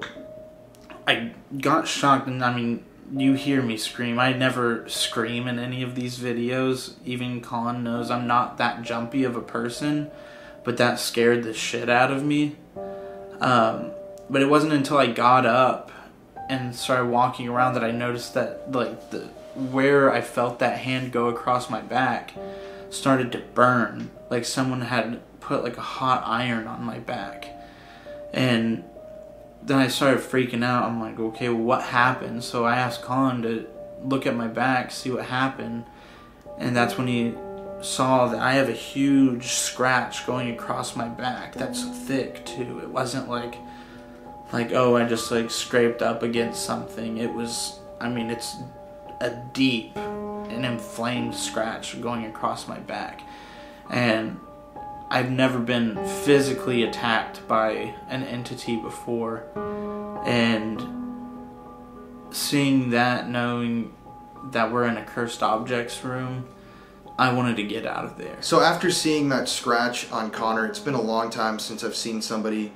I got shocked, and I mean, you hear me scream. I never scream in any of these videos. Even Colin knows I'm not that jumpy of a person, but that scared the shit out of me. But it wasn't until I got up and started walking around that I noticed that, like, where I felt that hand go across my back started to burn, like someone had put like a hot iron on my back. And then I started freaking out. I'm like, okay, well, what happened? So I asked Colin to look at my back, see what happened, and that's when he saw that I have a huge scratch going across my back that's thick too. It wasn't like oh, I just like scraped up against something. It was, I mean, it's a deep and inflamed scratch going across my back. And I've never been physically attacked by an entity before, and seeing that, knowing that we're in a cursed objects room, I wanted to get out of there. So after seeing that scratch on Connor, it's been a long time since I've seen somebody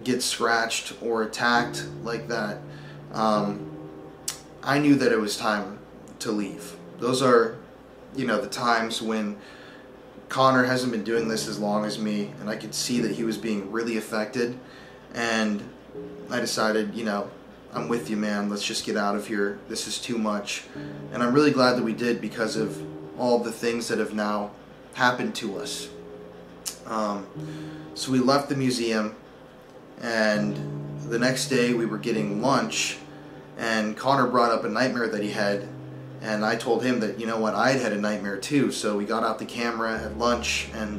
get scratched or attacked like that. I knew that it was time to leave. Those are, you know, the times when Connor hasn't been doing this as long as me, and I could see that he was being really affected, and I decided, you know, I'm with you, man. Let's just get out of here. This is too much. And I'm really glad that we did, because of all the things that have now happened to us. So we left the museum, and the next day we were getting lunch, and Connor brought up a nightmare that he had, and I told him that, you know what, I had a nightmare too. So we got out the camera at lunch and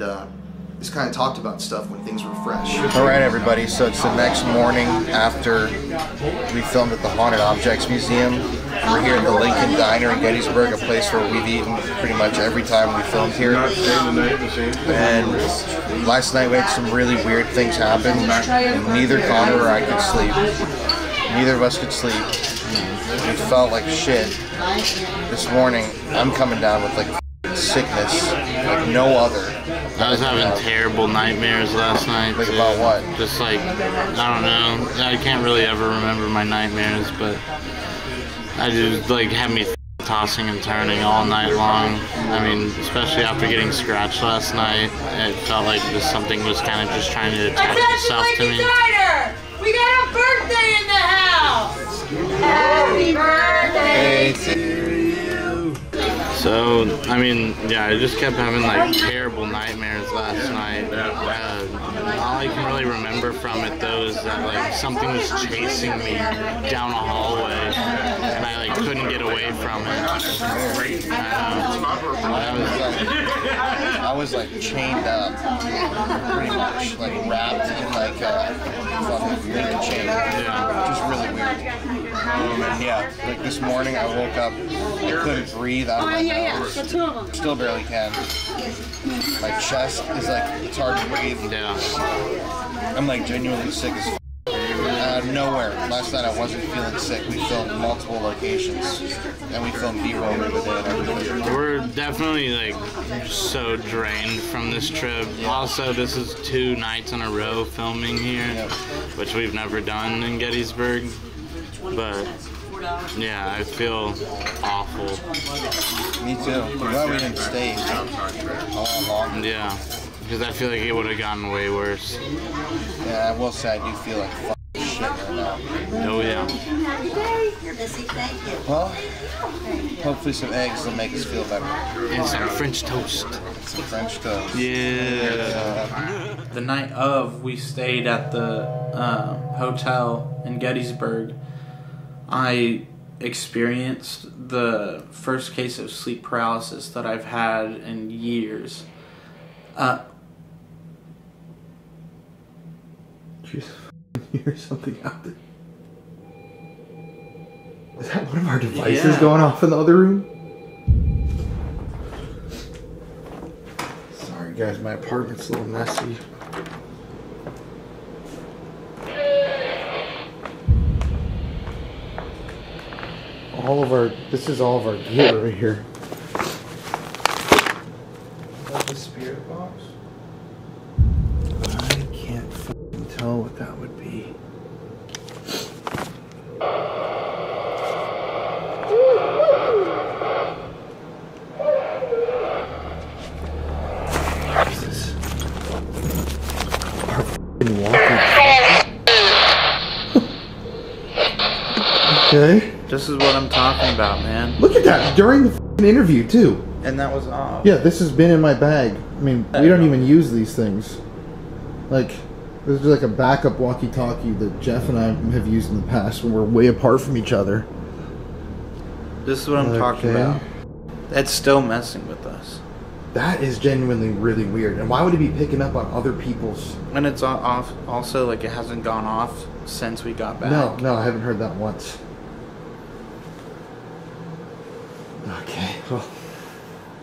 just kind of talked about stuff when things were fresh. Alright everybody, so it's the next morning after we filmed at the Haunted Objects Museum. We're here at the Lincoln Diner in Gettysburg, a place where we've eaten pretty much every time we filmed here. And last night we had some really weird things happen, and neither Connor or I could sleep. Neither of us could sleep. We felt like shit. This morning, I'm coming down with like sickness, like no other. I was having terrible nightmares last night. Like about what? Just like, I don't know. I can't really ever remember my nightmares, but I just like had me tossing and turning all night long. I mean, especially after getting scratched last night, it felt like just something was kind of just trying to attach itself to me. We got a birthday in the house! Happy birthday to you! So, I mean, yeah, I just kept having like terrible nightmares last night. All I can really remember from it though is that like something was chasing me down a hallway, and I like couldn't get away from it. I was like chained up, pretty much, like wrapped in like a fucking weird chain. Yeah. Just really weird. Yeah, like this morning I woke up, I couldn't breathe out of my nose. Still barely can. My chest is like, it's hard to breathe. Yeah. I'm like genuinely sick as f***. Out of nowhere. Last night I wasn't feeling sick. We filmed multiple locations, and we filmed B-roll the other day and everything. We're definitely like so drained from this trip. Also, this is 2 nights in a row filming here, which we've never done in Gettysburg. But yeah, I feel awful. Me too. I'm glad we didn't stay all along. Yeah, because I feel like it would have gotten way worse. Yeah, I will say I do feel like f***ing shit right now. Oh yeah. Here, Missy, thank you. Well, hopefully some eggs will make us feel better. And some French toast. Some French toast. Yeah. The night of, we stayed at the hotel in Gettysburg. I experienced the first case of sleep paralysis that I've had in years. Jeez, hear something out there. Is that one of our devices going off in the other room? Sorry guys, my apartment's a little messy. This is all of our gear right here. That's the spirit box? I can't fucking tell what that would be. Jesus. Our fucking walking. Okay. This is what I'm talking about, man. Look at that during the fucking interview too. And that was off. Yeah, this has been in my bag. I mean, we don't even use these things. Like, this is like a backup walkie-talkie that Jeff and I have used in the past when we're way apart from each other. This is what I'm talking about. That's still messing with us. That is genuinely really weird. And why would it be picking up on other people's... And it's off. Also, like, it hasn't gone off since we got back. No, I haven't heard that once. Okay, well,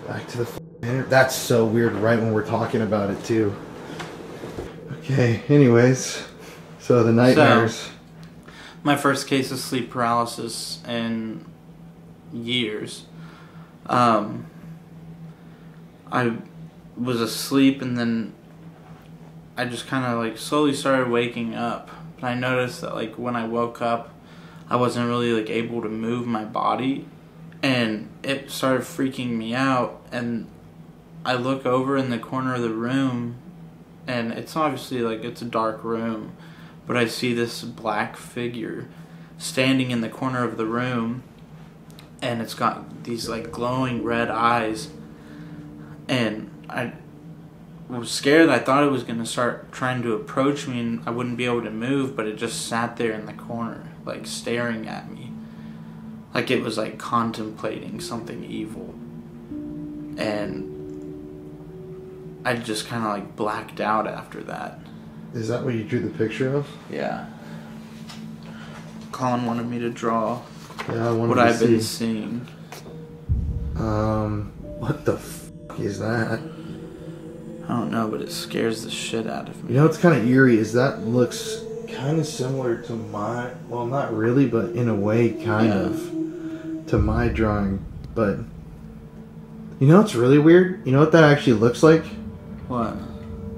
back to the interview. That's so weird right when we're talking about it, too. Okay, anyways, so the nightmares. So, my first case of sleep paralysis in years. I was asleep and then I just kind of like slowly started waking up. But I noticed that like when I woke up, I wasn't really like able to move my body. And it started freaking me out, and I look over in the corner of the room, and it's obviously like it's a dark room, but I see this black figure standing in the corner of the room, and it's got these like glowing red eyes, and I was scared. I thought it was going to start trying to approach me and I wouldn't be able to move, but it just sat there in the corner, like staring at me. Like it was like contemplating something evil. And I just kind of like blacked out after that. Is that what you drew the picture of? Yeah. Colin wanted me to draw what I've been seeing. What the fuck is that? I don't know, but it scares the shit out of me. You know what's kind of eerie is that looks kind of similar to my, well, not really, but in a way kind of to my drawing. But you know what's really weird? You know what that actually looks like? What?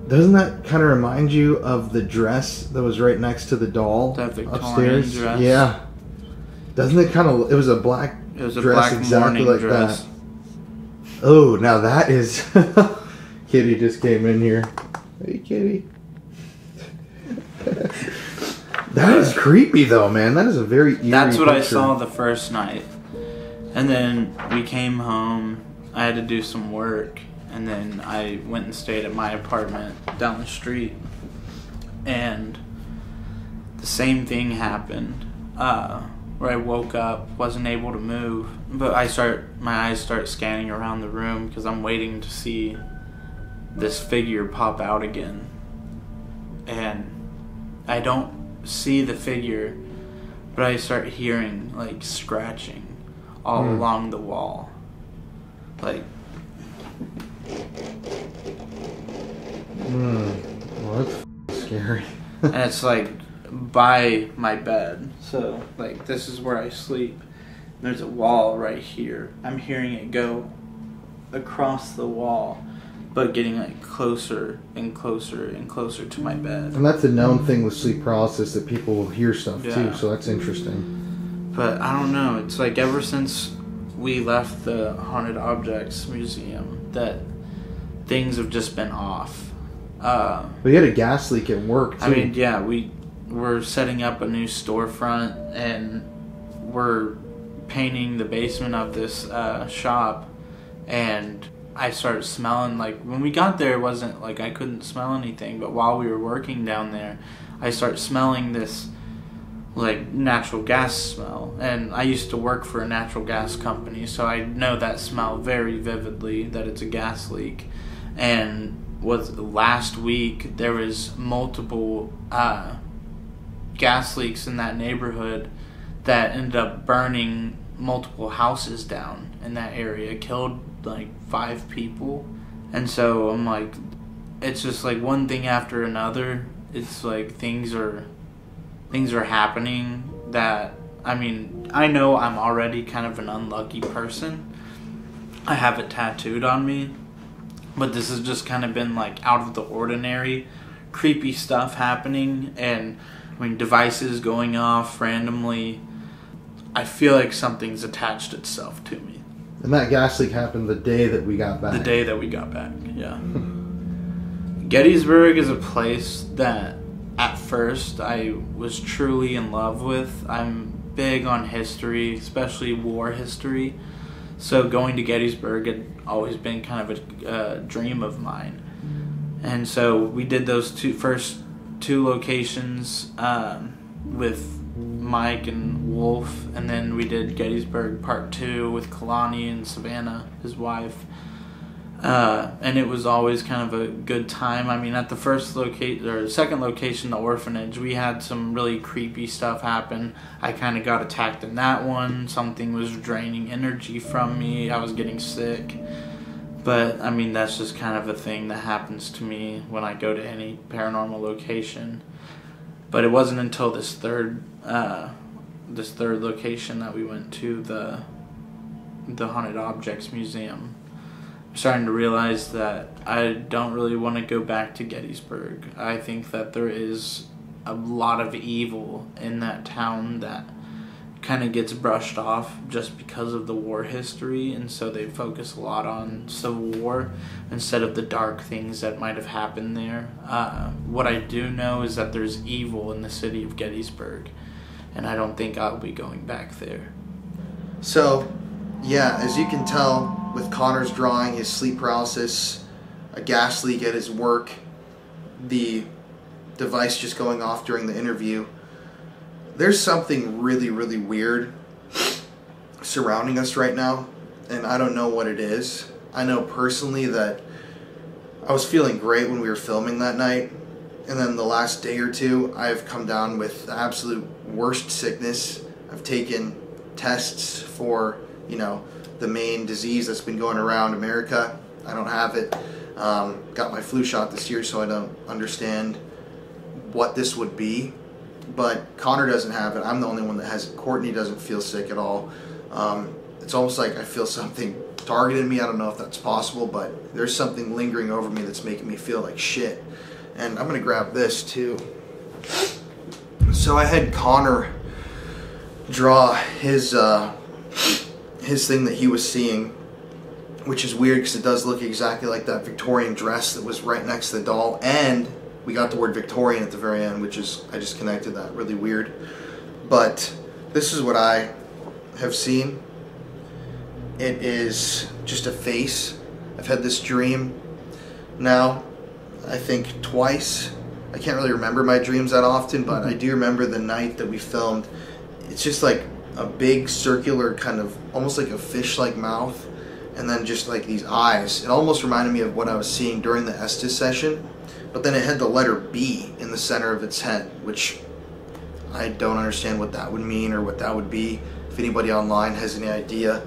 Doesn't that kind of remind you of the dress that was right next to the doll upstairs? Dress? Yeah. Doesn't it kind of? It was a black dress, black exactly like dress. that. Oh, now that is. Kitty just came in here. Hey, Kitty. That is creepy, though, man. That is a very eerie That's what picture. I saw the first night. And then we came home. I had to do some work. And then I went and stayed at my apartment down the street. And the same thing happened. Where I woke up, wasn't able to move. But my eyes start scanning around the room because I'm waiting to see this figure pop out again. And I don't see the figure, but I start hearing like scratching all along the wall. Like Well, that's scary. and it's like by my bed. So like this is where I sleep. There's a wall right here. I'm hearing it go across the wall, but getting like closer and closer and closer to my bed. And that's a known thing with sleep paralysis, that people will hear stuff too, so that's interesting. But I don't know, it's like ever since we left the Haunted Objects Museum that things have just been off. We had a gas leak at work too. I mean, yeah, we were setting up a new storefront and we're painting the basement of this shop, and I started smelling, like, when we got there, it wasn't like I couldn't smell anything, but while we were working down there, I started smelling this, like, natural gas smell. And I used to work for a natural gas company, so I know that smell very vividly, that it's a gas leak. And last week, there was multiple gas leaks in that neighborhood that ended up burning multiple houses down in that area, killed like 5 people. And so I'm like, it's just like one thing after another. It's like things are happening that, I mean, I know I'm already kind of an unlucky person. I have it tattooed on me, but this has just kind of been like out of the ordinary, creepy stuff happening. And I mean, devices going off randomly. I feel like something's attached itself to me. And that gas leak happened the day that we got back. The day that we got back, yeah. Gettysburg is a place that at first I was truly in love with. I'm big on history, especially war history. So going to Gettysburg had always been kind of a dream of mine. And so we did those first two locations with Mike and Wolf, and then we did Gettysburg Part 2 with Kalani and Savannah, his wife. And it was always kind of a good time. I mean, at the second location, the orphanage, we had some really creepy stuff happen. I kind of got attacked in that one. Something was draining energy from me. I was getting sick. But, I mean, that's just kind of a thing that happens to me when I go to any paranormal location. But it wasn't until this third location that we went to, the Haunted Objects Museum. I'm starting to realize that I don't really want to go back to Gettysburg. I think that there is a lot of evil in that town that kind of gets brushed off just because of the war history, and so they focus a lot on Civil War instead of the dark things that might have happened there. What I do know is that there's evil in the city of Gettysburg, and I don't think I'll be going back there. So, yeah, as you can tell, with Connor's drawing, his sleep paralysis, a gas leak at his work, the device just going off during the interview, there's something really, really weird surrounding us right now, and I don't know what it is. I know personally that I was feeling great when we were filming that night, and then the last day or two, I've come down with the absolute worst sickness. I've taken tests for, the main disease that's been going around America. I don't have it. Got my flu shot this year, so I don't understand what this would be. But Connor doesn't have it. I'm the only one that has it. Courtney doesn't feel sick at all. It's almost like I feel something targeting me. I don't know if that's possible, but there's something lingering over me that's making me feel like shit. And I'm going to grab this too. So I had Connor draw his thing that he was seeing, which is weird because it does look exactly like that Victorian dress that was right next to the doll, and we got the word Victorian at the very end, which is, I just connected that, really weird. But this is what I have seen. It is just a face. I've had this dream now, I think twice. I can't really remember my dreams that often, but I do remember the night that we filmed. It's just like a big circular kind of, almost like a fish-like mouth, and then just like these eyes. It almost reminded me of what I was seeing during the Estes session, but then it had the letter B in the center of its head, which I don't understand what that would mean or what that would be. If anybody online has any idea.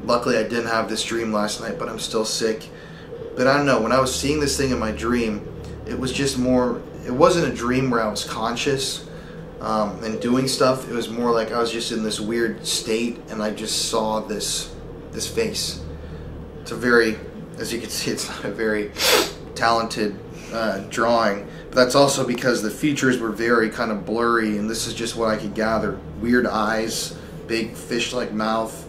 Luckily I didn't have this dream last night, but I'm still sick. But I don't know, when I was seeing this thing in my dream, it was just more, it wasn't a dream where I was conscious and doing stuff. It was more like I was just in this weird state, and I just saw this face. It's a very, as you can see, it's not a very talented drawing, but that's also because the features were very kind of blurry, and this is just what I could gather. Weird eyes, big fish-like mouth,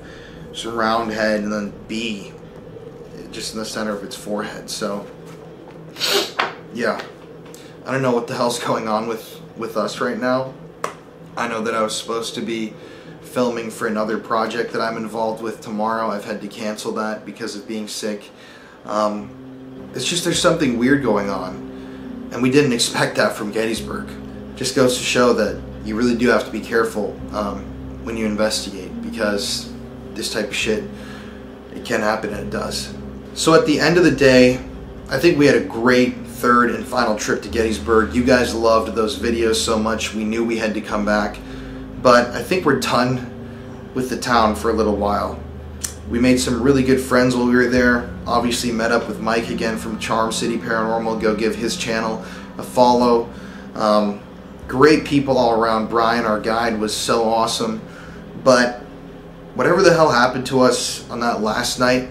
just a round head, and then B just in the center of its forehead. So yeah, I don't know what the hell's going on with us right now. I know that I was supposed to be filming for another project that I'm involved with tomorrow. I've had to cancel that because of being sick. It's just there's something weird going on, and we didn't expect that from Gettysburg. Just goes to show that you really do have to be careful when you investigate, because this type of shit, it can happen, and it does. So at the end of the day, I think we had a great third and final trip to Gettysburg. You guys loved those videos so much, we knew we had to come back. But I think we're done with the town for a little while. We made some really good friends while we were there. Obviously met up with Mike again from Charm City Paranormal. Go give his channel a follow. Great people all around. Brian, our guide, was so awesome. But whatever the hell happened to us on that last night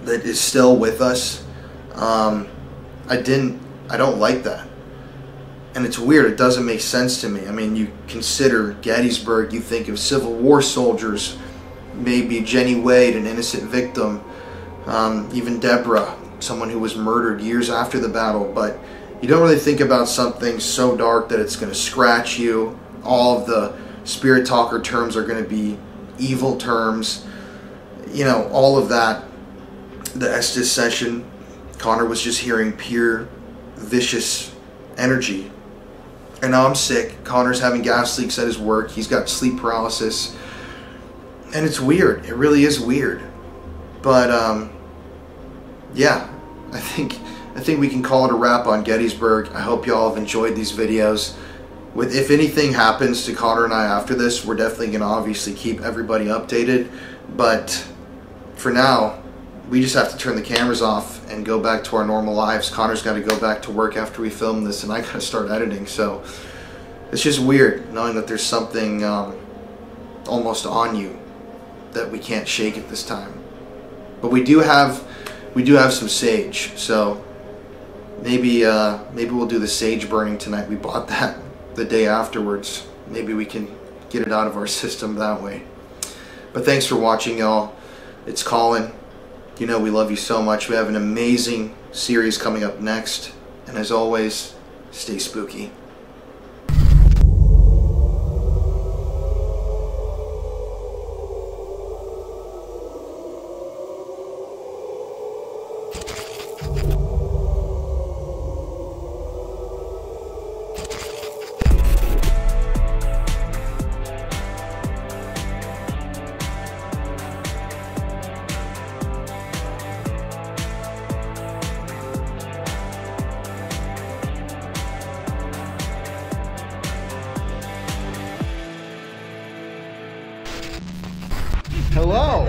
that is still with us, I don't like that. And it's weird, it doesn't make sense to me. I mean, you consider Gettysburg, you think of Civil War soldiers, maybe Jenny Wade, an innocent victim, even Deborah, someone who was murdered years after the battle, but you don't really think about something so dark that it's going to scratch you. All of the spirit talker terms are going to be evil terms, you know, all of that. The Estes session, Connor was just hearing pure vicious energy. And now I'm sick. Connor's having gas leaks at his work. He's got sleep paralysis. And it's weird. It really is weird. But yeah, I think we can call it a wrap on Gettysburg. I hope y'all have enjoyed these videos. If anything happens to Connor and I after this, we're definitely going to obviously keep everybody updated. But for now, we just have to turn the cameras off and go back to our normal lives. Connor's got to go back to work after we film this, and I got to start editing. So it's just weird knowing that there's something almost on you that we can't shake at this time. But we do have some sage, so maybe we'll do the sage burning tonight. We bought that the day afterwards. Maybe we can get it out of our system that way. But thanks for watching, y'all. It's Colin. You know we love you so much. We have an amazing series coming up next. And as always, stay spooky. Hello.